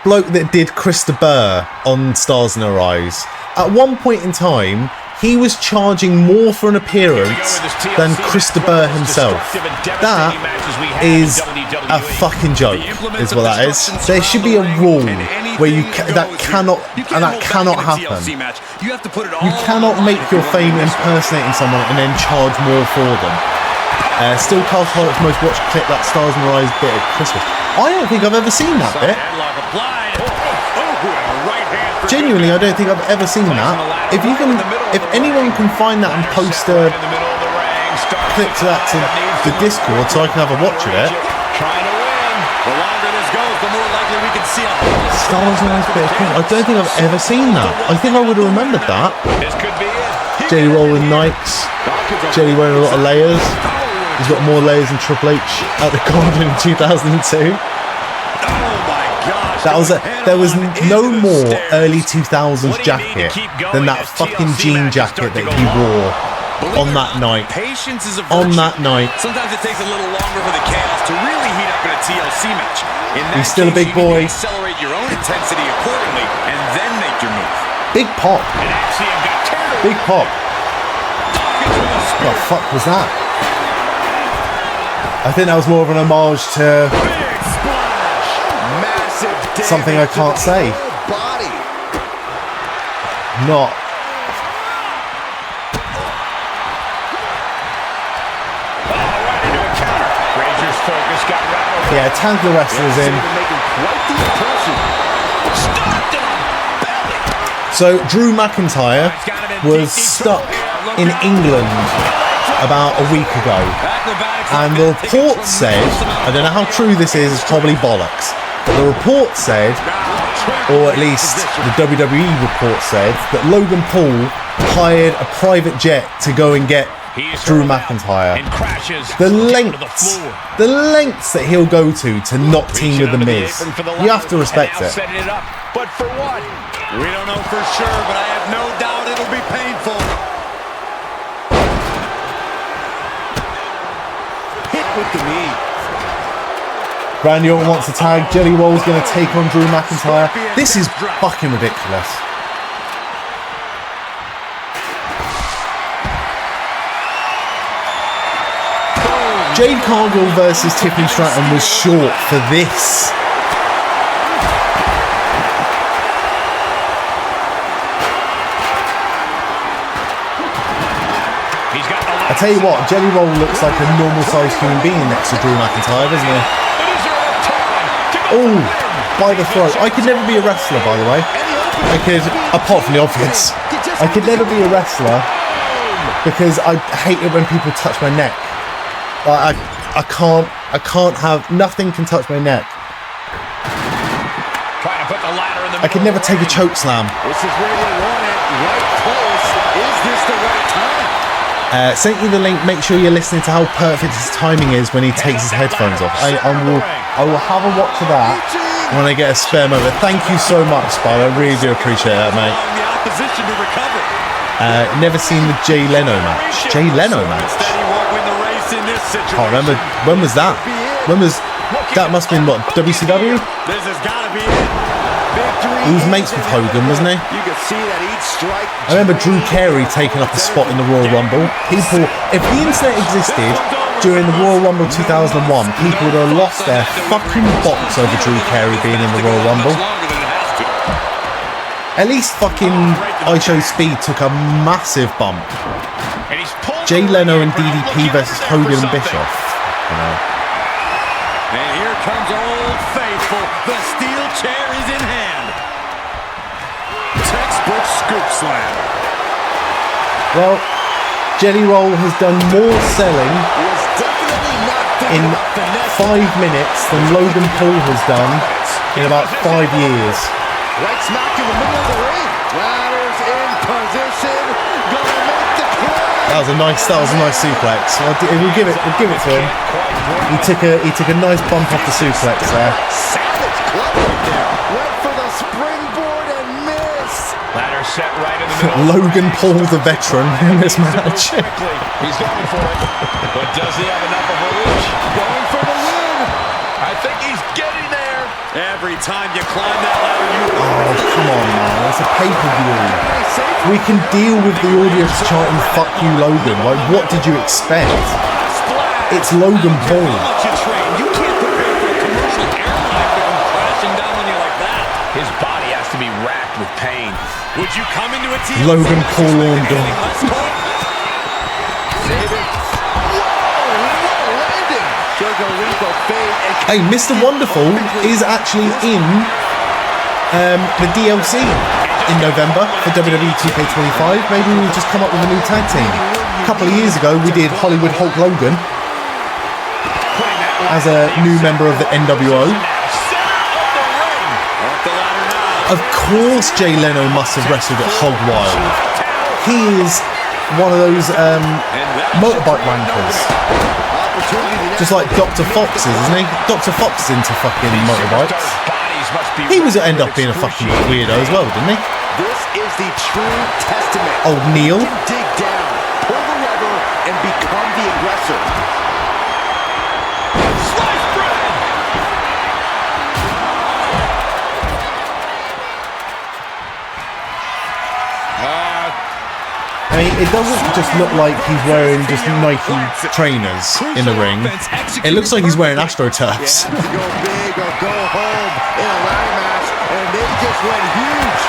bloke that did Krista Burr on Stars in Her Eyes. At one point in time, he was charging more for an appearance than Krista Burr himself. That is a fucking joke, is what that is. There should be a rule where that cannot happen. You cannot make your fame impersonating someone and then charge more for them. Still Carl Pollock's most watched clip, that Stars in Her Eyes bit at Christmas. I don't think I've ever seen that bit. Genuinely, I don't think I've ever seen that. If anyone can find that and post a clip to that to the Discord so I can have a watch of it. Stars in Her Eyes bit of Christmas. I don't think I've ever seen that. I think I would have remembered that. Jelly rolling Nikes. Jelly wearing a lot of layers. He's got more layers than Triple H at the Garden in 2002. There was no more early 2000s jacket than that fucking jean jacket that he wore on that night. On that night. Sometimes it takes a little longer for the chaos to really heat up in a TLC match. He's still a big boy. Accelerate your own intensity accordingly and then make your move. Big pop. Big pop. What the fuck was that? I think that was more of an homage to something I can't say. Not. Yeah, tag the wrestlers in. So Drew McIntyre was stuck in England about a week ago, and the report said, I don't know how true this is, it's probably bollocks, but the report said, or at least the WWE report said, that Logan Paul hired a private jet to go and get Drew McIntyre. The lengths that he'll go to not team with The Miz. You have to respect it. But for what? We don't know for sure, but I have no doubt it'll be painful. Hit with the knee. Randy Orton wants to tag. Jelly Roll's going to take on Drew McIntyre. This is fucking ridiculous. Jade Cargill versus Tiffany Stratton was short for this. I I tell you what, Jelly Roll looks like a normal-sized human being next to Drew McIntyre, doesn't he? Oh, by the throat. I could never be a wrestler, by the way. I could, apart from the obvious, I could never be a wrestler because I hate it when people touch my neck. Like, I can't have, nothing can touch my neck. I could never take a choke slam. This is where you want it, right close. Is this the right time? Sent you the link. Make sure you're listening to how perfect his timing is when he takes his headphones off. I will have a watch of that when I get a spare moment. Thank you so much, Spud. I really do appreciate that, mate. Never seen the Jay Leno match. Jay Leno match? Can't remember. When was that? That must have been what, WCW? He was mates with Hogan, wasn't he? I remember Drew Carey taking up a spot in the Royal Rumble. People, if the internet existed during the Royal Rumble 2001, people would have lost their fucking box over Drew Carey being in the Royal Rumble. At least fucking iShow Speed took a massive bump. Jay Leno and DDP versus Hogan and Bischoff. And here comes Old Faithful. The steel chair is in hand. Textbook scoop slam. Well, Jelly Roll has done more selling in 5 minutes than Logan Paul has done in about 5 years. Right smack in the middle of the ring. Ladders in position. Gonna make the play. That was a nice suplex. We'll give it to him. He took a nice bump off the suplex there. Savage club right there. Went for the springboard and missed. Ladder set right in the middle. Logan Paul, the veteran, in this match. He's going for it. But does he have enough of a reach? Going for the win. I think he's getting there. Every time you climb that ladder, you... Oh, come on, man. It's a pay-per-view. We can deal with the audience chanting, "Fuck you, Logan." Like, what did you expect? It's Logan Paul. You can't prepare for a commercial airline to come crashing down on you like that. His body has to be racked with pain. Would you come into a team? Logan Paul Orndon. Hey, Mr. Wonderful is actually in the DLC in November for WWE 2K25. Maybe we'll just come up with a new tag team. A couple of years ago, we did Hollywood Hulk Logan as a new member of the NWO. Of course, Jay Leno must have wrestled at Hog Wild. He is one of those motorbike wankers. Just like Dr. Fox is, isn't he? Dr. Fox is into fucking motorbikes. He was end up being a fucking weirdo as well, didn't he? This is the true testament. Old Neil. Dig down, pull the lever, and become the aggressor. Sliced bread! I mean, it doesn't just look like he's wearing just Nike trainers in the ring. It looks like he's wearing AstroTurfs. Go big or go home in a ladder match, and they just went huge.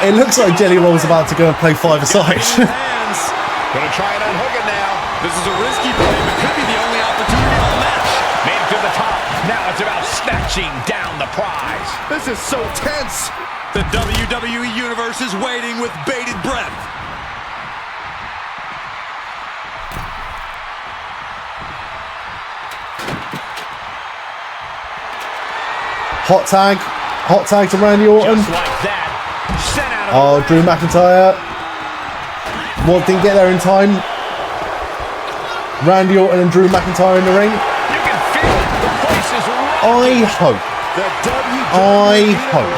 It looks like Jelly Roll's about to go and play five-a-side. Gonna try and unhook it now. This is a risky play, but could be the only opportunity on the match. Made it to the top. Now it's about snatching down the prize. This is so tense. The WWE Universe is waiting with bated breath. Hot tag to Randy Orton. Just like that. Sent out Oh, Drew McIntyre. Well, didn't get there in time. Randy Orton and Drew McIntyre in the ring. You can feel it. The place is I hope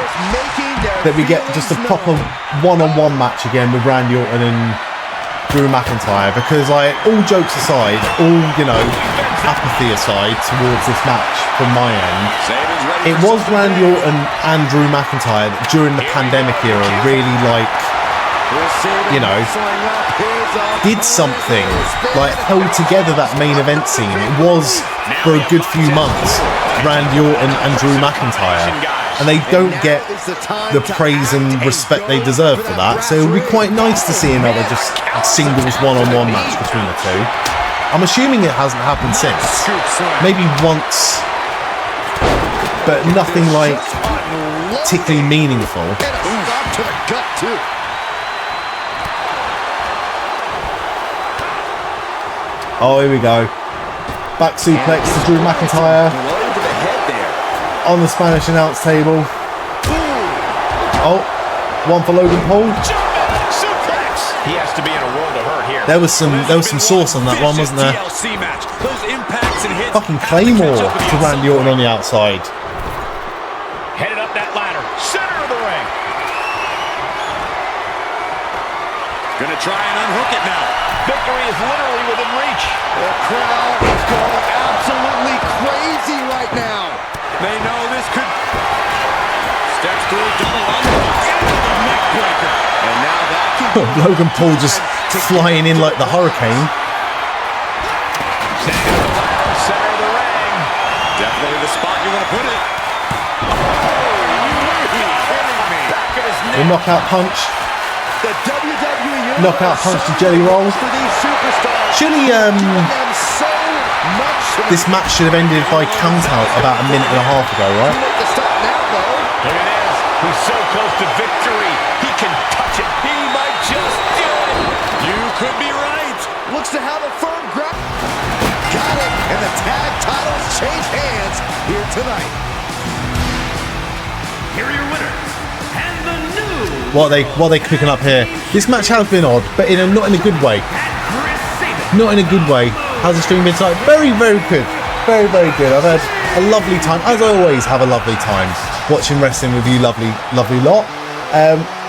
that we get just a proper one-on-one match again with Randy Orton and Drew McIntyre, because, like, all jokes aside, all, you know, apathy aside towards this match from my end, it was Randy Orton and Drew McIntyre that during the pandemic era really, like, you know, did something, like, held together that main event scene. It was, for a good few months, Randy Orton and Drew McIntyre. and they don't get the praise and respect they deserve for that. So it would be quite nice to see another just singles one-on-one match between the two. I'm assuming it hasn't happened since. Maybe once, but nothing like particularly meaningful. To the gut too. Oh, here we go. Back suplex to Drew McIntyre on the Spanish announce table. Oh, one for Logan Paul. He has to be in a world of hurt here. There was some sauce on that one, wasn't there? Those impacts and hits. Fucking Claymore to Randy Orton on the outside. Headed up that ladder, center of the ring. Gonna try and unhook it now. Victory is literally within reach. The crowd is going absolutely crazy right now. They know this could. Steps through, double underhook, neck breaker. And now that can Logan Paul just flying in like the hurricane. Center of the ring. Definitely the spot you want to put it. The knockout punch. the WWE Knockout punch to Jelly Roll. for these superstars. Surely Them so much this match should have ended by count out about a minute and a half ago, right? Too late to stop now, though. There it is. He's so close to victory. He can touch it. He might just do it. You could be right. Looks to have a firm grip. Got it. And the tag titles change hands here tonight. Here are your winners, and the new What are they cooking up here? This match has been odd, but not in a good way. Chris Sabin. Not in a good way. How's the stream been tonight? Very, very good. Very, very good. I've had a lovely time, as I always have a lovely time, watching wrestling with you, lovely lot.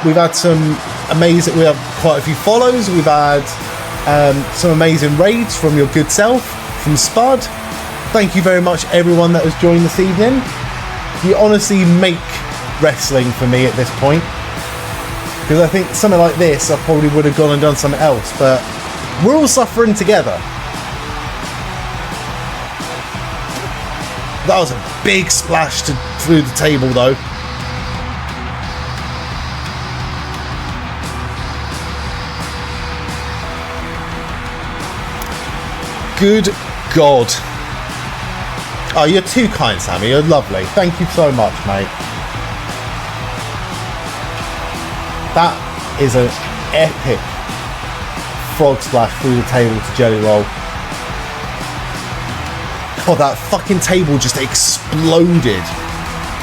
We've had some amazing, we have quite a few follows. We've had some amazing raids from your good self, from Spud. Thank you very much, everyone that has joined this evening. You honestly make wrestling for me at this point, because I think something like this I probably would have gone and done something else, but we're all suffering together. That was a big splash through the table though. Good God. Oh, you're too kind, Sami. You're lovely. Thank you so much, mate. That is an epic frog splash through the table to Jelly Roll. God, that fucking table just exploded.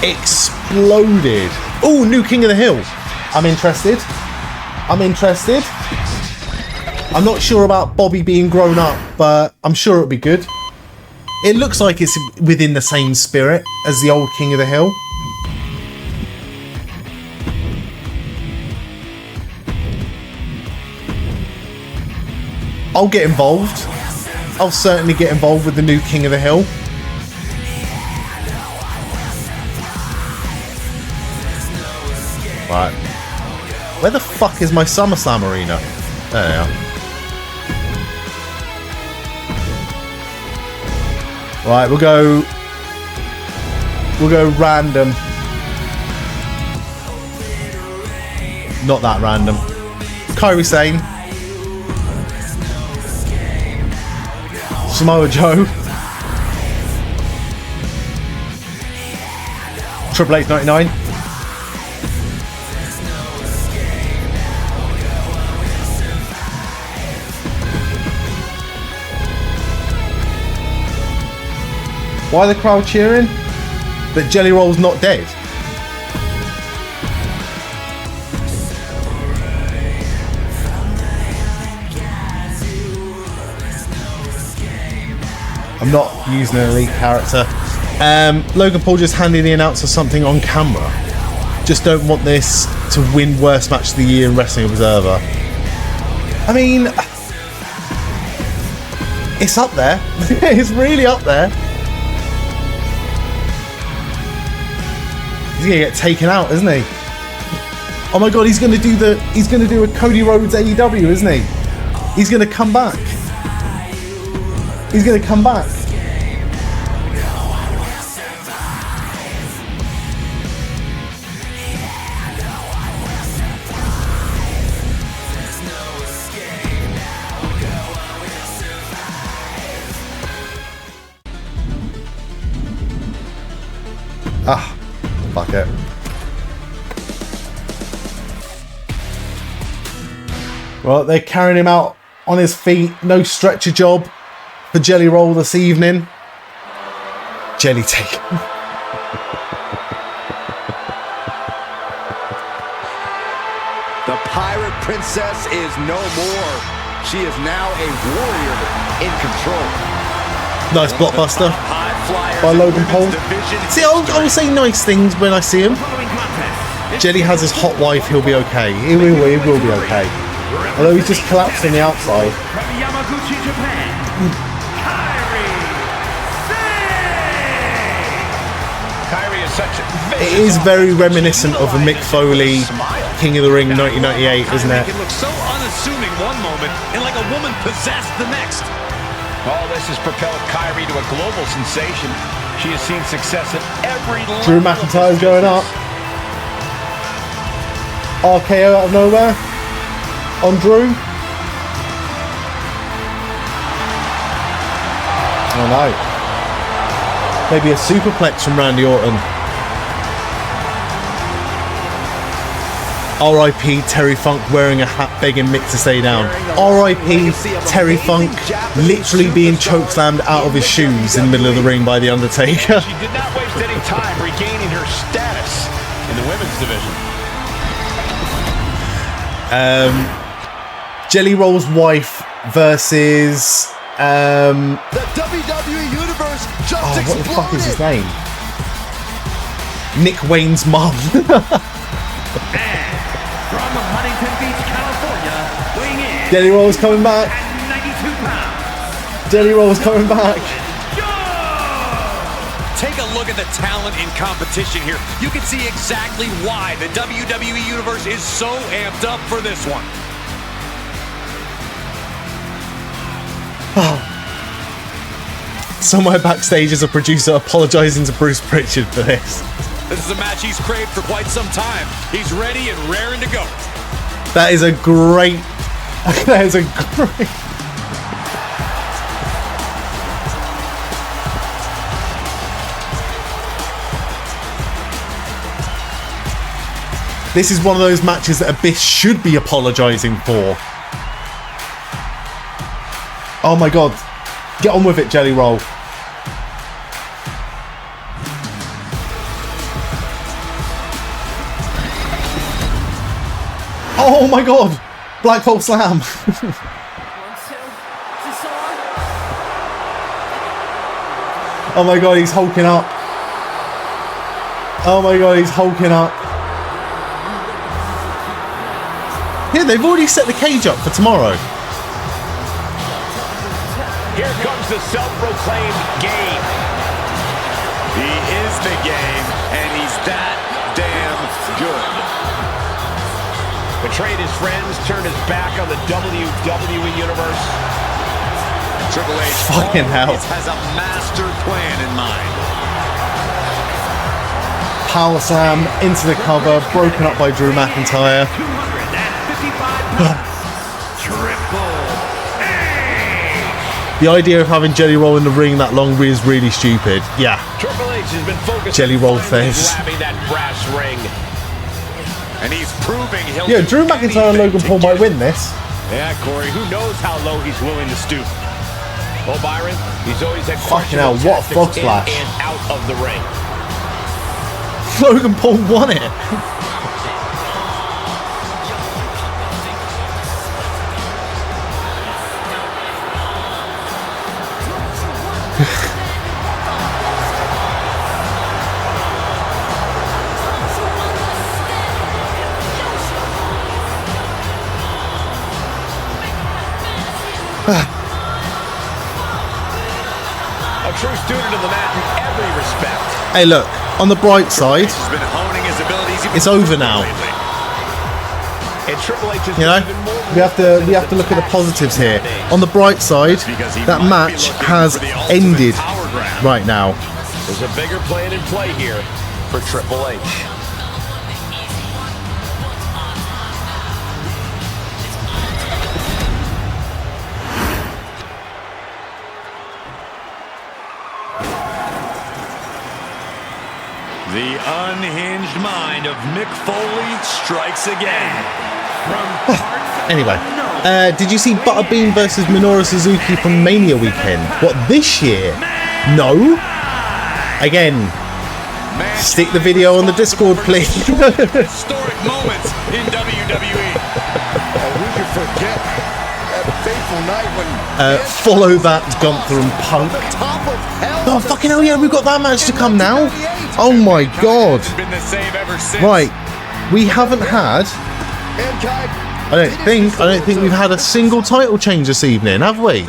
Exploded. Oh, new King of the Hill. I'm interested. I'm not sure about Bobby being grown up, but I'm sure it'll be good. It looks like it's within the same spirit as the old King of the Hill. I'll get involved. I'll certainly get involved with the new King of the Hill. Right. Where the fuck is my SummerSlam arena? There they are. Right, we'll go random. Not that random. Kairi Sane. Samoa Joe. Triple H 99. Why are the crowd cheering? That Jelly Roll's not dead. I'm not using an elite character. Logan Paul just handed the announcer something on camera. Just don't want this to win worst match of the year in Wrestling Observer. I mean, it's up there. It's really up there. He's gonna get taken out, isn't he? Oh my god, he's gonna do a Cody Rhodes AEW, isn't he? He's gonna come back. He's gonna come back. Fuck it. Well, they're carrying him out on his feet. No stretcher job for Jelly Roll this evening. Jelly take. The Pirate Princess is no more. She is now a warrior in control. Nice blockbuster by Logan Paul. See, I'll say nice things when I see him. Jelly has his hot wife. He'll be okay. He will be okay. Although he's just collapsed on the outside. It is very reminiscent of a Mick Foley King of the Ring 1998, isn't it? It looks so unassuming one moment and like a woman possessed the next. All this has propelled Kyrie to a global sensation. She has seen success at every level. Drew McIntyre's going up. RKO out of nowhere on Drew. Oh no. Maybe a superplex from Randy Orton. R.I.P. Terry Funk wearing a hat begging Mick to stay down. R.I.P. Terry Funk literally being chokeslammed out of his shoes in the middle of the ring by The Undertaker. She did not waste any time regaining her status in the women's division. Jelly Roll's wife versus The WWE Universe just what the fuck is his exploded. name? Nick Wayne's mum. From Huntington Beach, California, weighing in Jelly Roll's coming back. at 92 pounds. Jelly Roll's coming back. Take a look at the talent in competition here. You can see exactly why the WWE Universe is so amped up for this one. Somewhere backstage is a producer apologising to Bruce Pritchard for this. This is a match he's craved for quite some time. He's ready and raring to go. That is a great. That is a great. This is one of those matches that Abyss should be apologising for. Oh my god. Get on with it, Jelly Roll. Oh my god! Black Hole Slam! Oh my god, he's hulking up. Oh my god, he's hulking up. Yeah, they've already set the cage up for tomorrow. Here comes the self-proclaimed game. He is the game, and he's that damn good. Betrayed his friends, turned his back on the WWE Universe. Triple H Fucking hell. has a master plan in mind. Power Slam into the cover, broken up by Drew McIntyre. 255 pounds. Triple H. The idea of having Jelly Roll in the ring that long is really stupid. Yeah. Triple H has been focused Jelly on roll finally face. grabbing that brass ring. And he's proving he'll Yeah, do Drew McIntyre and anything Logan to Paul might get it. win this. Yeah, Corey, who knows how low he's willing to stoop. Oh, Byron, he's always had Fucking hell, questionable what a frog tactics splash. in and out of the ring. Logan Paul won it. A true student of the mat in every respect. Hey, look, on the bright side, He's been honing his abilities. it's over now. And Triple H has You know, been even more we have to look at the positives here. On the bright side, that match has ended right now. There's a bigger plan in play here for Triple H. The unhinged mind of Mick Foley strikes again. Anyway, did you see Butterbean versus Minoru Suzuki from Mania weekend? What, this year? No. Again, stick the video on the Discord, please. Historic moments in WWE. Who could forget that fateful night when follow that Gunther and Punk. top of hell. Oh, fucking hell, yeah, we've got that match to come now. Oh my god. Been the same ever since. Right, we haven't had... I don't think we've had a single title change this evening, have we?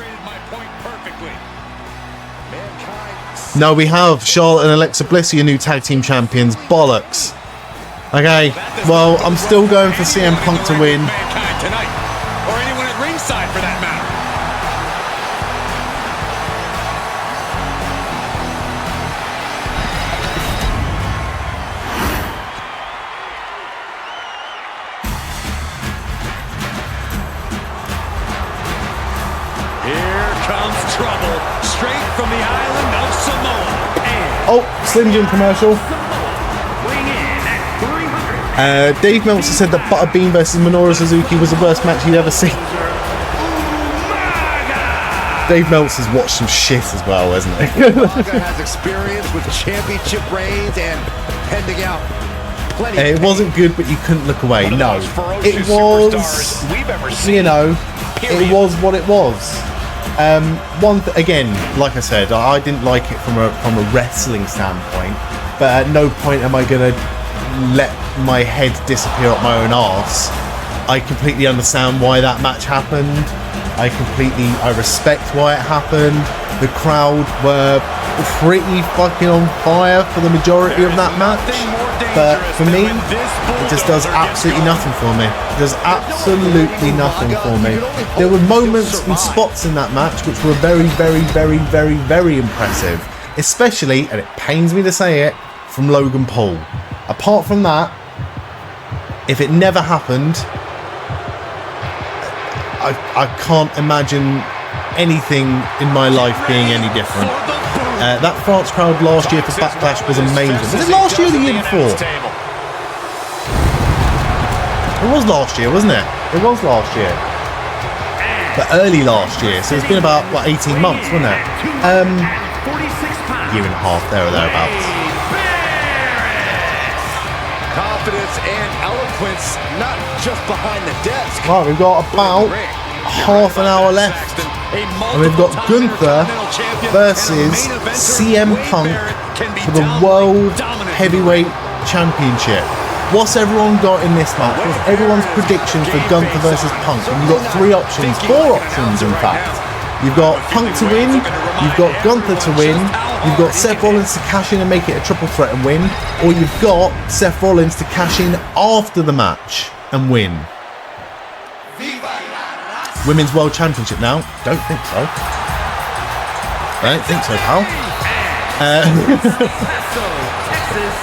No, we have. Charlotte and Alexa Bliss are your new tag team champions. Bollocks. Okay, well, I'm still going for CM Punk to win. Mankind tonight, or anyone at ringside for that matter. Here comes trouble, straight from the island of Samoa. And Oh, Slim Jim commercial. weighing in at 300. Dave Meltzer said that Butterbean versus Minoru Suzuki was the worst match he'd ever seen. Dave Meltzer's watched some shit as well, hasn't he? Umaga has experience with championship reigns and pending out plenty. It wasn't good, but you couldn't look away. one of the No, most ferocious it was, superstars we've ever seen. you know, Period. it was what it was. Again, like I said, I didn't like it from a wrestling standpoint, but at no point am I gonna let my head disappear up my own arse. I completely understand why that match happened. I respect why it happened. The crowd were pretty fucking on fire for the majority of that match, but for me, it just does absolutely nothing for me. It does absolutely nothing for me. There were moments and spots in that match which were very, very, very, very, very impressive, especially, and it pains me to say it, from Logan Paul. Apart from that, if it never happened, I can't imagine anything in my life being any different. That France crowd last year for Backlash was amazing. Was it last year or the year before? It was last year, wasn't it? It was last year. But early last year, so it's been about, what, 18 months, wasn't it? 46 pounds. Year and a half, there or thereabouts. Confidence and eloquence, not just behind the desk. Right, we've got about half an hour left. And we've got Gunther versus CM Punk for the World Heavyweight Championship. What's everyone got in this match? What's everyone's predictions for Gunther versus Punk? And you've got four options in fact. You've got Punk to win, you've got Gunther to win, you've got Seth Rollins to cash in and make it a triple threat and win, or you've got Seth Rollins to cash in after the match and win. Women's World Championship now? Don't think so. I don't think so, pal.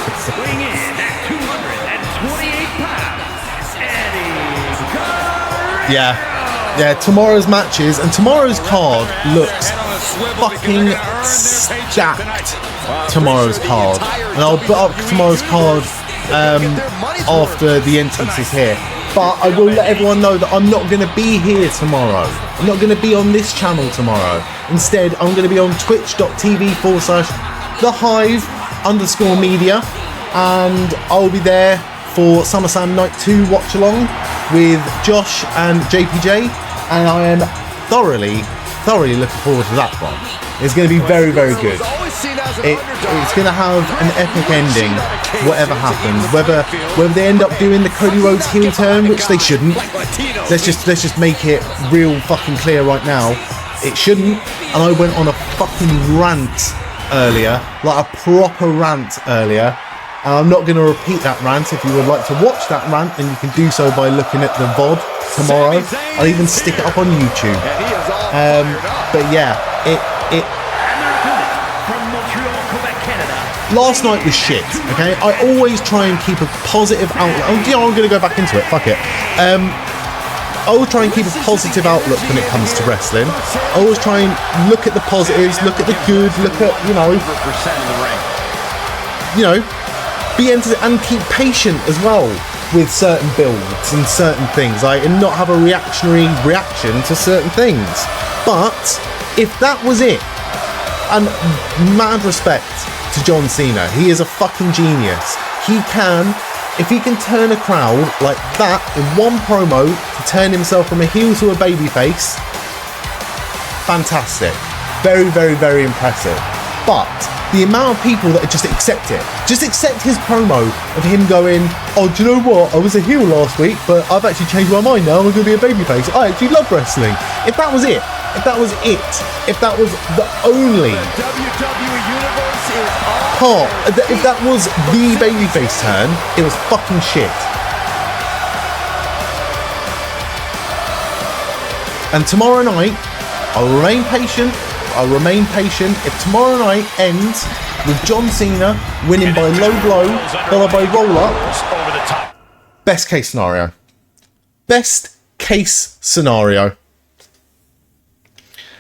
Texas, weighing in at 228 pounds. Yeah, tomorrow's matches and tomorrow's card looks fucking stacked. Tomorrow's card, and I'll put up tomorrow's card after the entrance is here. But I will let everyone know that I'm not going to be here tomorrow. I'm not going to be on this channel tomorrow. Instead, I'm going to be on twitch.tv/thehive_media, and I'll be there for SummerSlam Night 2 watch along with Josh and JPJ, and I am thoroughly looking forward to that one. It's going to be very, very good. It's going to have an epic ending, whatever happens. Whether they end up doing the Cody Rhodes heel turn, which they shouldn't. Let's just make it real fucking clear right now. It shouldn't. And I went on a fucking rant earlier, like a proper rant earlier. And I'm not going to repeat that rant. If you would like to watch that rant, then you can do so by looking at the VOD tomorrow. I'll even stick it up on YouTube. But yeah, last night was shit, okay? I always try and keep a positive outlook. I'm going to go back into it, fuck it. I always try and keep a positive outlook when it comes to wrestling. I always try and look at the positives, look at the good, look at, and keep patient as well with certain builds and certain things, like, and not have a reactionary reaction to certain things. But if that was it, and mad respect to John Cena, he is a fucking genius. If he can turn a crowd like that in one promo to turn himself from a heel to a babyface, fantastic. Very, very, very impressive. But the amount of people that just accept it, just accept his promo of him going, oh, do you know what? I was a heel last week, but I've actually changed my mind now. I'm going to be a babyface. I actually love wrestling. If that was it, if that was the only WWE Universe is part, if that was the babyface turn, it was fucking shit. And tomorrow night, I'll remain patient. If tomorrow night ends with John Cena winning by low blow, followed by roll up, best case scenario. Best case scenario.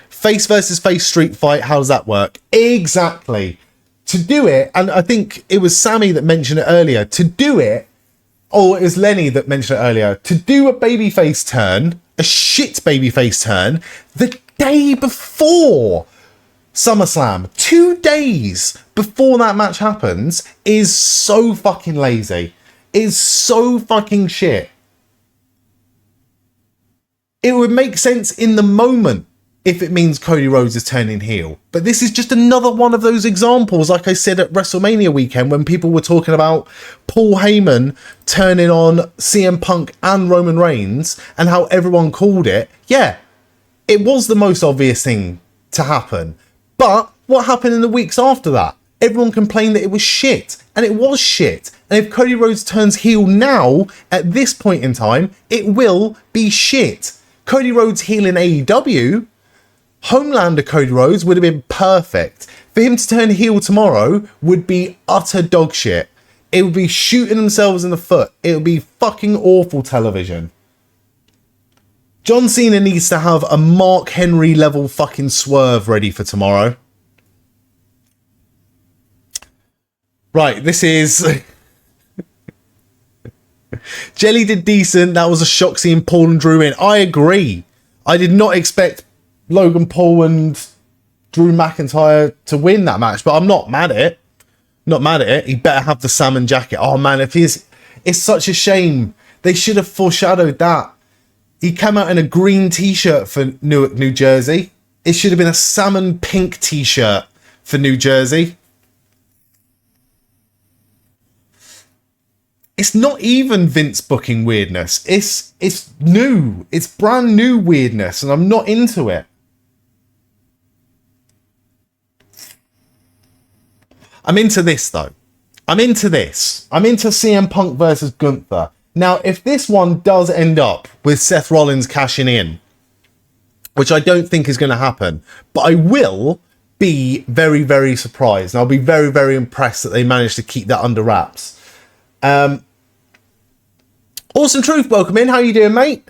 Face versus face street fight, how does that work? Exactly. To do it, and I think it was Sami that mentioned it earlier, to do it, or it was Lenny that mentioned it earlier, to do a babyface turn, a shit babyface turn, the day before SummerSlam, 2 days before that match happens, is so fucking lazy. Is so fucking shit. It would make sense in the moment if it means Cody Rhodes is turning heel. But this is just another one of those examples, like I said at WrestleMania weekend, when people were talking about Paul Heyman turning on CM Punk and Roman Reigns and how everyone called it. Yeah, it was the most obvious thing to happen. But what happened in the weeks after that? Everyone complained that it was shit, and it was shit. And if Cody Rhodes turns heel now, at this point in time, it will be shit. Cody Rhodes heel in AEW, Homelander Cody Rhodes would have been perfect. For him to turn heel tomorrow would be utter dog shit. It would be shooting themselves in the foot. It would be fucking awful television. John Cena needs to have a Mark Henry level fucking swerve ready for tomorrow. Right, this is... Jelly did decent. That was a shock seeing Paul and Drew in. I agree. I did not expect Logan Paul and Drew McIntyre to win that match, but I'm not mad at it. Not mad at it. He better have the salmon jacket. Oh man, it's such a shame. They should have foreshadowed that. He came out in a green t-shirt for Newark, New Jersey. It should have been a salmon pink t-shirt for New Jersey. It's not even Vince booking weirdness. It's new. It's brand new weirdness, and I'm not into it. I'm into this, though. I'm into this. I'm into CM Punk versus Gunther. Now, if this one does end up with Seth Rollins cashing in, which I don't think is going to happen, but I will be very, very surprised. And I'll be very, very impressed that they managed to keep that under wraps. Awesome Truth, welcome in. How are you doing, mate?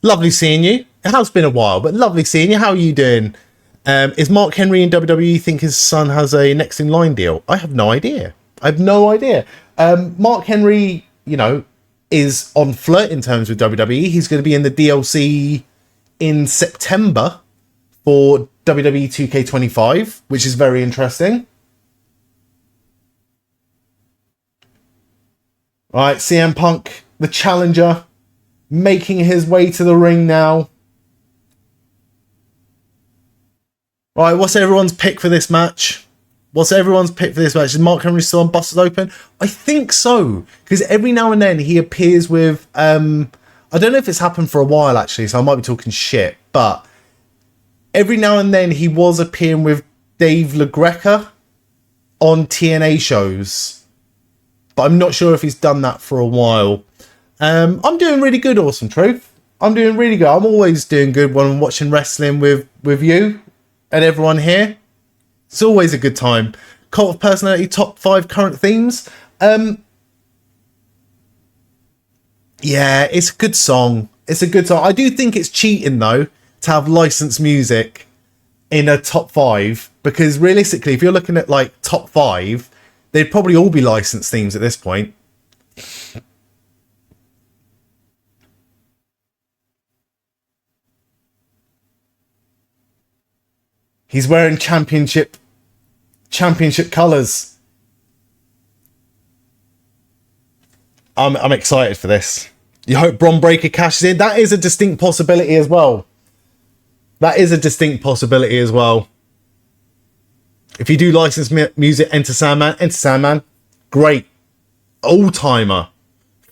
Lovely seeing you. It has been a while, but lovely seeing you. How are you doing? Is Mark Henry in WWE think his son has a next in line deal? I have no idea. Mark Henry, you know, is on flirting terms with WWE. He's going to be in the DLC in September for WWE 2K25, which is very interesting. Right, CM Punk, the challenger, making his way to the ring now. Right, what's everyone's pick for this match? Is Mark Henry still on Busted Open? I think so, because every now and then he appears with... I don't know if it's happened for a while, actually, so I might be talking shit, but every now and then he was appearing with Dave LaGreca on TNA shows, but I'm not sure if he's done that for a while. I'm doing really good, Awesome Truth. I'm doing really good. I'm always doing good when I'm watching wrestling with you and everyone here. It's always a good time. Cult of Personality top 5 current themes. Yeah, it's a good song. I do think it's cheating though to have licensed music in a top 5, because realistically, if you're looking at like top 5, They'd probably all be licensed themes at this point. He's wearing championship colours. I'm excited for this. You hope Bron Breakker cashes in. That is a distinct possibility as well. That is a distinct possibility as well. If you do license music, Enter Sandman, great. All-timer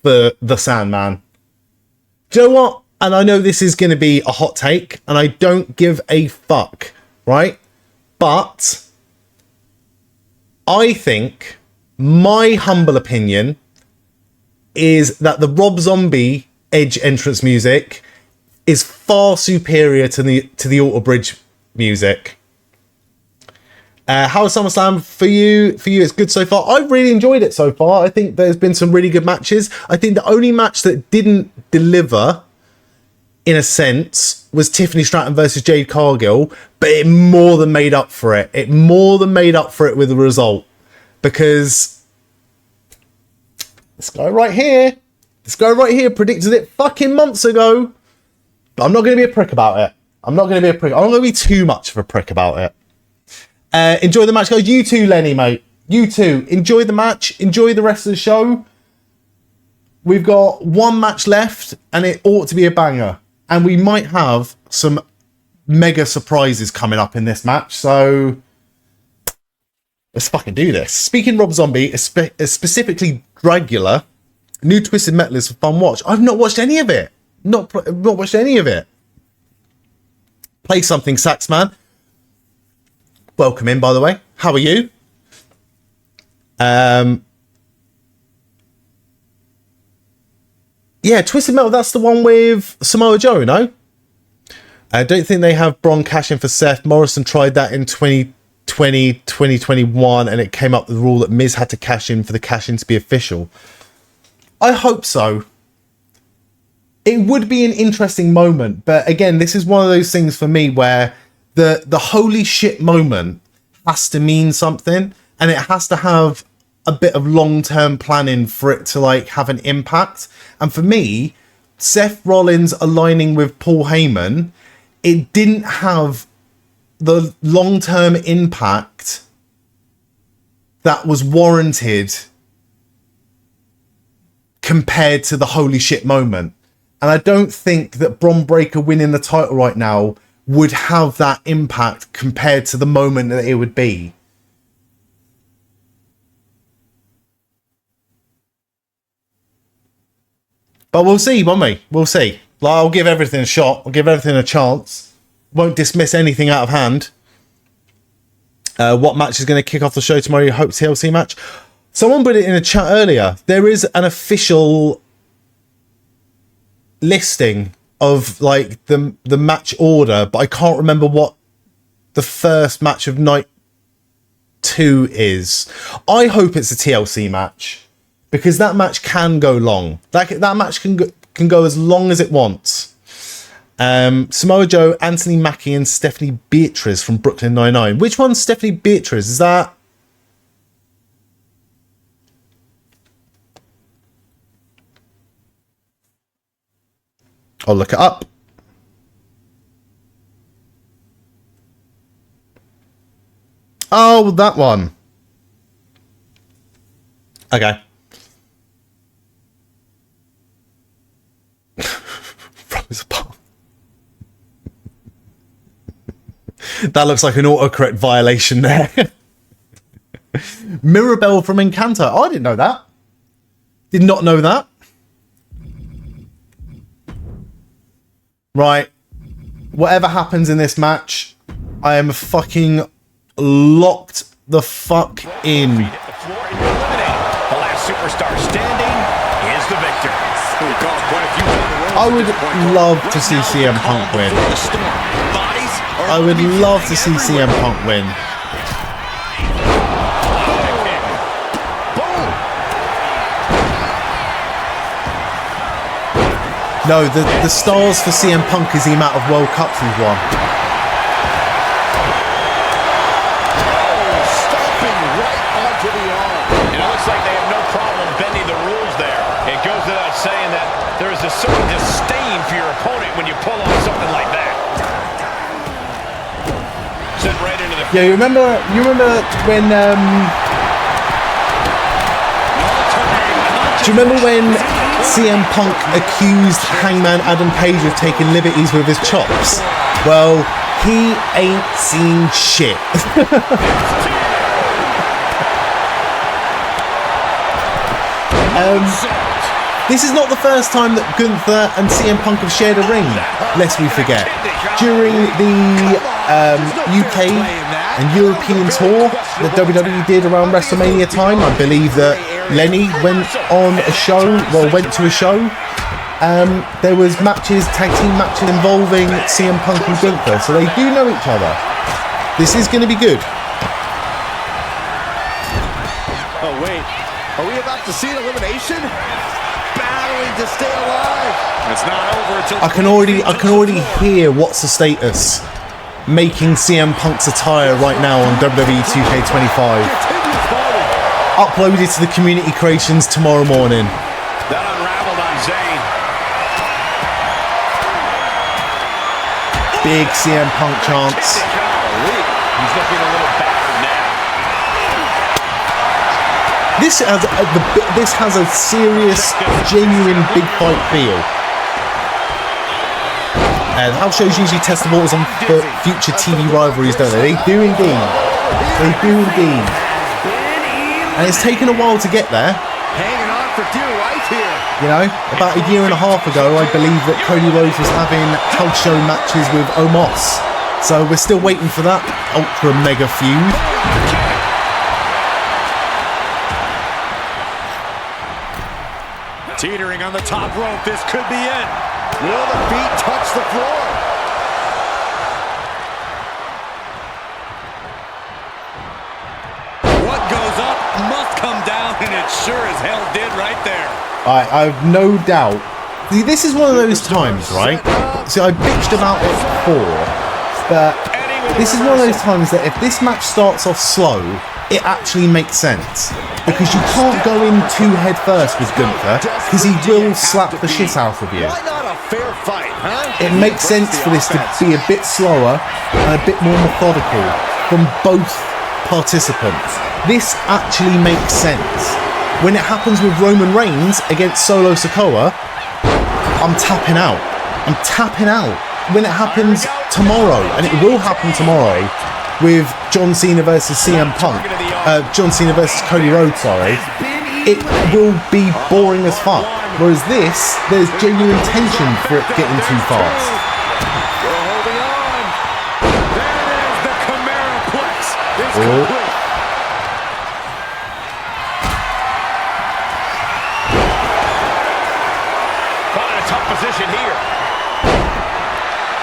for the Sandman. Do you know what? And I know this is going to be a hot take, and I don't give a fuck, right? But I think, my humble opinion, is that the Rob Zombie Edge entrance music is far superior to the Alter Bridge music. How is SummerSlam for you? For you, it's good so far. I've really enjoyed it so far. I think there's been some really good matches. I think the only match that didn't deliver, in a sense, was Tiffany Stratton versus Jade Cargill, but it more than made up for it. It more than made up for it with the result, because this guy right here predicted it fucking months ago. But I'm not going to be a prick about it. I'm not going to be too much of a prick about it. Enjoy the match, guys. You too, Lenny, mate. You too. Enjoy the match. Enjoy the rest of the show. We've got one match left, and it ought to be a banger. And we might have some mega surprises coming up in this match. So let's fucking do this. Speaking Rob Zombie, specifically Dragula, new Twisted Metal is a fun watch. I've not watched any of it. Not watched any of it. Play something, Saxman. Welcome in, by the way. How are you? Yeah, Twisted Metal, that's the one with Samoa Joe, no? I don't think they have Bron cash in for Seth. Morrison tried that in 2020, 2021, and it came up with the rule that Miz had to cash in for the cash in to be official. I hope so. It would be an interesting moment, but again, this is one of those things for me where the holy shit moment has to mean something, and it has to have a bit of long-term planning for it to like have an impact. And for me, Seth Rollins aligning with Paul Heyman, it didn't have the long-term impact that was warranted compared to the holy shit moment. And I don't think that Bron Breakker winning the title right now would have that impact compared to the moment that it would be. But we'll see, won't we? We'll see. Like, I'll give everything a shot. I'll give everything a chance. Won't dismiss anything out of hand. What match is going to kick off the show tomorrow? You hope TLC match? Someone put it in a chat earlier. There is an official listing of like the match order, but I can't remember what the first match of night 2 is. I hope it's a TLC match, because that match can go long. That match can go as long as it wants. Samoa Joe, Anthony Mackie, and Stephanie Beatriz from Brooklyn Nine-Nine. Which one's Stephanie Beatriz? Is that... I'll look it up. Oh, that one. Okay. Rosa Parks. That looks like an autocorrect violation there. Mirabelle from Encanto. Oh, I didn't know that. Did not know that. Right. Whatever happens in this match, I am fucking locked the fuck in. The last superstar standing is the victor. I would love to see CM Punk win. I would love to see CM Punk win. No, the stars for CM Punk is the amount of World Cups he's won. Stomping right onto the arm. saying that there is a certain disdain for your opponent when you pull off something like that. Sent right into the... Yeah, you remember when do you remember when CM Punk accused Hangman Adam Page of taking liberties with his chops? Well, he ain't seen shit. This is not the first time that Gunther and CM Punk have shared a ring, lest we forget. During the UK and European tour that WWE did around WrestleMania time, I believe that Lenny went to a show. There was tag team matches involving CM Punk and Gunther, so they do know each other. This is going to be good. Oh wait, are we about to see an elimination? Battling to stay alive. It's not over until... I can already hear what's the status making CM Punk's attire right now on WWE 2K25. Uploaded to the community creations tomorrow morning. That unraveled on Zayn. Big CM Punk chance. He's looking a little battered now. This has a serious, genuine big fight feel. And house shows usually test the waters on future TV rivalries, don't they? They do indeed. They do indeed. And it's taken a while to get there. Hanging on for dear life here. You know, about a year and a half ago, I believe that Cody Rhodes was having house show matches with Omos. So we're still waiting for that ultra mega feud. Teetering on the top rope, this could be it. Will the feet touch the floor? What goes up must come down, and it sure as hell did right there. I've no doubt. See, this is one of those times, right? See, I bitched about it before, but this is one of those times that if this match starts off slow, it actually makes sense. Because you can't go in too head first with Gunther, because he will slap the shit out of you. Why not a fair fight, huh? It makes sense for this to be a bit slower and a bit more methodical from both participants. This actually makes sense. When it happens with Roman Reigns against Solo Sikoa, I'm tapping out. I'm tapping out. When it happens tomorrow, and it will happen tomorrow, with John Cena versus CM Punk, John Cena versus Cody Rhodes, sorry, it will be boring as fuck. Whereas this, there's genuine tension for it getting too fast. We're holding on. That is the Cameraplex. It's complete. Caught in a tough position here.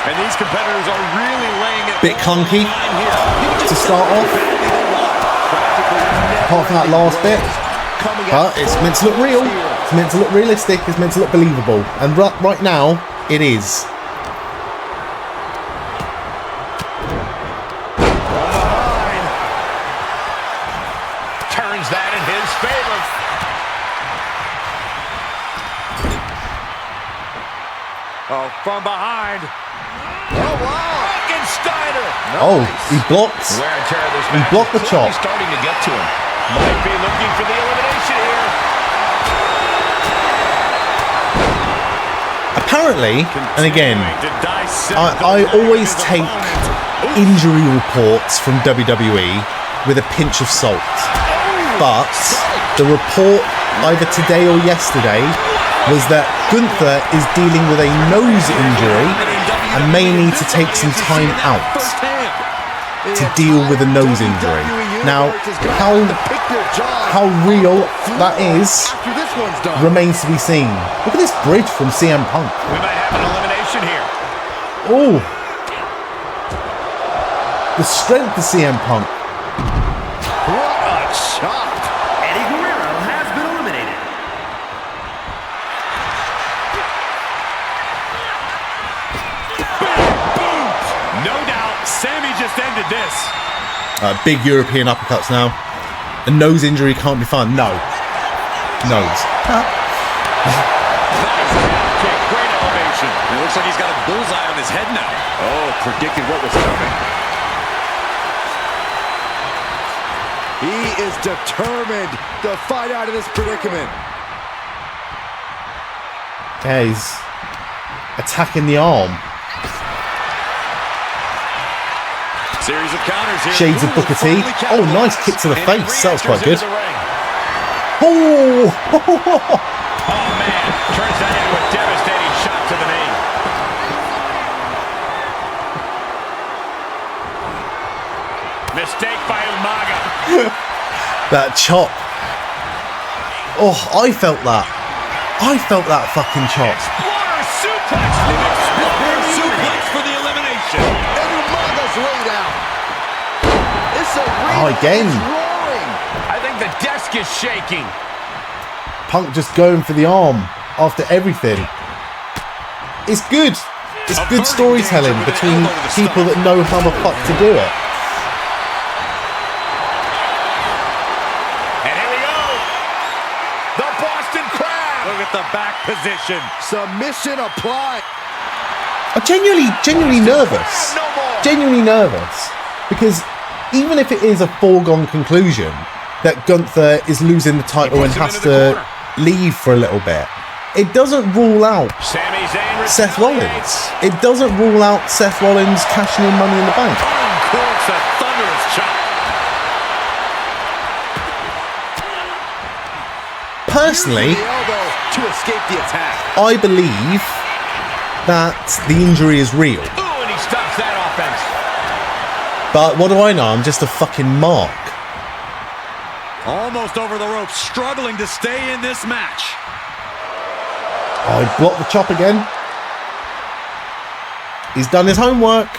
And these competitors are really laying it. Bit clunky to start off, apart from that last bit, but it's meant to look real, it's meant to look realistic, it's meant to look believable, and right now it is. Turns that in his favor. Oh, from behind. Oh, wow. Oh, he blocked. He blocked the chop. Starting to get to him. Might be looking for the elimination here. Apparently, and again, I always take injury reports from WWE with a pinch of salt. But the report either today or yesterday was that Gunther is dealing with a nose injury and may need to take some time out to deal with a nose injury. Now, how real that is remains to be seen. Look at this bridge from CM Punk. We might have an elimination here. Oh, the strength of CM Punk. What a shot. Eddie Guerrero has been eliminated. No doubt, Sami just ended this. Big European uppercuts now. A nose injury can't be fun. No. Nose. Looks like he's got a bullseye on his head now. Oh, predicted what was coming. He is determined to fight out of this predicament. Yeah, he's attacking the arm. Series of counters here. Shades of Booker T. Oh, nice kick to the face. That was quite good. Oh! Oh, man. Turns that into a devastating shot to the knee. Mistake by Umaga. That chop. Oh, I felt that. I felt that fucking chop. Explorer suplex. Explorer suplex for the elimination. And Umaga's laid out. This arena again. is roaring. I think the desk is shaking. Punk just going for the arm after everything. It's good. It's good storytelling between people that know how the fuck to do it. And here we go. The Boston Crab. Look at the back position. Submission applied. I'm genuinely nervous. Genuinely nervous. Because even if it is a foregone conclusion that Gunther is losing the title and has to leave for a little bit, it doesn't rule out Sami Zayn Seth Rollins. It doesn't rule out Seth Rollins cashing in Money in the Bank. Uncorks a thunderous chop. Personally, The elbow to escape the attack. I believe that the injury is real. Ooh, and he stops that offense. But what do I know? I'm just a fucking mark. Almost over the ropes, struggling to stay in this match. Oh, he blocked the chop again. He's done his homework.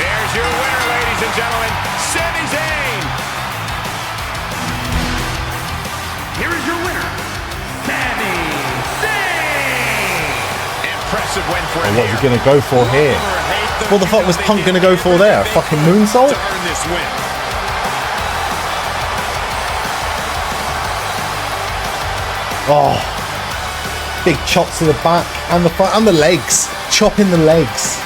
There's your winner, ladies and gentlemen, Sami Zayn. Here is your winner, Sami Zayn. Impressive win for him. What was he going to go for here? What the fuck was Punk going to go for there? A fucking moonsault? To earn this win. Oh, big chops to the back and the front and the legs. Chopping the legs.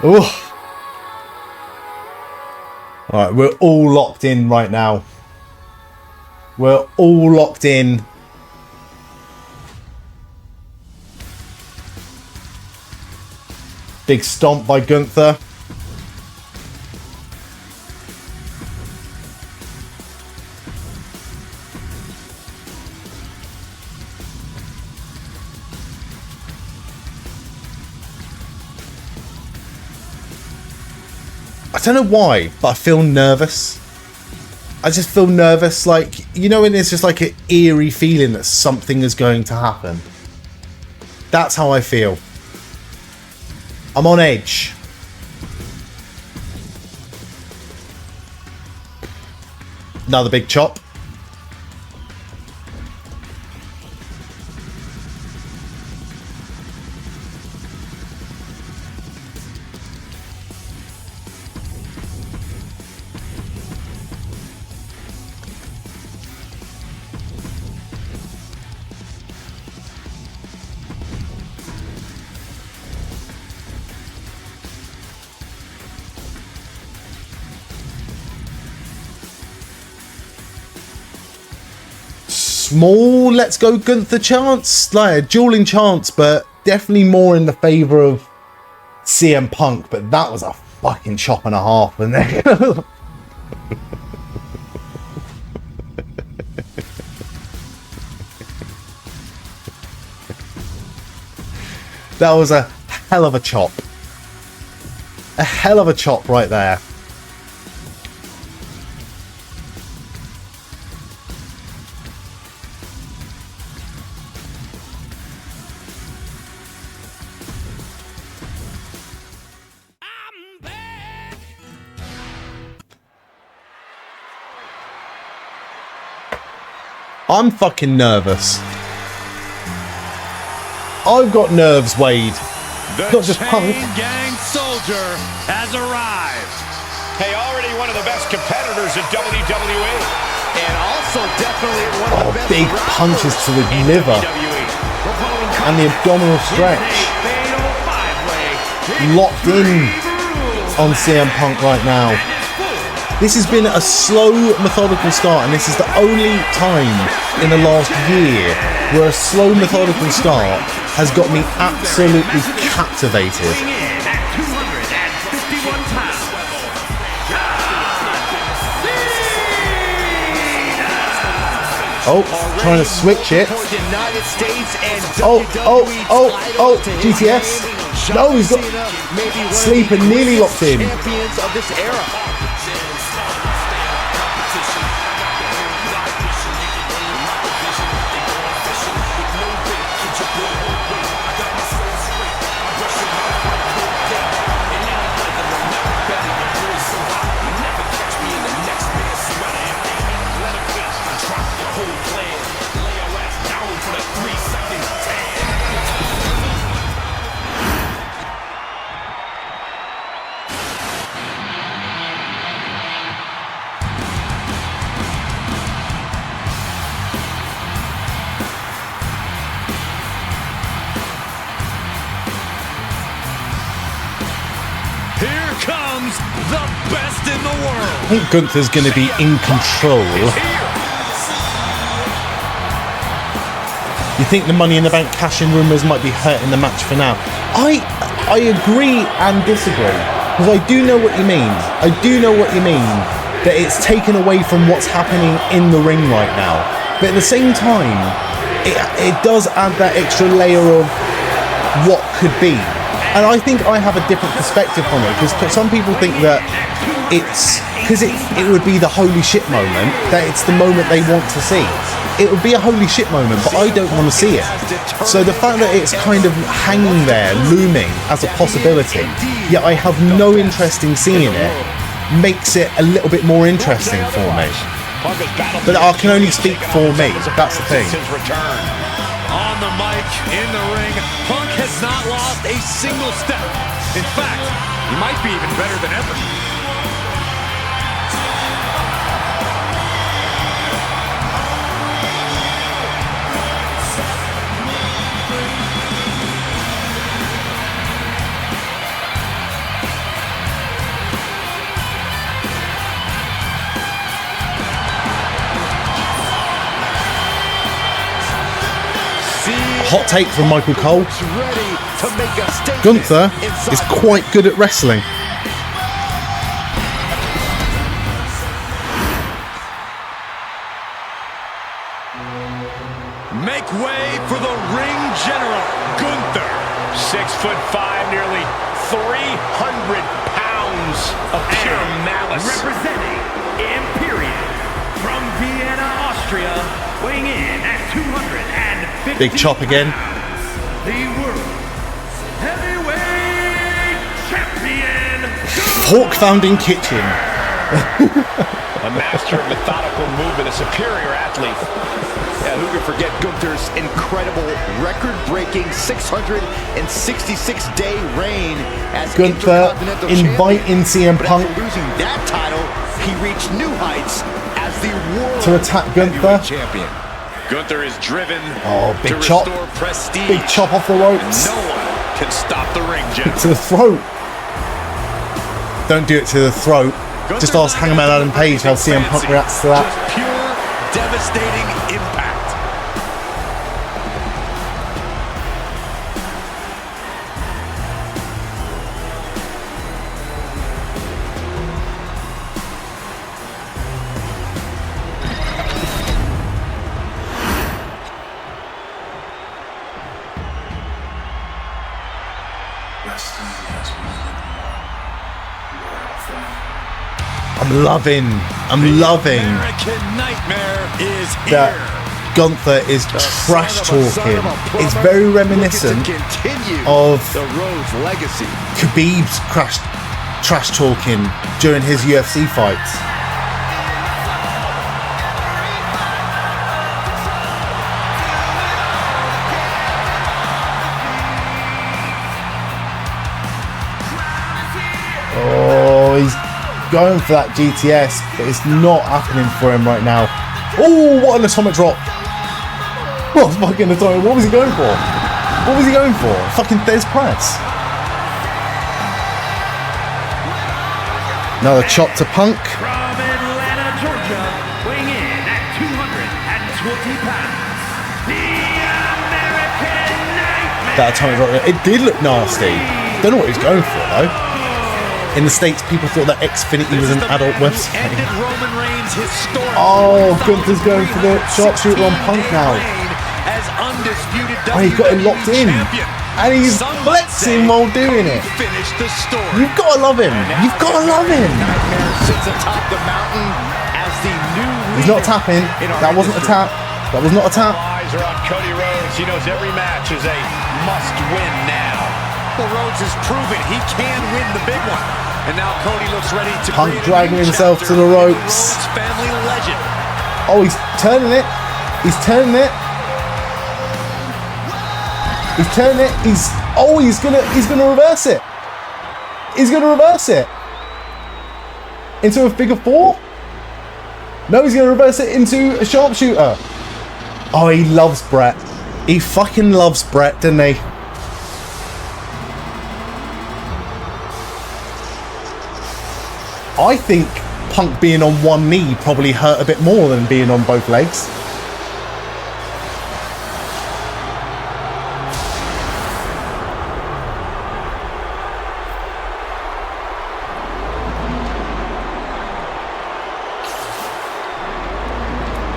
Oh. All right, we're all locked in right now. We're all locked in. Big stomp by Gunther. I don't know why, but I feel nervous. I just feel nervous, like, you know, when there's just like an eerie feeling that something is going to happen. That's how I feel. I'm on edge. Another big chop. Small let's go Gunther chance, like a dueling chance, but definitely more in the favour of CM Punk. But that was a fucking chop and a half, and then that was a hell of a chop. A hell of a chop right there. I'm fucking nervous. I've got nerves, Wade. The Not just Punk. Chain Gang Soldier has arrived. Hey, already one of the best competitors in WWE. And also definitely one of the best Big punches to the liver and the abdominal stretch. Locked in on CM Punk right now. This has been a slow, methodical start, and this is the only time in the last year where a slow, methodical start has got me absolutely captivated. Oh, trying to switch it. Oh, GTS. No, he's got Sleeper nearly locked in. I think Gunther's going to be in control. You think the Money in the Bank cash-in rumours might be hurting the match for now? I agree and disagree, because I do know what you mean. I do know what you mean, that it's taken away from what's happening in the ring right now. But at the same time, it does add that extra layer of what could be. And I think I have a different perspective on it, because some people think that it's because it would be the holy shit moment, that it's the moment they want to see. It would be a holy shit moment, but I don't want to see it. So the fact that it's kind of hanging there, looming as a possibility, yet I have no interest in seeing it, makes it a little bit more interesting for me. But I can only speak for me, that's the thing. On the mic, in the ring, Punk has not lost a single step. In fact, he might be even better than ever. Hot take from Michael Cole. Gunther is quite good at wrestling. Make way for the ring general, Gunther. 6'5", nearly 300 pounds of pure malice. Representing Imperium from Vienna, Austria, weighing in at 250 Big chop again. the world heavyweight champion. Pork found in kitchen. A master of methodical movement, a superior athlete. Yeah, who could forget Gunther's incredible record-breaking 666-day reign as Gunther Intercontinental inviting CM Champion. Punk But after losing that title, he reached new heights as the world to attack Gunther. champion. Gunther is driven Big to chop. restore prestige. Big chop off the ropes. No one can stop the ring general. To the throat. Don't do it to the throat. Just ask Hangman Adam Page how CM Punk reacts to that. Just pure, devastating impact. I'm loving American Nightmare is that here. Gunther is trash talking. It's very reminiscent of the Rhodes legacy. Khabib's trash talking during his UFC fights. Oh, he's going for that GTS, but it's not happening for him right now. Oh, what an atomic drop. What fucking atomic? What was he going for? What was he going for? Fucking Thez press. Another chop to Punk. From Atlanta, Georgia, weighing in at 220 pounds, the American Nightmare. That atomic drop, it did look nasty. Don't know what he was going for though. In the States, people thought that Xfinity was an adult website. Oh, Gunther's going for the sharpshooter on Punk now. Oh, he got him locked in. And he's flexing while doing it. You've got to love him. You've got to love him. He's not tapping. That wasn't a tap. That was not a tap. Eyes are on Cody Rhodes. He knows every match is a must-win now. Well, Rhodes has proven he can win the big one. And now Cody looks ready to Punk dragging himself to the ropes. Family legend. Oh, he's turning it. He's turning it. He's turning it. He's gonna reverse it. He's gonna reverse it into a figure four. No, he's gonna reverse it into a sharpshooter. Oh, he loves Brett. He fucking loves Brett, doesn't he? I think Punk being on one knee probably hurt a bit more than being on both legs.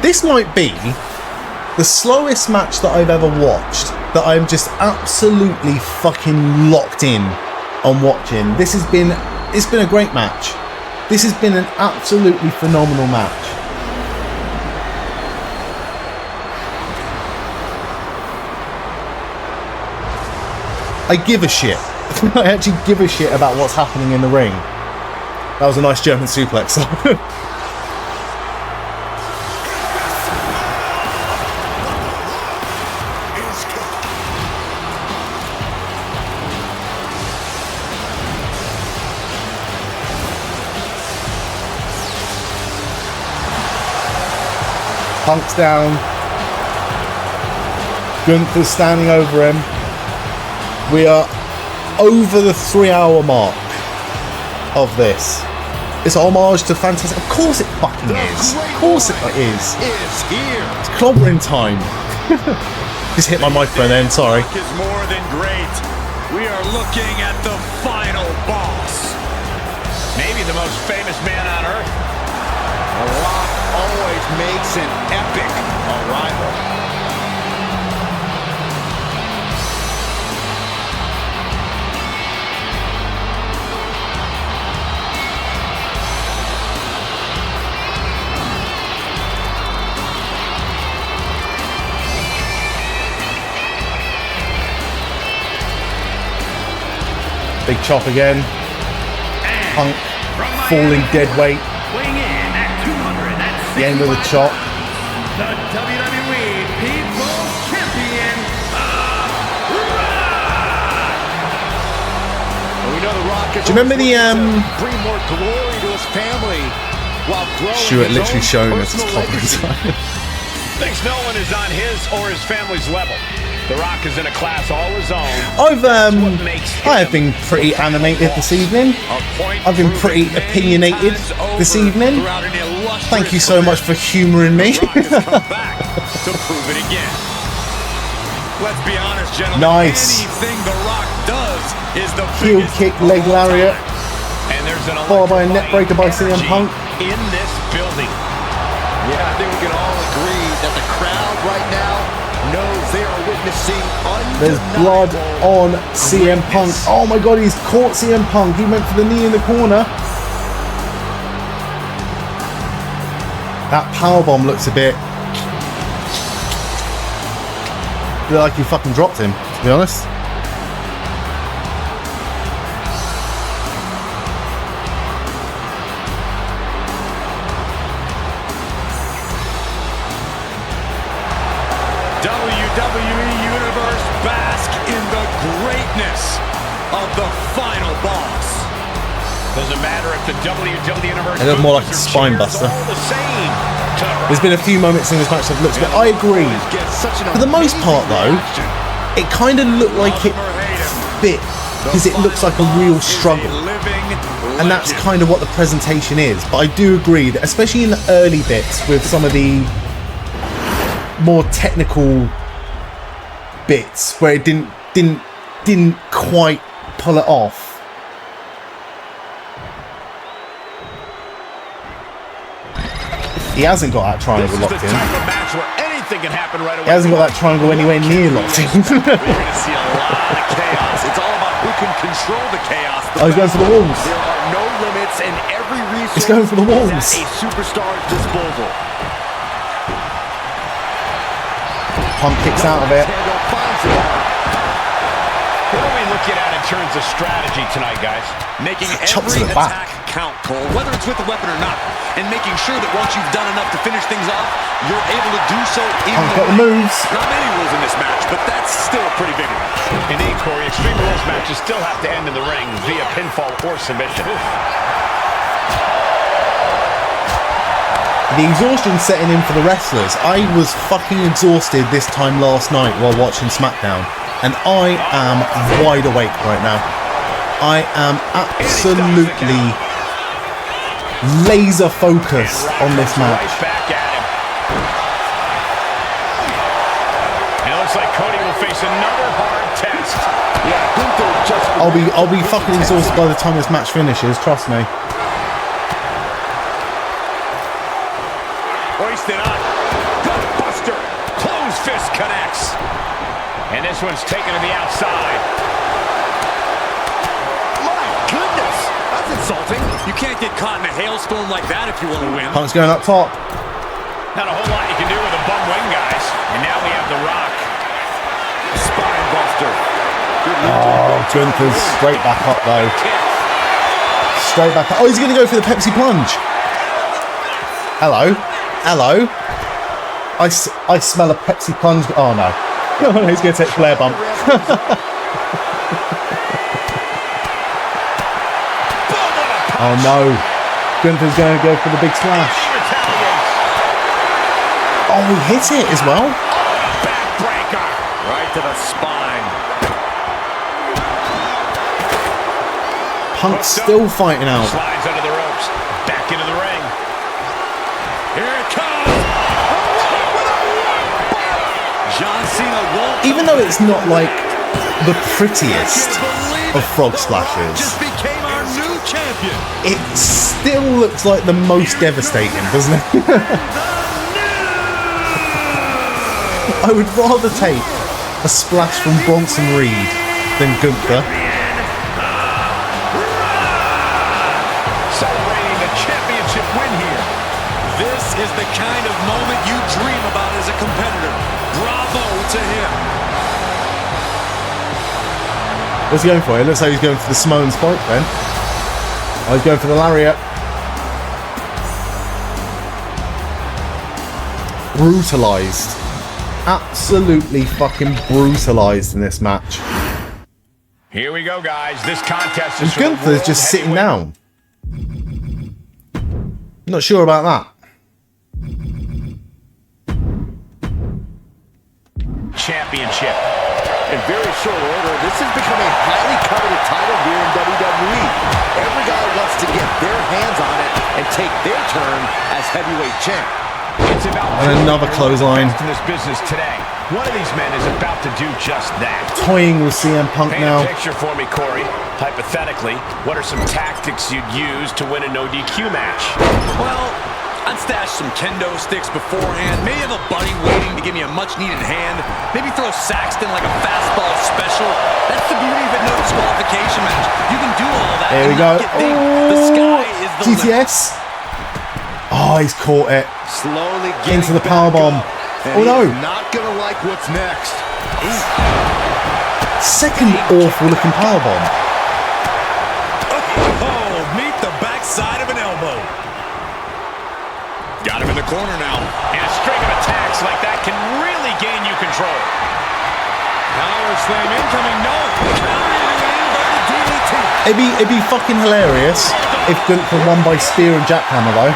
This might be the slowest match that I've ever watched, that I'm just absolutely fucking locked in on watching. It's been a great match. This has been an absolutely phenomenal match. I give a shit. I actually give a shit about what's happening in the ring. That was a nice German suplex. Punk's down. Gunther's standing over him. We are over the 3-hour mark of this. It's a homage to Fantastic. Of course it fucking is. Of course it is. It's clobbering time. Just hit my microphone then, sorry. Is more than great. We are looking at the final boss. Maybe the most famous man on earth. The Rock always makes an epic arrival. Big chop again. Punk falling dead weight. The end of the chop. The WWE People's Champion, We know the Rock. Do you remember the bring more glory to his family while growing Stuart his literally own showing us his personal clobbering legacy. time? Thinks no one is on his or his family's level. The Rock is in a class all his own. I have been pretty animated this evening. I've been pretty opinionated this evening. Thank you so much for humouring me. To prove it again. Let's be honest, gentlemen. Nice. Anything The Rock does is the Heel biggest kick, of leg all lariat. time. And there's an Followed by a neck breaker by CM Punk. in this building. Yeah, I think we can all agree that the crowd right now knows they are witnessing undeniable. There's blood on CM Punk. Oh my god, he's caught CM Punk. He went for the knee in the corner. That powerbomb looks a bit like he fucking dropped him, to be honest. WWE Universe bask in the greatness of the final boss. Doesn't matter if the WWE Universe. It looks more like a spine buster. There's been a few moments in this match that looks good. I agree. For the most part, though, it kind of looked like it fit because it looks like a real struggle, and that's kind of what the presentation is. But I do agree that, especially in the early bits with some of the more technical bits where it didn't quite pull it off. He hasn't got that triangle locked in. He hasn't got that triangle anywhere near locked in. You're going to see a lot of chaos. It's all about who can control the chaos. Oh, he's going for the walls. There are no limits, and every resource He's going for the walls. is at a superstar's disposal. Pump kicks out of it. What are we looking at in terms of strategy tonight, guys? Making Chops every to the back. attack count, Cole, whether it's with a weapon or not, and making sure that once you've done enough to finish things off, you're able to do so in Got the moves. Not many rules in this match, but that's still a pretty big one. Indeed, Corey, Extreme Rules matches still have to end in the ring via pinfall or submission. The exhaustion setting in for the wrestlers. I was fucking exhausted this time last night while watching SmackDown, and I am wide awake right now. I am absolutely laser focused on this match. It looks like Cody will face another hard test. I'll be fucking exhausted by the time this match finishes, trust me. Hoisted on. Gutbuster. Close fist connects. And this one's taken to the outside. My goodness. That's insulting. You can't get caught in a hailstorm like that if you want to win. Punk's going up top. Not a whole lot you can do with a bum wing, guys. And now we have The Rock. Spine buster. Oh, Gunther's straight back up though. Straight back up. Oh, he's going to go for the Pepsi plunge. Hello. Hello. I smell a Pepsi plunge. Oh no. He's going to take Flair bump. Oh no. Gunther's going to go for the big slash. Oh, he hit it as well. Backbreaker. Right to the spine. Punk's still fighting out. Slides under the ropes. Back into the ring. Here it comes. John Cena won't. Even though it's not like the prettiest of frog splashes, Just became our new champion. it still looks like the most devastating, doesn't it? I would rather take a splash from Bronson Reed than Gunther. Celebrating the championship win here. This is the kind of moment you dream about as a competitor. Bravo to him. What's he going for? It looks like he's going for the Samoan spike then. Oh, he's going for the lariat. Brutalized. Absolutely fucking brutalized in this match. Here we go, guys. This contest And is for the Gunther's World just sitting Heavyweight down. Not sure about that. Championship. In very short order, this has become a highly coveted title here in WWE. Every guy wants to get their hands on it and take their turn as heavyweight champ. It's about And another clothesline. in this business today. One of these men is about to do just that. Toying with CM Punk Paint now. a picture for me, Corey. Hypothetically, what are some tactics you'd use to win a no DQ match? Well, I'd stash some kendo sticks beforehand. Maybe have a buddy waiting to give me a much-needed hand. Maybe throw Saxton like a fastball special. That's the beauty of a no disqualification match. You can do all that. There we and go. not get dinged. The sky is the limit. GTS. Oh, he's caught it. Slowly Into the getting powerbomb. back up, and Oh no. he's not gonna like what's next. Second awful looking powerbomb. Oh, meet the backside of an elbow. Got him in the corner now. And a string of attacks like that can really gain you control. Power slam incoming. No. Carrying an inverted DDT. It'd be fucking hilarious if Gunther won by spear and jackhammer though.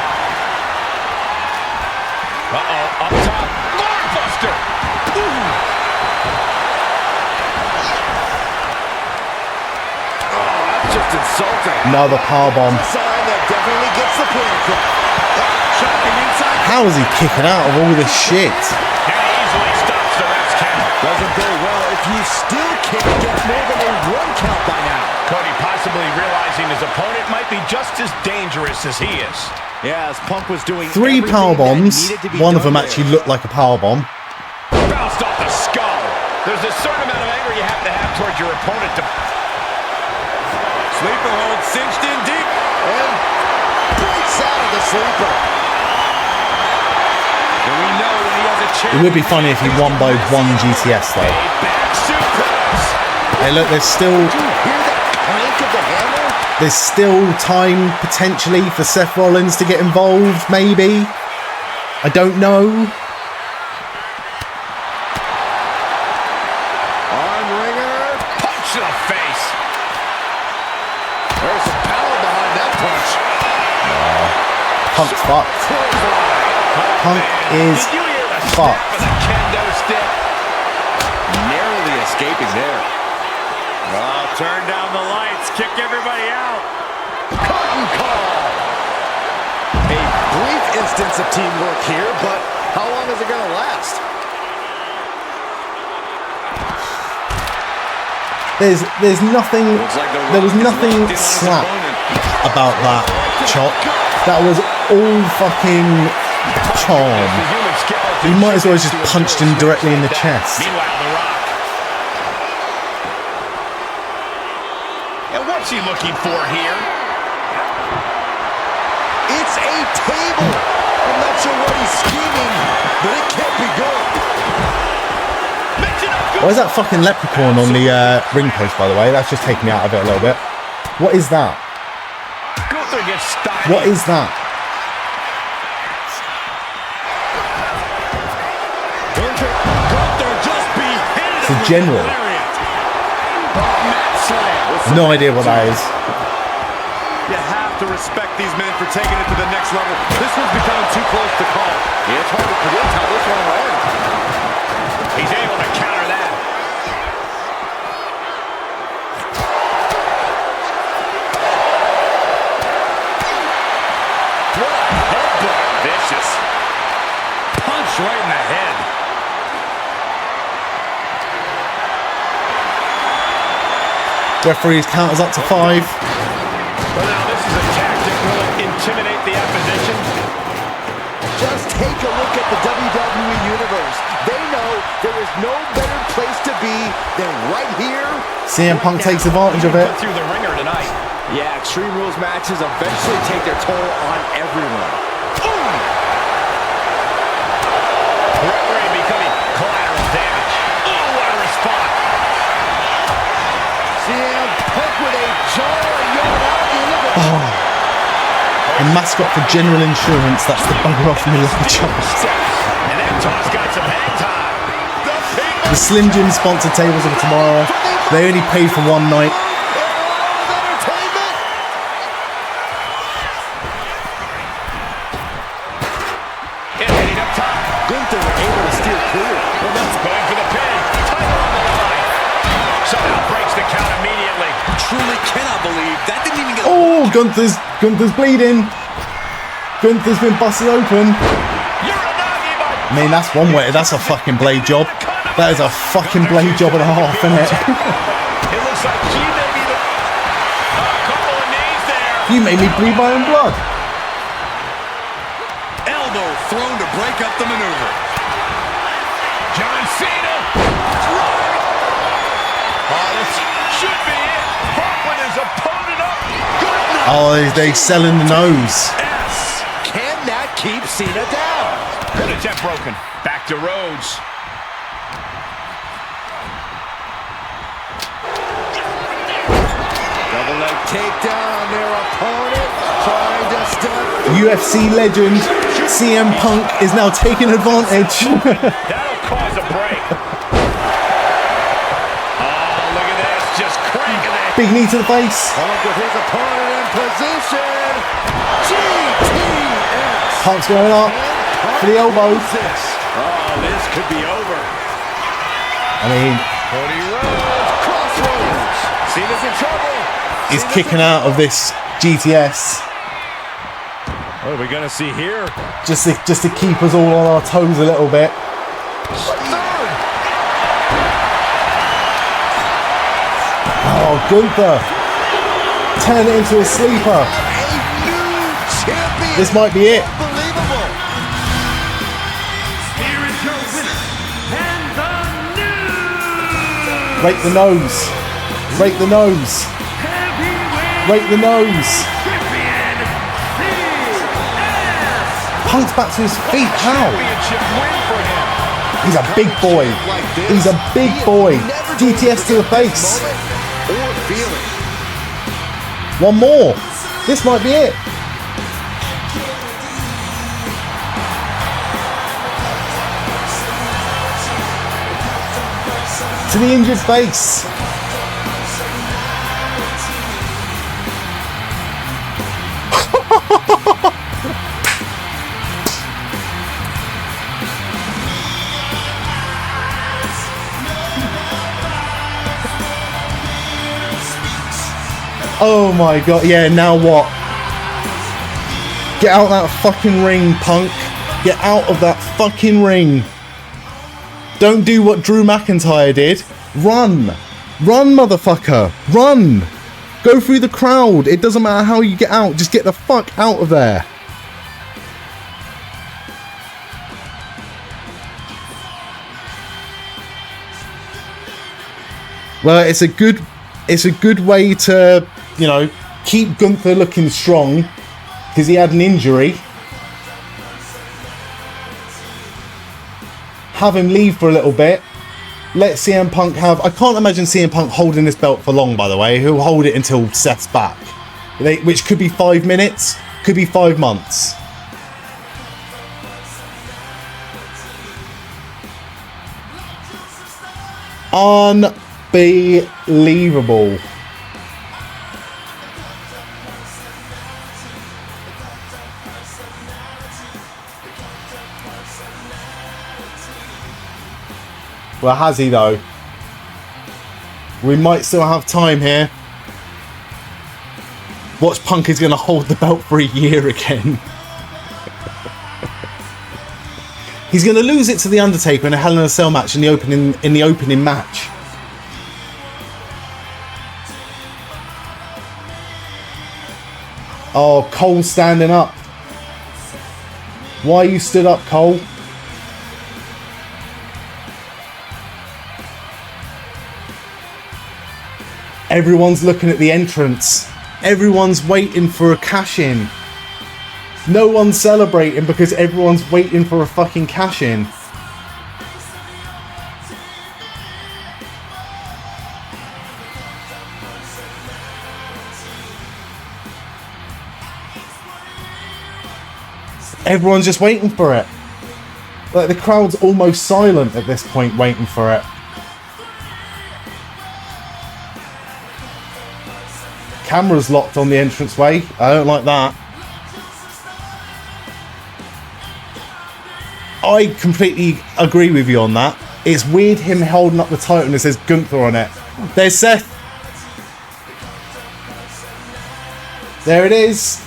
Uh-oh, up top. Barbuster! Oh, that's just insulting. Another powerbomb. Sign that definitely gets the pin. Shocking inside. How is he kicking out of all this shit? And he easily stops the ref's count. Doesn't go well if you still can't get more than a 1 count by now. Cody possibly realizing his opponent might be just as dangerous as he is. Yeah, as Punk was doing 3 power bombs. One of them actually looked like a power bomb. Bounced off the skull. There's a certain amount of anger you have to have towards your opponent to... Sleeper hold cinched in deep. And breaks out of the sleeper. And we know when he has a chance. It would be funny if he won by 1 GTS though. Back suplex. Hey look, there's still Hear that clank of the hammer? There's still time, potentially, for Seth Rollins to get involved, maybe. I don't know. Arm wringer. Punch to the face. There's some power behind that punch. Punk's fucked. Punk is Did you hear the fucked. snap of the kendo stick? Narrowly escaping there. Oh, turn down the lights. Kick everybody out. Curtain call. A brief instance of teamwork here, but how long is it going to last? There's nothing. There was nothing slap about that chop. That was all fucking charm. You might as well have just punched him directly in the chest. Meanwhile, The Rock. And what's he looking for here? It's a table. I'm not sure what he's scheming, but it can't be good. Why is that fucking leprechaun on the ring post, by the way? That's just taking me out of it a little bit. What is that? Gunther gets stopped. What is that? Gunther just beheaded It's a him with general. lariat. Mat slam. No idea what that is. You have to respect these men for taking it to the next level. This one's becoming too close to call. Yeah, it's hard to predict how this one will end. He's able to counter that. What a headbutt. Vicious. Punch right in the head. Referee's count is up to 5. Well, now this is a tactic that will intimidate the opposition. Just take a look at the WWE Universe. They know there is no better place to be than right here. CM Punk takes advantage of it. Put through the ringer tonight. Yeah, Extreme Rules matches eventually take their toll on everyone. Referee becoming collateral damage. Oh, what a response. CM Punk with a jaw-yard out. The mascot for General Insurance, that's the bugger off me like a child. And that toss got some hang time. The Slim Jim sponsored tables of tomorrow. They only paid for one night. Gunther able to steer clear. Well, that's going for the pin. Title on the line. Somehow breaks the count immediately. Truly cannot believe that didn't even get. Oh, Gunther's bleeding. Gunther's been busted open. I mean, that's one way. That's a fucking blade job. That is a fucking blade job and a half, isn't it? It looks like she may be the... A couple of knees there. You made me bleed my own blood. Elbow thrown to break up the maneuver. John Cena. Right. Oh, this should be it. Punk with his opponent up. Goodness. Oh, they selling the nose. S. Can that keep Cena down? Good attempt broken. Back to Rhodes. Double leg takedown on their opponent. Trying to stunt. UFC legend CM Punk is now taking advantage. That'll cause a break. Oh, look at this. Just cranking the Big knee to the face. Punk with his opponent in position. GTS. Punk's going up for the elbow. Oh, this could be over. I mean, Cody Rhodes, Crossroads. Cena's in trouble. he's kicking out of this GTS What are we gonna see here? just to keep us all on our toes a little bit. Oh, Gunther. Turn it into a sleeper. This might be it. Here is your winner, and the new Rake the nose. Rake the nose. heavyweight Rake the nose. champion, Punk's back to his feet. How? Championship win for him. He's a big boy. He's a big boy. GTS to the face. Or feeling. One more. This might be it. To the injured face. Oh my god, yeah, now what? Get out that fucking ring, Punk. Get out of that fucking ring. Don't do what Drew McIntyre did. Run. Run, motherfucker. Run. Go through the crowd. It doesn't matter how you get out. Just get the fuck out of there. Well, it's a good way to, you know, keep Gunther looking strong because he had an injury. Have him leave for a little bit. Let CM Punk have... I can't imagine CM Punk holding this belt for long, by the way. He'll hold it until Seth's back. Which could be 5 minutes, could be 5 months. Unbelievable. Well, has he though? We might still have time here. Watch Punk is going to hold the belt for a year again. He's going to lose it to The Undertaker in a Hell in a Cell match in the opening match. Oh, Cole standing up. Why you stood up, Cole? Everyone's looking at the entrance. Everyone's waiting for a cash-in. No one's celebrating because everyone's waiting for a fucking cash-in. Everyone's just waiting for it. Like, the crowd's almost silent at this point, waiting for it. Camera's locked on the entranceway. I don't like that. I completely agree with you on that. It's weird him holding up the title and it says Gunther on it. There's Seth. There it is.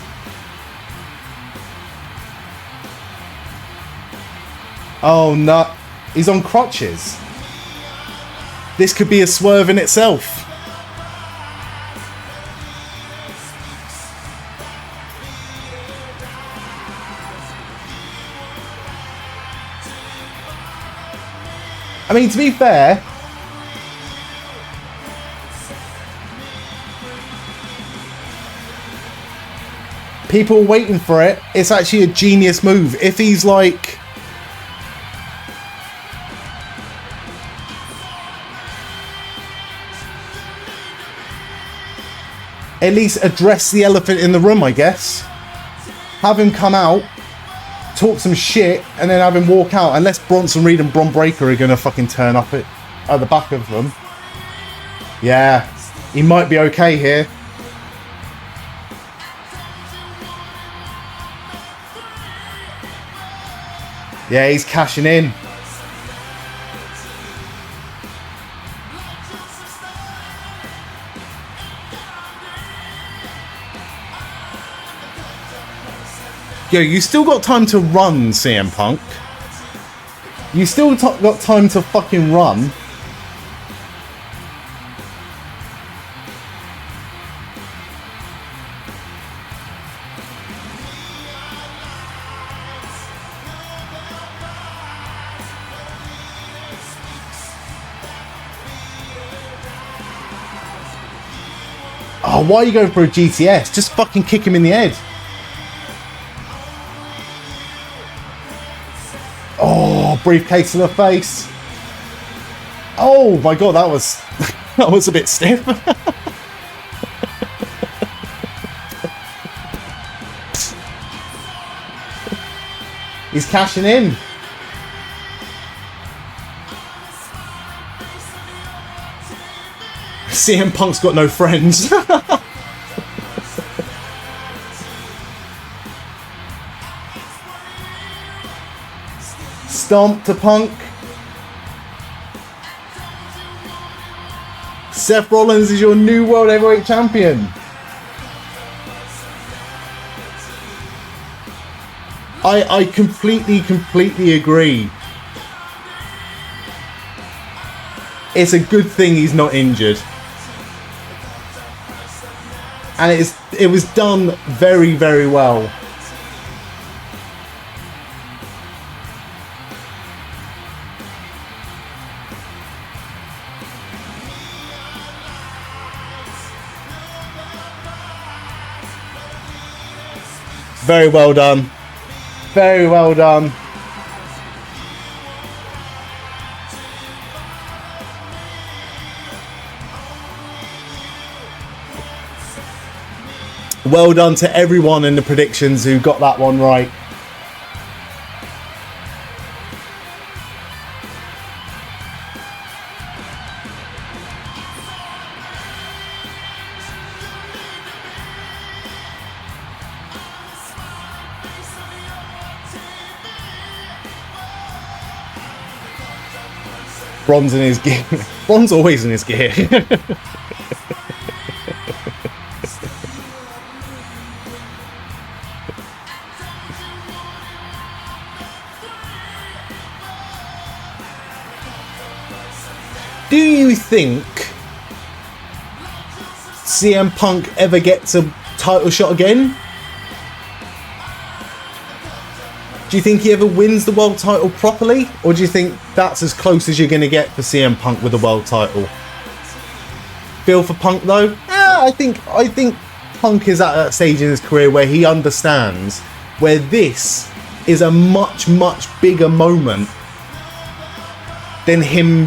Oh no, he's on crutches. This could be a swerve in itself. I mean, to be fair, people are waiting for it. It's actually a genius move. If he's like... at least address the elephant in the room, I guess. Have him come out, talk some shit, and then have him walk out. Unless Bronson Reed and Bron Breakker are going to fucking turn up at the back of them. Yeah. He might be okay here. Yeah, he's cashing in. Yo, you still got time to run, CM Punk. You still got time to fucking run. Oh, why are you going for a GTS? Just fucking kick him in the head. Oh, briefcase to the face. Oh my god, that was that was a bit stiff. He's cashing in. CM Punk's got no friends. Stomp to Punk. Seth Rollins is your new World Heavyweight Champion. I completely agree. It's a good thing he's not injured. And it was done very, very well. Very well done. Very well done. Well done to everyone in the predictions who got that one right. Bron's in his gear. Bron's always in his gear. Do you think CM Punk ever gets a title shot again? Do you think he ever wins the world title properly? Or do you think that's as close as you're going to get for CM Punk with the world title? Feel for Punk though? Yeah, I think Punk is at that stage in his career where he understands where this is a much bigger moment than him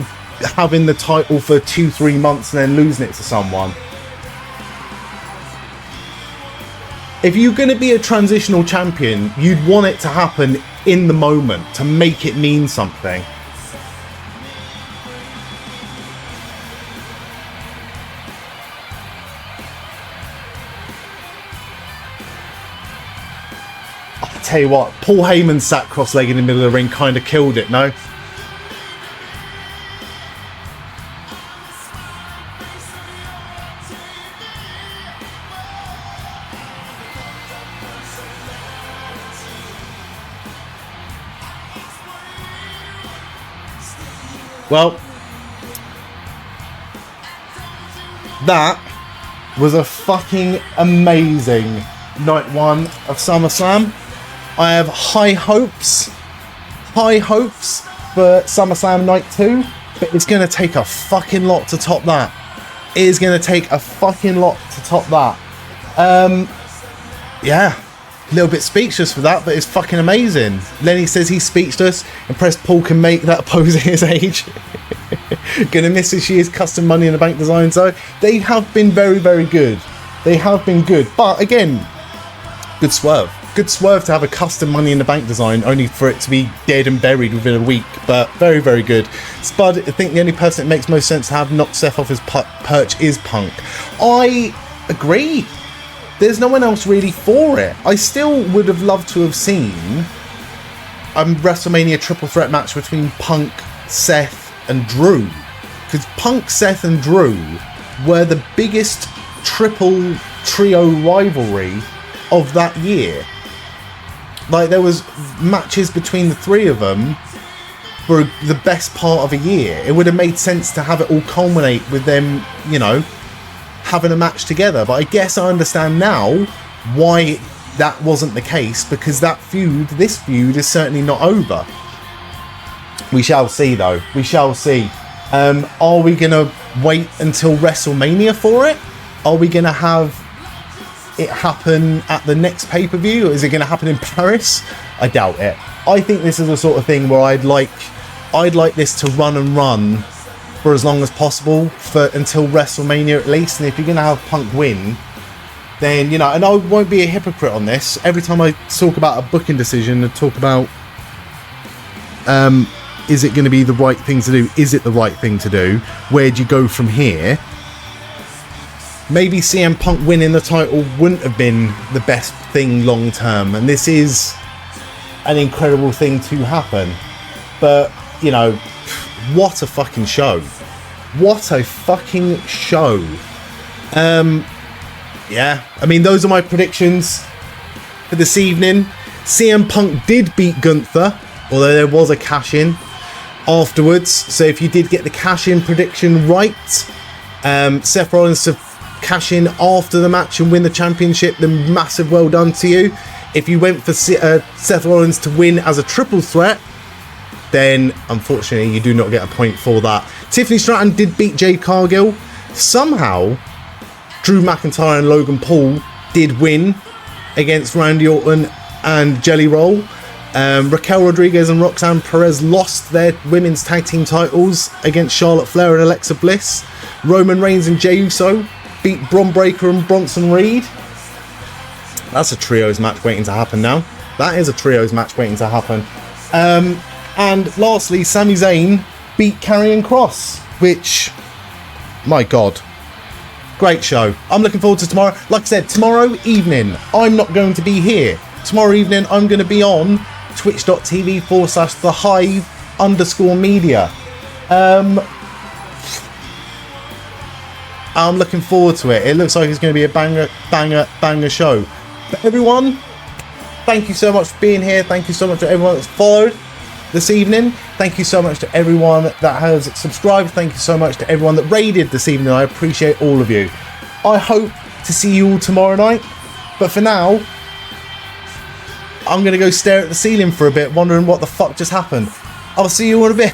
having the title for 2-3 months and then losing it to someone. If you're going to be a transitional champion, you'd want it to happen in the moment to make it mean something. I'll tell you what, Paul Heyman sat cross-legged in the middle of the ring kind of killed it, no? Well, that was a fucking amazing night one of SummerSlam. I have high hopes for SummerSlam night 2, but it's going to take a fucking lot to top that. It is going to take a fucking lot to top that. Yeah. A little bit speechless for that, but it's fucking amazing. Lenny says he's speechless. Impressed Paul can make that pose at his age. Gonna miss if she is custom Money in the Bank design. So they have been very, very good. They have been good. But again, good swerve. good swerve to have a custom Money in the Bank design, only for it to be dead and buried within a week. But very, very good. Spud, I think the only person it makes most sense to have knocked Seth off his perch is Punk. I agree. There's no one else really for it. I still would have loved to have seen a WrestleMania triple threat match between Punk, Seth, and Drew. Because Punk, Seth, and Drew were the biggest triple trio rivalry of that year. Like, there was matches between the three of them for the best part of a year. It would have made sense to have it all culminate with them, you know, having a match together. But I guess I understand now why that wasn't the case, because this feud is certainly not over. We shall see, though. We shall see. Are we going to wait until WrestleMania for it? Are we going to have it happen at the next pay-per-view? Or is it going to happen in Paris? I doubt it. I think this is the sort of thing where I'd like this to run and run for as long as possible, until WrestleMania at least. And if you're going to have Punk win, then, you know, and I won't be a hypocrite on this. Every time I talk about a booking decision and talk about is it going to be the right thing to do? Is it the right thing to do? Where do you go from here? Maybe CM Punk winning the title wouldn't have been the best thing long term, and this is an incredible thing to happen. But, you know, what a fucking show. What a fucking show. Yeah, I mean, those are my predictions for this evening. CM Punk did beat Gunther, although there was a cash-in afterwards. So if you did get the cash-in prediction right, Seth Rollins to cash in after the match and win the championship, then massive well done to you. If you went for Seth Rollins to win as a triple threat, then unfortunately you do not get a point for that. Tiffany Stratton did beat Jade Cargill. Somehow Drew McIntyre and Logan Paul did win against Randy Orton and Jelly Roll. Raquel Rodriguez and Roxanne Perez lost their women's tag team titles against Charlotte Flair and Alexa Bliss. Roman Reigns and Jey Uso beat Bron Breakker and Bronson Reed. That's a trios match waiting to happen now. That is a trios match waiting to happen. And lastly, Sami Zayn beat Karrion Kross, which, my God, great show. I'm looking forward to tomorrow. Like I said, tomorrow evening, I'm not going to be here. Tomorrow evening, I'm going to be on twitch.tv/thehive_media. I'm looking forward to it. It looks like it's going to be a banger show. But everyone, thank you so much for being here. Thank you so much to everyone that's followed this evening. Thank you so much to everyone that has subscribed. Thank you so much to everyone that raided this evening. I appreciate all of you. I hope to see you all tomorrow night. But for now, I'm going to go stare at the ceiling for a bit, wondering what the fuck just happened. I'll see you all in a bit.